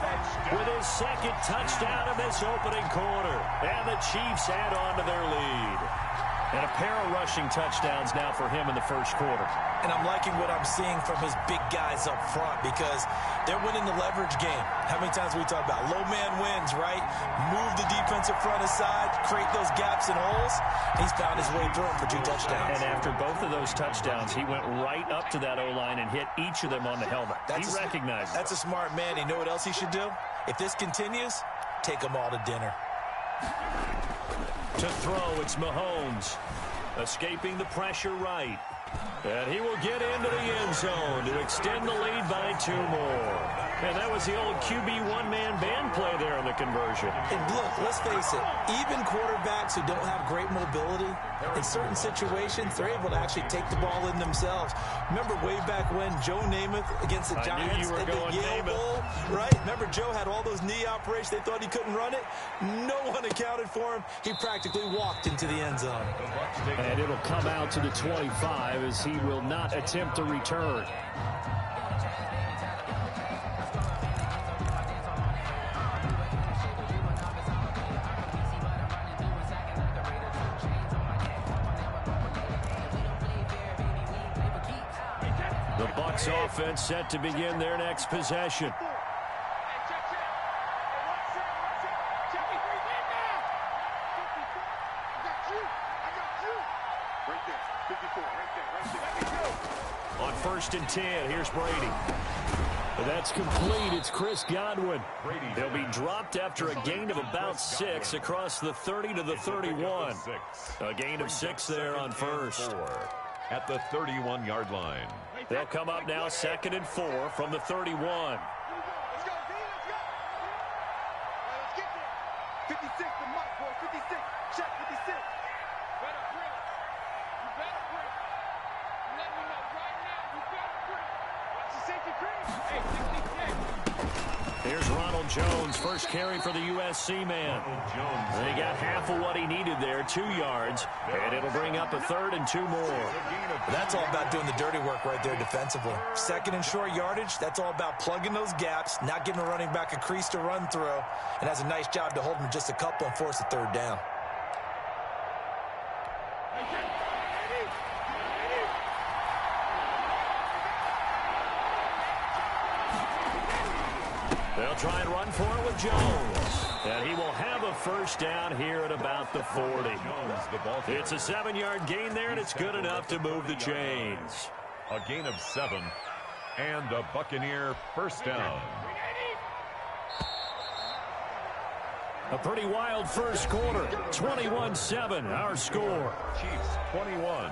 with his 2nd touchdown in this opening quarter. And the Chiefs add on to their lead. And a pair of rushing touchdowns now for him in the 1st quarter. And I'm liking what I'm seeing from his big guys up front because they're winning the leverage game. How many times we talk about low man wins, right? Move the defensive front aside, create those gaps and holes. He's found his way through them for 2 touchdowns. And after both of those touchdowns, he went right up to that O-line and hit each of them on the helmet. He recognized it. That's a smart man. You know what else he should do? If this continues, take them all to dinner. To throw, it's Mahomes. Escaping the pressure right. And he will get into the end zone to extend the lead by 2 more. And that was the old QB one-man band play there on the conversion. And look, let's face it, even quarterbacks who don't have great mobility, in certain situations, they're able to actually take the ball in themselves. Remember way back when Joe Namath against the Giants at the Yale Bowl, right? Remember Joe had all those knee operations. They thought he couldn't run it. No one accounted for him. He practically walked into the end zone. And it'll come out to the 25 as he will not attempt to return. The Bucs offense set to begin their next possession. On 1st and 10, here's Brady. That's complete. It's Chris Godwin. They'll be dropped after a gain of about 6 across the 30 to the 31. A gain of 6 there on 1st. At the 31-yard line. They'll come up now 2nd and 4 from the 31. Let's go, D, let's go. Let's get there. 56, the mic, boy. 56. Check 56. Better print. You better print. Let me know right now. You better print. Watch the safety print. Hey, 66. Here's Ronald Jones, first carry for the USC man. They got half of what he needed there, 2 yards, and it'll bring up a 3rd and 2 more. That's all about doing the dirty work right there defensively. 2nd and short yardage, that's all about plugging those gaps, not giving a running back a crease to run through, and has a nice job to hold him just a couple and force a 3rd down. They'll try and run for it with Jones. And he will have a 1st down here at about the 40. It's a 7-yard gain there, and it's good enough to move the chains. A gain of 7. And a Buccaneer first down. A pretty wild first quarter. 21-7, our score. Chiefs 21,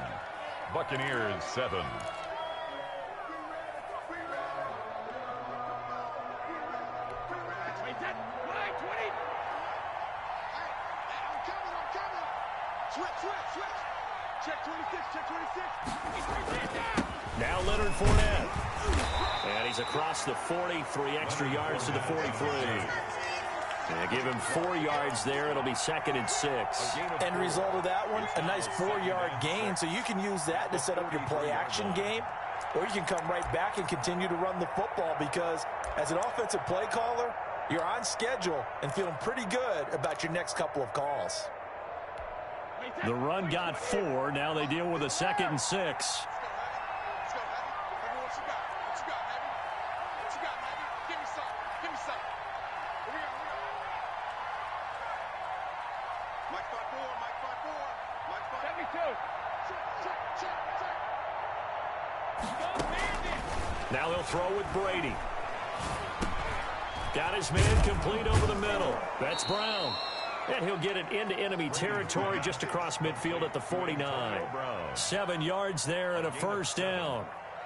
Buccaneers 7. Now Leonard Fournette. And he's across the 40, 3 extra yards to the 43. And give him 4 yards there. It'll be 2nd and 6. End result of that one, a nice 4-yard gain. So you can use that to set up your play-action game, or you can come right back and continue to run the football because as an offensive play caller, you're on schedule and feeling pretty good about your next couple of calls. The run got 4. Now they deal with a 2nd and 6. Now they'll throw with Brady. Got his man complete over the middle. That's Brown. And he'll get it into enemy territory just across midfield at the 49. 7 yards there and a first down.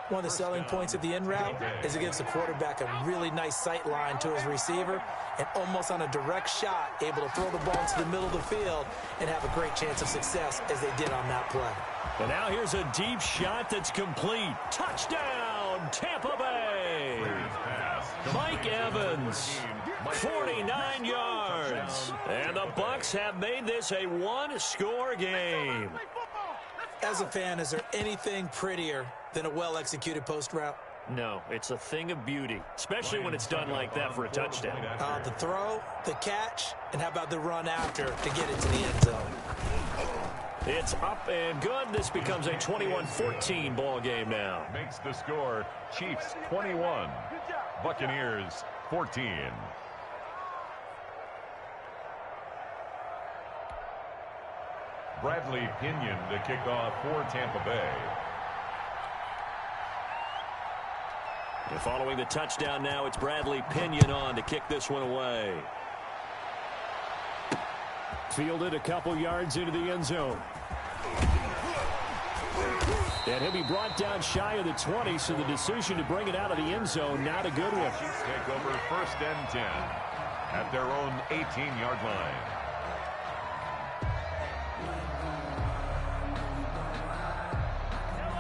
One of the selling points of the in route is it gives the quarterback a really nice sight line to his receiver and almost on a direct shot able to throw the ball into the middle of the field and have a great chance of success as they did on that play. And now here's a deep shot that's complete. Touchdown, Tampa Bay. Mike Evans, 49 yards. And the Bucs have made this a one-score game. As a fan, is there anything prettier than a well-executed post route? No, it's a thing of beauty, especially when it's done like that for a touchdown. The throw, the catch, and how about the run after to get it to the end zone? It's up and good. This becomes a 21-14 ball game now. Makes the score Chiefs 21, Buccaneers 14. Bradley Pinion to kick off for Tampa Bay. And following the touchdown now, it's Bradley Pinion on to kick this one away. Fielded a couple yards into the end zone. And he'll be brought down shy of the 20, so the decision to bring it out of the end zone, not a good one. Chiefs take over 1st and 10 at their own 18-yard line.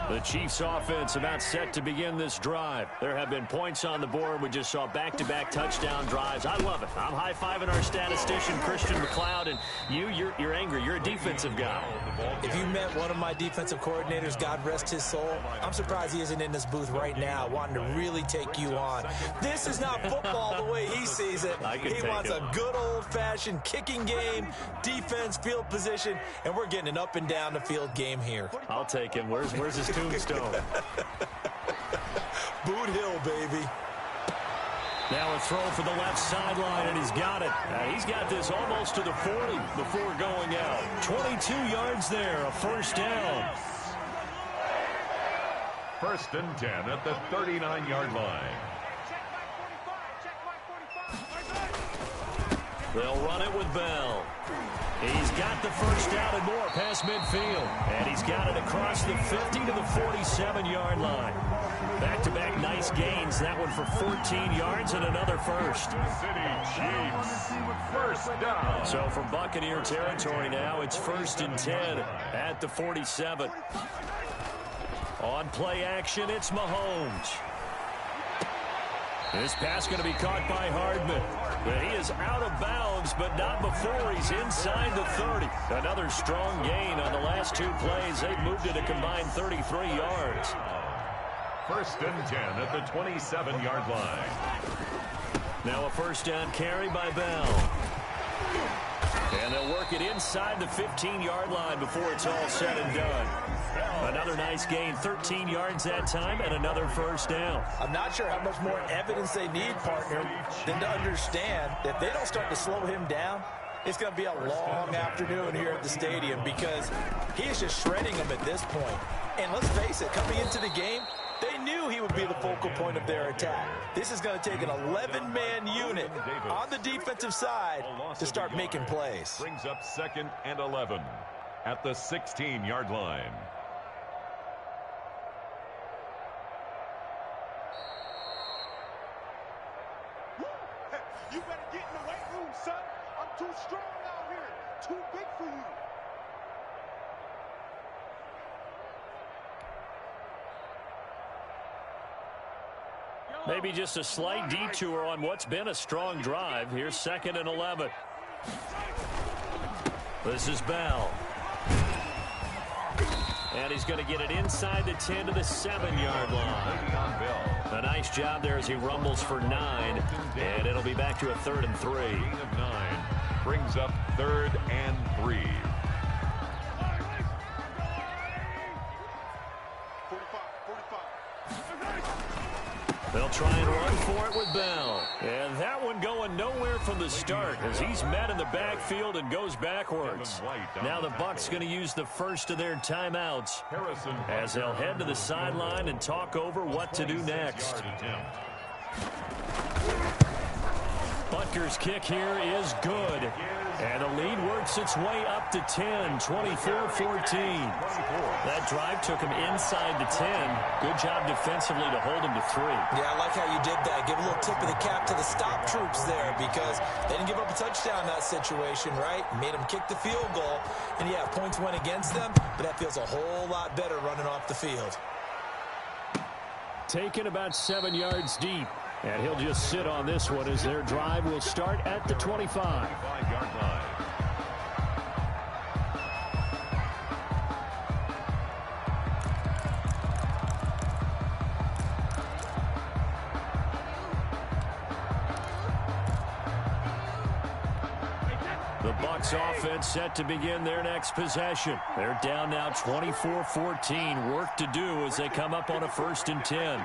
The Chiefs offense about set to begin this drive. There have been points on the board. We just saw back-to-back touchdown drives. I love it. I'm high-fiving our statistician, Christian McLeod, and you're angry. You're a defensive guy. If you met one of my defensive coordinators, God rest his soul, I'm surprised he isn't in this booth right now wanting to really take you on. This is not football the way he sees it. He wants a good old-fashioned kicking game, defense, field position, and we're getting an up-and-down-the-field game here. I'll take him. Where's his tombstone? Boot Hill, baby. Now a throw for the left sideline, and he's got it. He's got this almost to the 40 before going out. 22 yards there, a first down. 1st and 10 at the 39-yard line. They'll run it with Bell. He's got the first down and more past midfield. And he's got it across the 50 to the 47-yard line. Back-to-back nice gains. That one for 14 yards and another first. City Chiefs, first down. So from Buccaneer territory now, it's 1st and 10 at the 47. On play action, it's Mahomes. This pass going to be caught by Hardman. But he is out of bounds, but not before he's inside the 30. Another strong gain on the last 2 plays. They've moved it a combined 33 yards. 1st and 10 at the 27-yard line. Now a first down carry by Bell. And they'll work it inside the 15-yard line before it's all said and done. Another nice gain, 13 yards that time, and another first down. I'm not sure how much more evidence they need, partner, than to understand that if they don't start to slow him down, it's going to be a long afternoon here at the stadium because he is just shredding them at this point. And let's face it, coming into the game, they knew he would be the focal point of their attack. This is going to take an 11-man unit on the defensive side to start making plays. Brings up 2nd and 11 at the 16-yard line. You better get in the weight room, son. I'm too strong out here. Too big for you. Maybe just a slight detour on what's been a strong drive. Here's 2nd and 11. This is Bell. And he's going to get it inside the 10 to the 7-yard line. A nice job there as he rumbles for 9. And it'll be back to a 3rd and 3. Gain of 9 brings up 3rd and 3. 45. They'll try and run for it with Bell. And that one going nowhere from the start as he's met in the backfield and goes backwards. Now the Bucs going to use the first of their timeouts as they'll head to the sideline and talk over what to do next. Butker's kick here is good. And the lead works its way up to 10, 24-14. That drive took him inside the 10. Good job defensively to hold him to 3. Yeah, I like how you did that. Give a little tip of the cap to the stop troops there because they didn't give up a touchdown in that situation, right? Made them kick the field goal. And, yeah, points went against them, but that feels a whole lot better running off the field. Taken about 7 yards deep. And he'll just sit on this one as their drive will start at the 25. 5-yard line. The Bucs offense set to begin their next possession. They're down now 24-14. Work to do as they come up on a 1st and 10.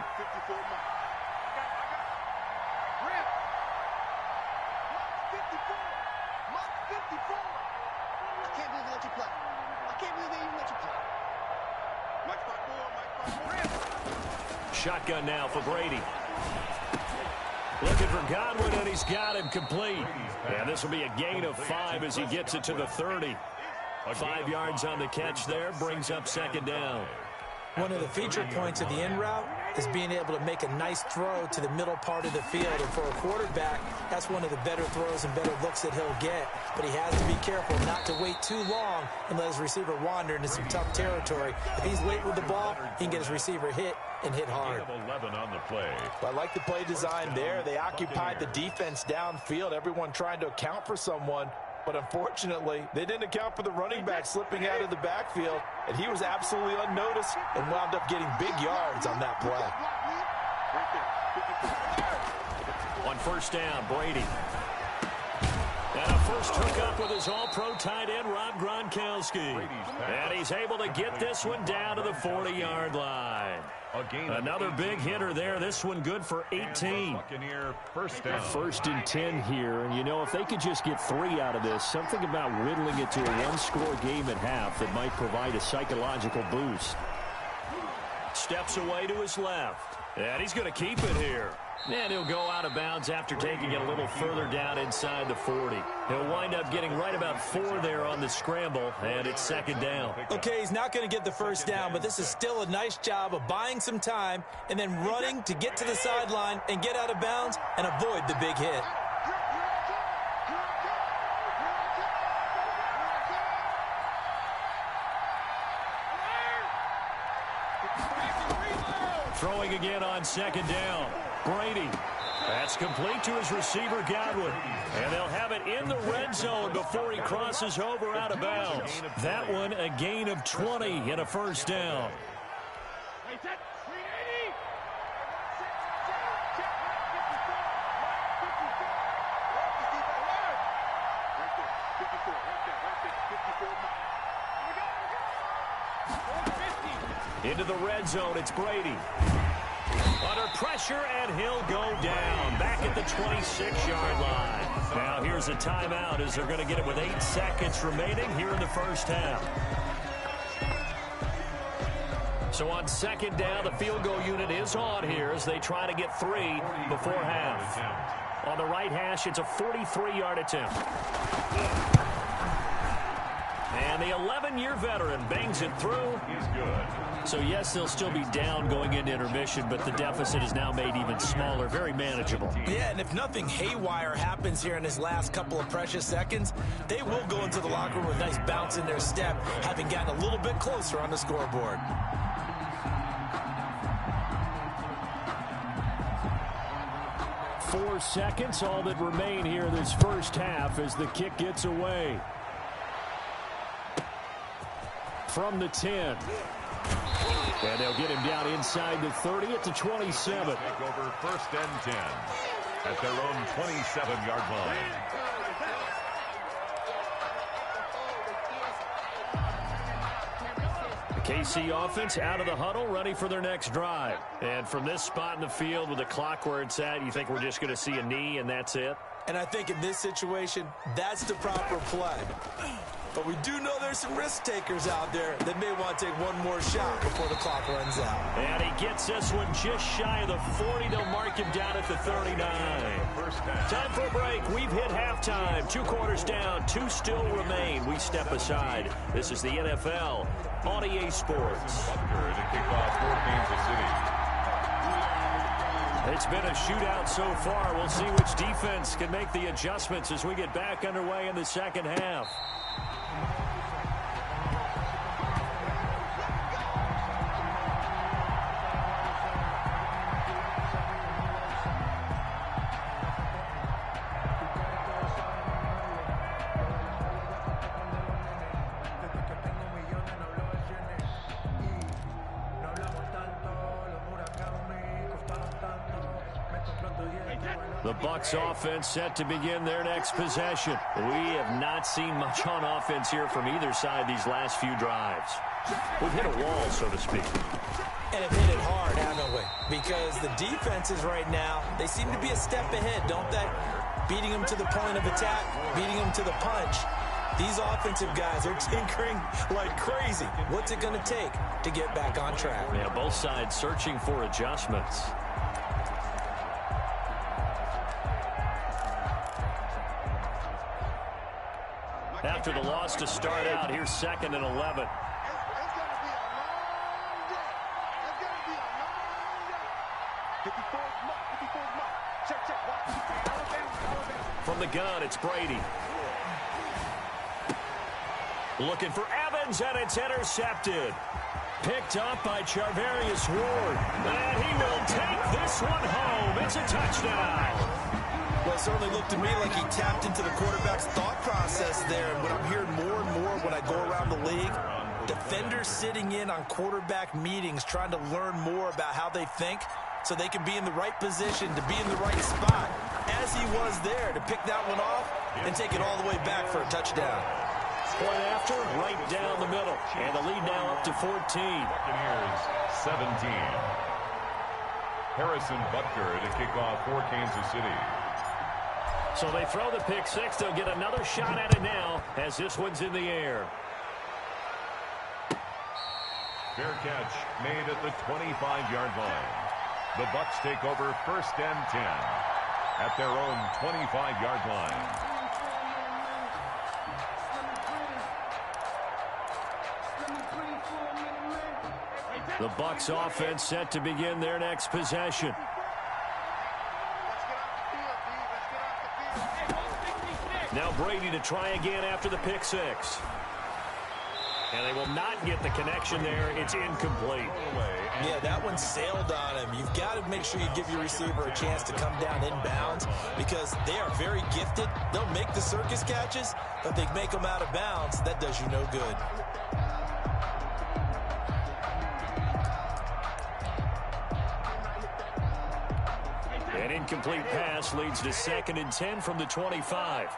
Shotgun now for Brady. Looking for Godwin, and he's got him complete. And this will be a gain of 5 as he gets it to the 30. 5 yards on the catch there, brings up 2nd down. One of the feature points of the in route is being able to make a nice throw to the middle part of the field. And for a quarterback, that's one of the better throws and better looks that he'll get. But he has to be careful not to wait too long and let his receiver wander into some tough territory. If he's late with the ball, he can get his receiver hit and hit hard. 11 on the play. I like the play design there. They occupied the defense downfield, everyone trying to account for someone. But unfortunately, they didn't account for the running back slipping out of the backfield, and he was absolutely unnoticed and wound up getting big yards on that play. On 1st down, Brady. And a first hook up with his all-pro tight end, Rob Gronkowski. And he's able to get this one down to the 40-yard line. Another big hitter there. This one good for 18. First down. 1st and 10 here. And, you know, if they could just get 3 out of this, something about whittling it to a one-score game at half that might provide a psychological boost. Steps away to his left. And he's going to keep it here. And he'll go out of bounds after taking it a little further down inside the 40. He'll wind up getting right about 4 there on the scramble, and it's 2nd down. Okay, he's not going to get the 1st down, but this is still a nice job of buying some time and then running to get to the sideline and get out of bounds and avoid the big hit. Throwing again on 2nd down. Brady. That's complete to his receiver, Godwin. And they'll have it in the red zone before he crosses over out of bounds. That one a gain of 20 and a 1st down. Into the red zone, it's Brady. Under pressure, and he'll go down. Back at the 26-yard line. Now here's a timeout as they're going to get it with 8 seconds remaining here in the 1st half. So on second down, the field goal unit is on here as they try to get 3 before half. On the right hash, it's a 43-yard attempt. And the 11-year veteran bangs it through. He's good. So, yes, they'll still be down going into intermission, but the deficit is now made even smaller, very manageable. Yeah, and if nothing haywire happens here in his last couple of precious seconds, they will go into the locker room with a nice bounce in their step, having gotten a little bit closer on the scoreboard. Four seconds, all that remain here this first half as the kick gets away. From the 10. And they'll get him down inside the 30 at the 27. Take over first and 10 at their own 27-yard line. The KC offense out of the huddle, ready for their next drive. And from this spot in the field with the clock where it's at, you think we're just going to see a knee and that's it? And I think in this situation, that's the proper play. But we do know there's some risk takers out there that may want to take one more shot before the clock runs out. And he gets this one just shy of the 40. They'll mark him down at the 39. Time for a break. We've hit halftime. 2 quarters down. 2 still remain. We step aside. This is the NFL on EA Sports. Butker to kick off for Kansas City. It's been a shootout so far. We'll see which defense can make the adjustments as we get back underway in the second half. The Bucs offense set to begin their next possession. We have not seen much on offense here from either side these last few drives. We've hit a wall, so to speak. And have hit it hard, haven't we? Because the defenses right now, they seem to be a step ahead, don't they? Beating them to the point of attack, beating them to the punch. These offensive guys are tinkering like crazy. What's it going to take to get back on track? Yeah, both sides searching for adjustments. After the loss to start out, here's 2nd and 11. From the gun, it's Brady. Looking for Evans, and it's intercepted. Picked up by Charvarius Ward. And he will take this one home. It's a touchdown. Well, it certainly looked to me like he tapped into the quarterback's thought process there. And what I'm hearing more and more when I go around the league, defenders sitting in on quarterback meetings trying to learn more about how they think so they can be in the right position to be in the right spot, as he was there to pick that one off and take it all the way back for a touchdown. Point after, right down the middle. And the lead now up to 14. Buccaneers 17. Harrison Butker to kick off for Kansas City. So they throw the pick six. They'll get another shot at it now as this one's in the air. Fair catch made at the 25-yard line. The Bucs take over 1st and 10 at their own 25-yard line. The Bucs offense set to begin their next possession. Now Brady to try again after the pick six. And they will not get the connection there. It's incomplete. Yeah, that one sailed on him. You've got to make sure you give your receiver a chance to come down inbounds because they are very gifted. They'll make the circus catches, but they make them out of bounds. That does you no good. An incomplete pass leads to 2nd and 10 from the 25.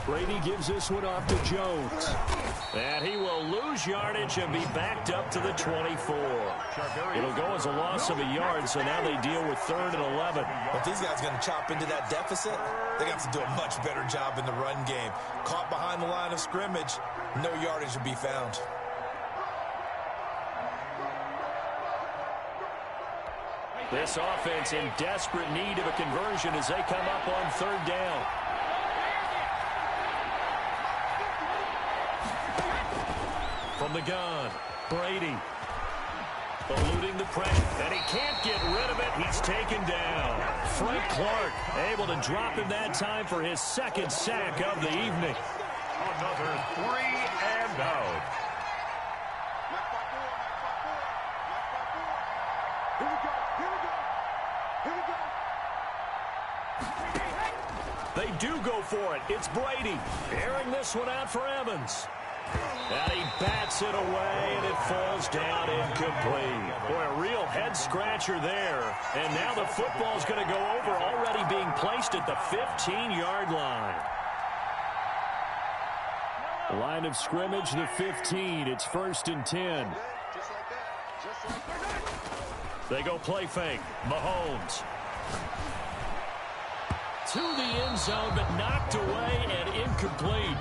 Brady gives this one off to Jones. And he will lose yardage and be backed up to the 24. It'll go as a loss of a yard, so now they deal with 3rd and 11. But these guys are going to chop into that deficit. They're going to have to do a much better job in the run game. Caught behind the line of scrimmage, no yardage will be found. This offense in desperate need of a conversion as they come up on 3rd down. From the gun, Brady eluding the pressure, and he can't get rid of it. He's taken down. Frank Clark able to drop him that time for his 2nd sack of the evening. Another 3 and out. They do go for it. It's Brady airing this one out for Evans. And he bats it away, and it falls down incomplete. Boy, a real head-scratcher there. And now the football's going to go over, already being placed at the 15-yard line. Line of scrimmage, the 15. It's 1st and 10. They go play fake. Mahomes. To the end zone, but knocked away and incomplete.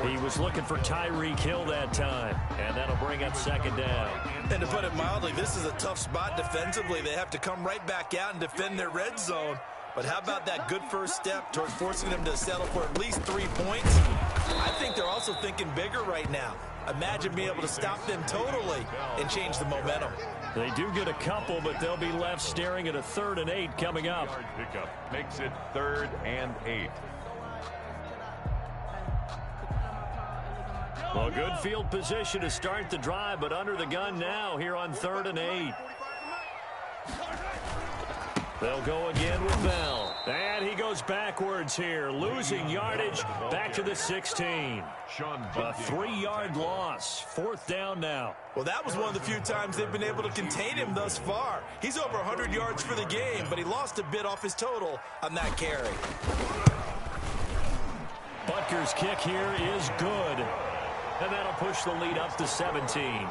He was looking for Tyreek Hill that time, and that'll bring up 2nd down. And to put it mildly, this is a tough spot defensively. They have to come right back out and defend their red zone. But how about that good first step towards forcing them to settle for at least 3 points? I think they're also thinking bigger right now. Imagine being able to stop them totally and change the momentum. They do get a couple, but they'll be left staring at a 3rd and 8 coming up. Pickup makes it 3rd and 8. Well, good field position to start the drive, but under the gun now here on 3rd and 8. They'll go again with Bell. And he goes backwards here, losing yardage back to the 16. A 3-yard loss. 4th down now. Well, that was one of the few times they've been able to contain him thus far. He's over 100 yards for the game, but he lost a bit off his total on that carry. Butker's kick here is good. And that'll push the lead up to 17.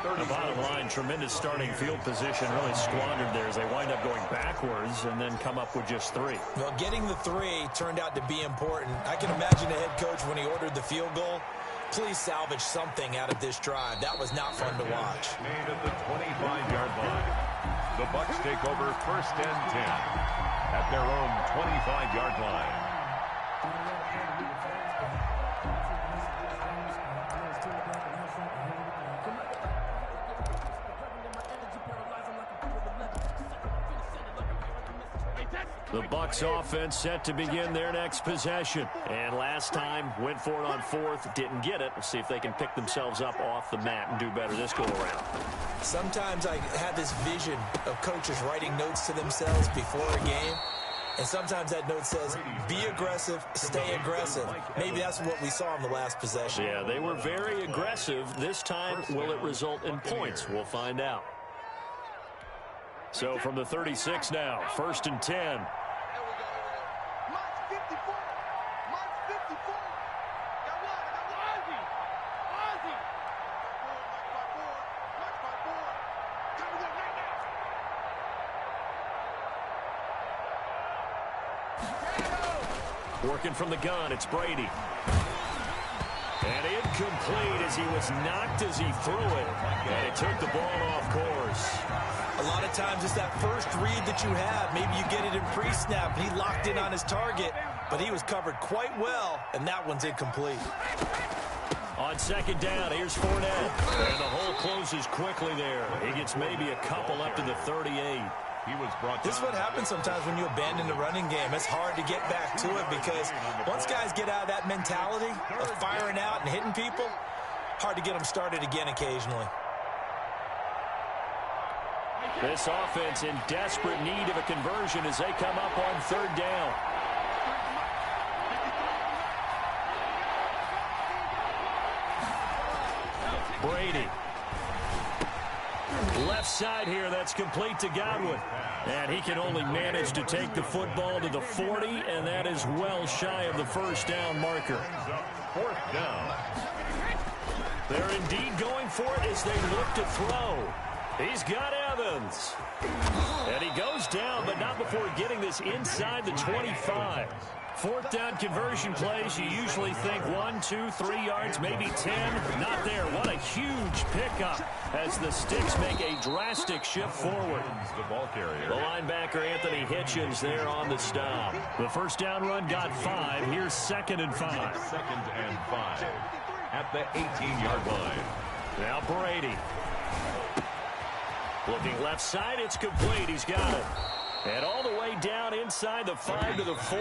The bottom line, tremendous starting field position, really squandered there as they wind up going backwards and then come up with just 3. Well, getting the 3 turned out to be important. I can imagine the head coach when he ordered the field goal. Please salvage something out of this drive. That was not fun to watch. Made at the 25-yard line. The Bucs take over 1st and 10 at their own 25-yard line. The Bucs offense set to begin their next possession. And last time, went for it on 4th, didn't get it. We'll see if they can pick themselves up off the mat and do better this go-around. Sometimes I have this vision of coaches writing notes to themselves before a game. And sometimes that note says, be aggressive, stay aggressive. Maybe that's what we saw in the last possession. Yeah, they were very aggressive. This time, will it result in points? We'll find out. So from the 36 now, 1st and 10. Working from the gun, it's Brady. And incomplete as he was knocked as he threw it. And it took the ball off course. A lot of times it's that first read that you have. Maybe you get it in pre-snap, and he locked in on his target, but he was covered quite well, and that one's incomplete. On 2nd down, here's Fournette. And the hole closes quickly there. He gets maybe a couple up to the 38. This is what happens sometimes when you abandon the running game. It's hard to get back to it because once guys get out of that mentality of firing out and hitting people, hard to get them started again occasionally. This offense in desperate need of a conversion as they come up on 3rd down. Brady. Left side here, that's complete to Godwin. And he can only manage to take the football to the 40, and that is well shy of the 1st down marker. 4th down. They're indeed going for it as they look to throw. He's got Evans. And he goes down, but not before getting this inside the 25. Fourth down conversion plays, you usually think 1, 2, 3 yards, maybe 10. Not there. What a huge pickup as the Sticks make a drastic shift forward. The ball carrier. The linebacker, Anthony Hitchens, there on the stop. The first down run got 5. Here's 2nd and 5. 2nd and 5 at the 18-yard line. Now Brady. Looking left side, it's complete. He's got it. And all the way down inside the 5 to the 4.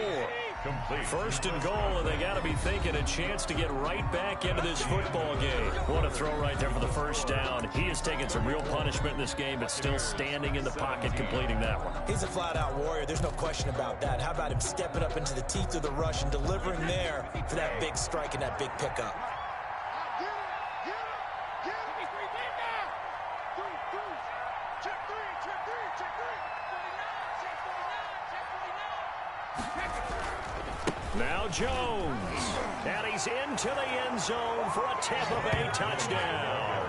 Complete. 1st and goal, and they got to be thinking a chance to get right back into this football game. What a throw right there for the first down. He has taken some real punishment in this game, but still standing in the pocket, completing that one. He's a flat-out warrior. There's no question about that. How about him stepping up into the teeth of the rush and delivering there for that big strike and that big pickup? Now Jones, and he's into the end zone for a Tampa Bay touchdown.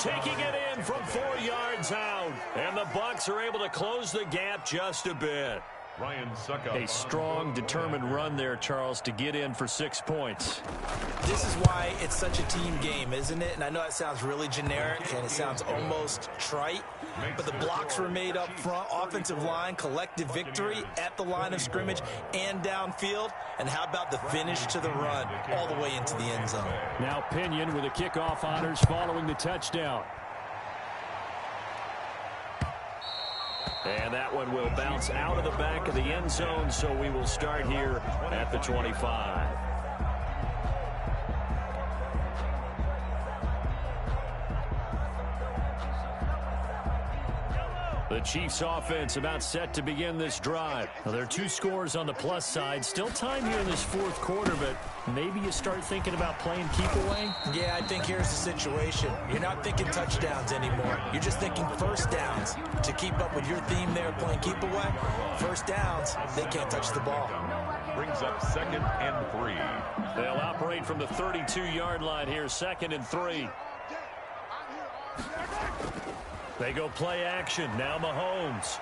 Taking it in from 4 yards out, and the Bucs are able to close the gap just a bit. Ryan Suckup. A strong, determined run there, Charles, to get in for 6 points. This is why it's such a team game, isn't it? And I know that sounds really generic, and it sounds almost trite, but the blocks were made up front, offensive line, collective victory at the line of scrimmage and downfield. And how about the finish to the run all the way into the end zone? Now Pinion with the kickoff honors following the touchdown. And that one will bounce out of the back of the end zone, so we will start here at the 25. The Chiefs offense about set to begin this drive. Now, there are 2 scores on the plus side. Still time here in this 4th quarter, but maybe you start thinking about playing keep away? Yeah, I think here's the situation. You're not thinking touchdowns anymore. You're just thinking first downs. To keep up with your theme there, playing keep away, first downs, they can't touch the ball. Brings up 2nd and 3. They'll operate from the 32-yard line here, 2nd and 3. They go play action. Now Mahomes.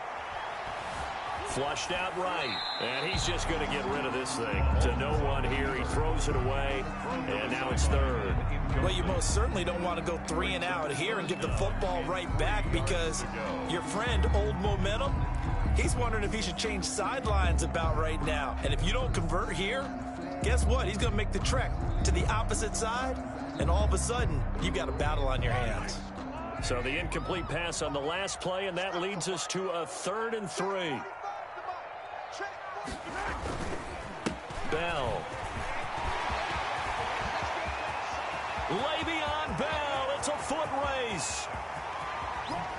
Flushed out right. And he's just going to get rid of this thing. To no one here. He throws it away. And now it's 3rd. Well, you most certainly don't want to go 3 and out here and get the football right back, because your friend, Old Momentum, he's wondering if he should change sidelines about right now. And if you don't convert here, guess what? He's going to make the trek to the opposite side. And all of a sudden, you've got a battle on your hands. So the incomplete pass on the last play, and that leads us to a 3rd and 3. Bell. Le'Veon Bell. It's a foot race.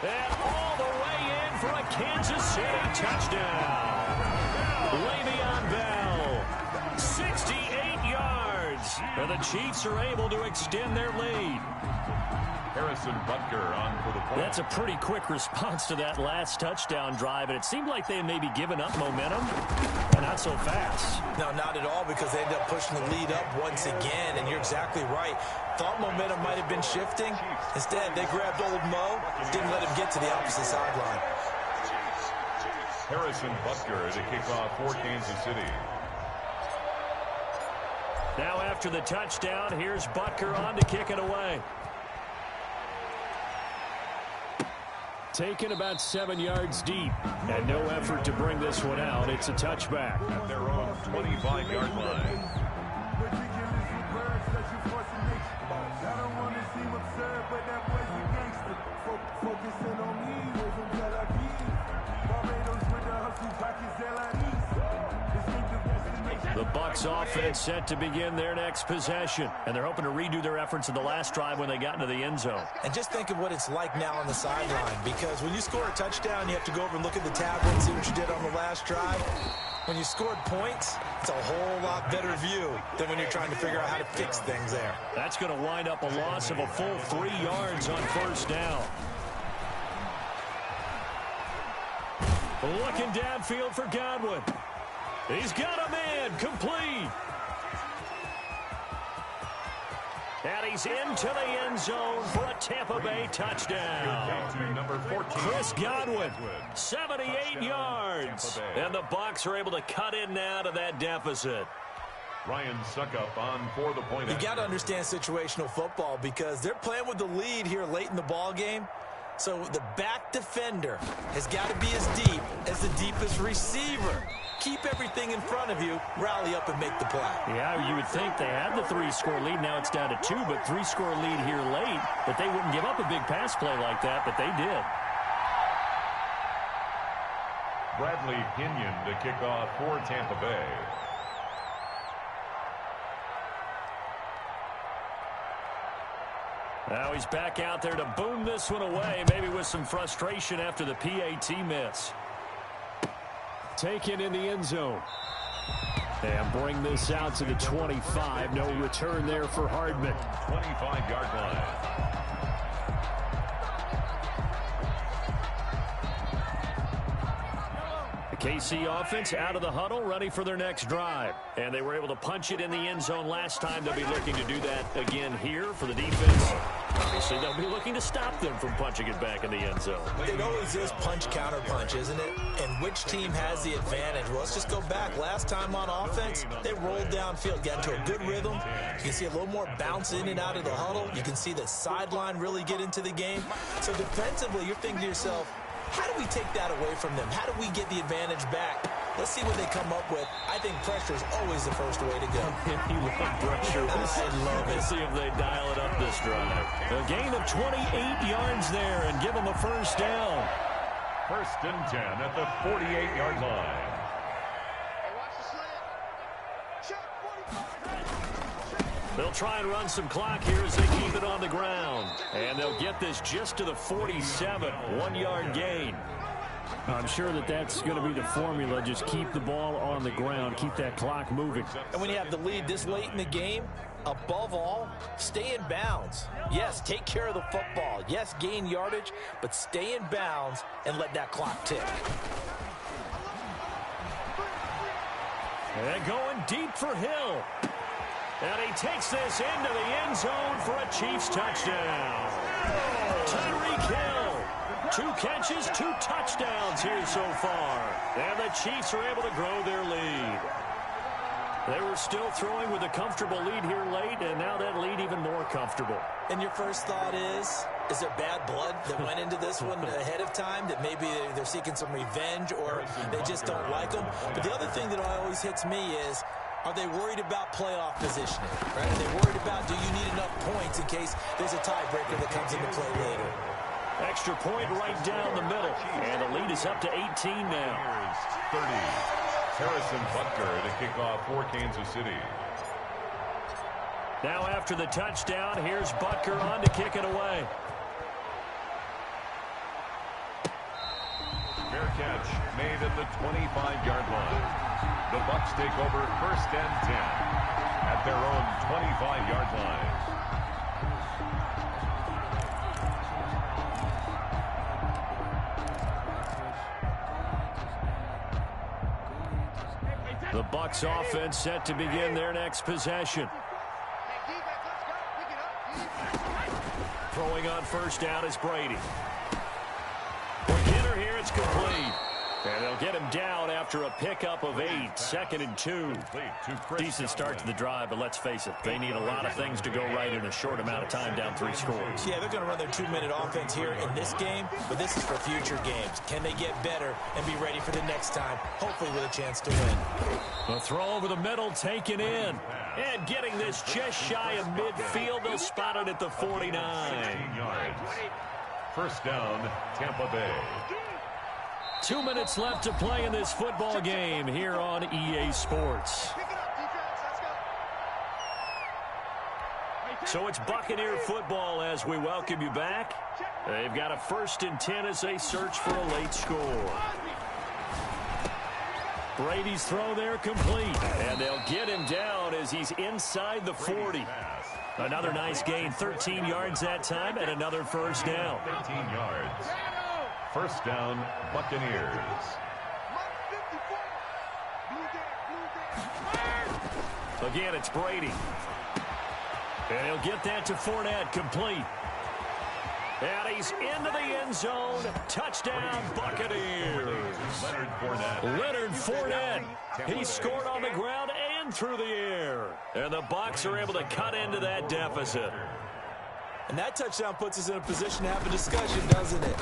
And all the way in for a Kansas City touchdown. Le'Veon Bell. 68 yards. And the Chiefs are able to extend their lead. Harrison Butker on for the point. That's a pretty quick response to that last touchdown drive, and it seemed like they had maybe given up momentum, but not so fast. No, not at all, because they ended up pushing the lead up once again, and you're exactly right. Thought momentum might have been shifting. Instead, they grabbed Old Mo, didn't let him get to the opposite sideline. Harrison Butker to kick off for Kansas City. Now after the touchdown, here's Butker on to kick it away. Taken about 7 yards deep, and no effort to bring this one out. It's a touchback. At their own 25-yard line. The Bucs offense set to begin their next possession, and they're hoping to redo their efforts in the last drive when they got into the end zone. And just think of what it's like now on the sideline, because when you score a touchdown, you have to go over and look at the tablet and see what you did on the last drive. When you scored points, it's a whole lot better view than when you're trying to figure out how to fix things there. That's going to wind up a loss of a full 3 yards on first down. Looking downfield for Godwin. He's got a man complete. And he's into the end zone for a Tampa Bay touchdown. Number 14. Chris Godwin, 78 yards. And the Bucs are able to cut in now to that deficit. Ryan Suckup on for the point. You got to understand situational football because they're playing with the lead here late in the ball game. So the back defender has got to be as deep as the deepest receiver. Keep everything in front of you, rally up and make the play. Yeah, you would think they had the 3-score lead. Now it's down to 2, but 3-score lead here late. But they wouldn't give up a big pass play like that, but they did. Bradley Pinion to kick off for Tampa Bay. Now he's back out there to boom this one away, maybe with some frustration after the PAT miss. Taken in the end zone. And bring this out to the 25. No return there for Hardman. 25-yard line. KC offense out of the huddle, ready for their next drive. And they were able to punch it in the end zone last time. They'll be looking to do that again here for the defense. Obviously, they'll be looking to stop them from punching it back in the end zone. It always is punch-counter punch, isn't it? And which team has the advantage? Well, let's just go back. Last time on offense, they rolled downfield, got into a good rhythm. You can see a little more bounce in and out of the huddle. You can see the sideline really get into the game. So defensively, you're thinking to yourself, how do we take that away from them? How do we get the advantage back? Let's see what they come up with. I think pressure is always the first way to go. You love pressure. I love it. Let's see if they dial it up this drive. A gain of 28 yards there and give them a first down. 1st and 10 at the 48-yard line. They'll try and run some clock here as they keep it on the ground. And they'll get this just to the 47, 1-yard gain. I'm sure that that's going to be the formula. Just keep the ball on the ground. Keep that clock moving. And when you have the lead this late in the game, above all, stay in bounds. Yes, take care of the football. Yes, gain yardage, but stay in bounds and let that clock tick. And going deep for Hill. And he takes this into the end zone for a Chiefs touchdown. Tyreek Hill, 2 catches, 2 touchdowns here so far. And the Chiefs are able to grow their lead. They were still throwing with a comfortable lead here late, and now that lead even more comfortable. And your first thought is there bad blood that went into this one ahead of time, that maybe they're seeking some revenge or they just don't like them? But the other thing that always hits me is, are they worried about playoff positioning? Right? Are they worried about, do you need enough points in case there's a tiebreaker that comes into play later? Extra point right down the middle. And the lead is up to 18 now. Here's 30. Harrison Butker to kick off for Kansas City. Now after the touchdown, here's Butker on to kick it away. Fair catch made at the 25-yard line. The Bucs take over 1st and 10 at their own 25-yard line. The Bucs offense set to begin their next possession. Throwing on 1st down is Brady. Beginner here, it's complete. And they'll get him down after a pickup of 8. 2nd and 2. Decent start to the drive, but let's face it, they need a lot of things to go right in a short amount of time, down 3 scores. Yeah, they're going to run their 2-minute offense here in this game, but this is for future games. Can they get better and be ready for the next time, hopefully with a chance to win? The throw over the middle taken in. And getting this just shy of midfield, they'll spot it at the 49. 16 yards. 1st down, Tampa Bay. 2 minutes left to play in this football game here on EA Sports. So it's Buccaneer football as we welcome you back. They've got a 1st and 10 as they search for a late score. Brady's throw there complete. And they'll get him down as he's inside the 40. Another nice gain, 13 yards that time, and another 1st down. 13 yards. 1st down, Buccaneers. Again, it's Brady. And he'll get that to Fournette, complete. And he's into the end zone. Touchdown, Buccaneers. Leonard Fournette. He scored on the ground and through the air. And the Bucs are able to cut into that deficit. And that touchdown puts us in a position to have a discussion, doesn't it?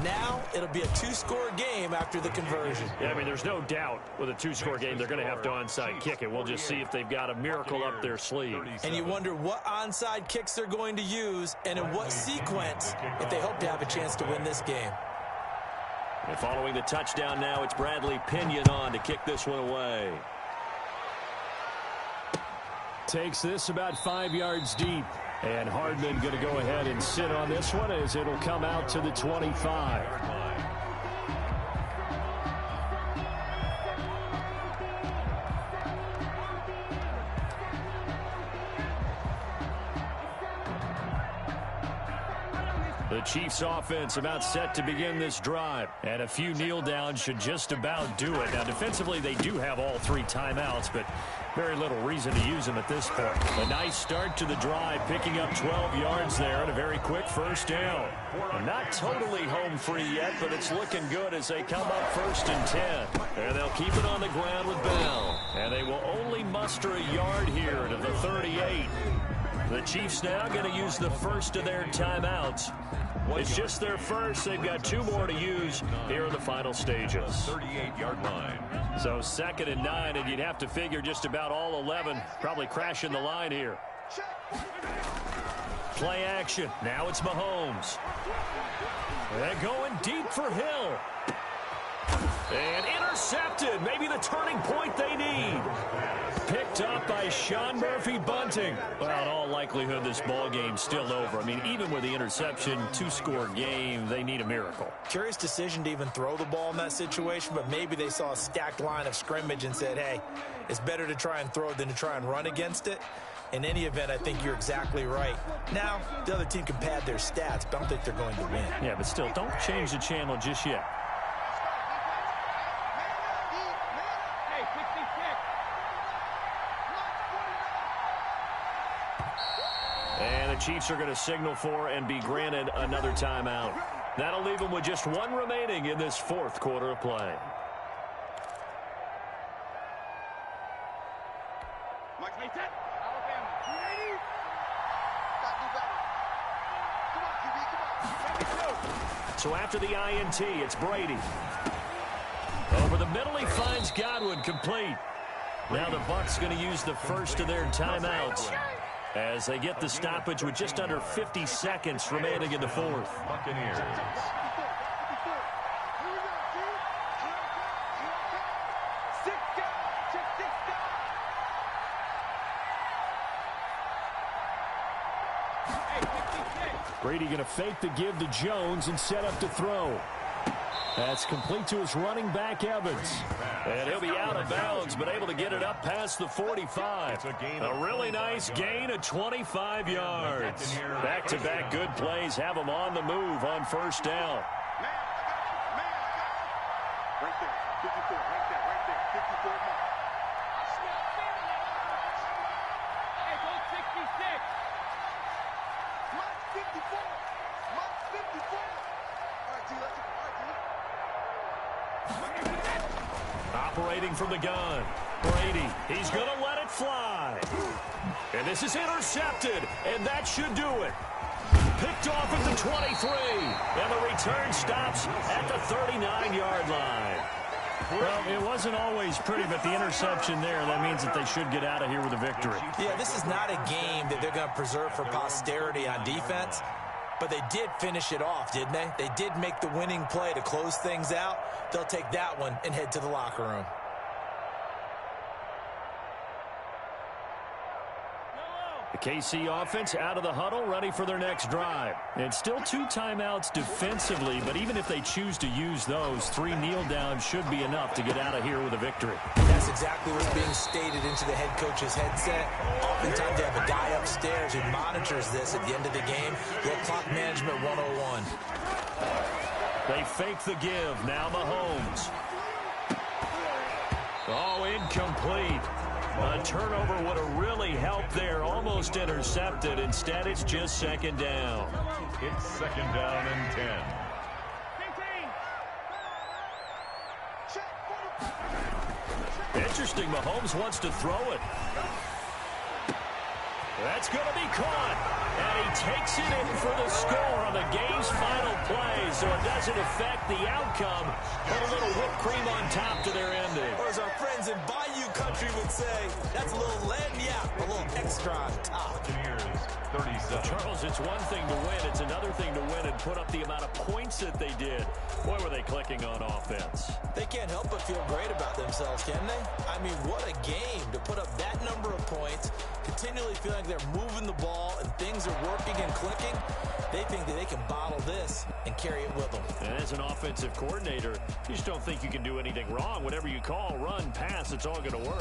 Now, it'll be a two-score game after the conversion. Yeah, I mean, there's no doubt with a two-score game, they're going to have to onside kick it. We'll just see if they've got a miracle up their sleeve. And you wonder what onside kicks they're going to use and in what sequence if they hope to have a chance to win this game. And following the touchdown now, it's Bradley Pinion on to kick this one away. Takes this about 5 yards deep. And Hardman going to go ahead and sit on this one as it'll come out to the 25. The Chiefs offense about set to begin this drive. And a few kneel downs should just about do it. Now defensively they do have all 3 timeouts, but very little reason to use them at this point. A nice start to the drive, picking up 12 yards there and a very quick first down. Not totally home free yet, but it's looking good as they come up 1st and 10. And they'll keep it on the ground with Bell. And they will only muster a yard here to the 38. The Chiefs now going to use the first of their timeouts. It's just their first. They've got 2 more to use here in the final stages. 38-yard line. So 2nd and 9, and you'd have to figure just about all 11 probably crashing the line here. Play action. Now it's Mahomes. They're going deep for Hill. And intercepted. Maybe the turning point they need. Picked up by Sean Murphy-Bunting. Well, in all likelihood, this ball game's still over. I mean, even with the interception, 2-score game, they need a miracle. Curious decision to even throw the ball in that situation, but maybe they saw a stacked line of scrimmage and said, hey, it's better to try and throw than to try and run against it. In any event, I think you're exactly right. Now, the other team can pad their stats, but I don't think they're going to win. Yeah, but still, don't change the channel just yet. And the Chiefs are going to signal for and be granted another timeout. That'll leave them with just 1 remaining in this 4th quarter of play. So after the INT, it's Brady. Over the middle, he finds Godwin, complete. Now the Bucs going to use the first of their timeouts as they get the stoppage with just under 50 seconds remaining in the 4th. Buccaneers. Brady going to fake the give to Jones and set up to throw. That's complete to his running back, Evans. And he'll be out of bounds, but able to get it up past the 45. A really nice gain of 25 yards. Back-to-back good plays have him on the move on 1st down. Right there, 54, right there, 54 mark. Hey, go 66. Mark 54. Mark 54. All right, G, let's go. Operating from the gun. Brady, he's going to let it fly. And this is intercepted, and that should do it. Picked off at the 23, and the return stops at the 39-yard line. Well, it wasn't always pretty, but the interception there, that means that they should get out of here with a victory. Yeah, this is not a game that they're going to preserve for posterity on defense. But they did finish it off, didn't they? They did make the winning play to close things out. They'll take that one and head to the locker room. The KC offense out of the huddle, ready for their next drive. It's still 2 timeouts defensively, but even if they choose to use those, 3 kneel downs should be enough to get out of here with a victory. That's exactly what's being stated into the head coach's headset. Oftentimes they have a guy upstairs who monitors this at the end of the game. Little clock management 101. They fake the give. Now Mahomes. Oh, incomplete. A turnover would have really helped there. Almost intercepted. Instead, it's just second down. It's second down and 10. Interesting. Mahomes wants to throw it. That's going to be caught. And he takes it in for the score on the game's final play. So it doesn't affect the outcome. Put a little whipped cream on top to their ending. Or as our friends in Bayou Country would say, that's a little lagniappe, a little extra on top. Buccaneers 37. Charles, it's one thing to win. It's another thing to win and put up the amount of points that they did. Boy, were they clicking on offense. They can't help but feel great about themselves, can they? I mean, what a game to put up that number of points, continually feeling like they're moving the ball and things are working and clicking. They think that they can bottle this and carry it with them. And as an offensive coordinator, you just don't think you can do anything wrong. Whatever you call, run, pass, it's all going to work.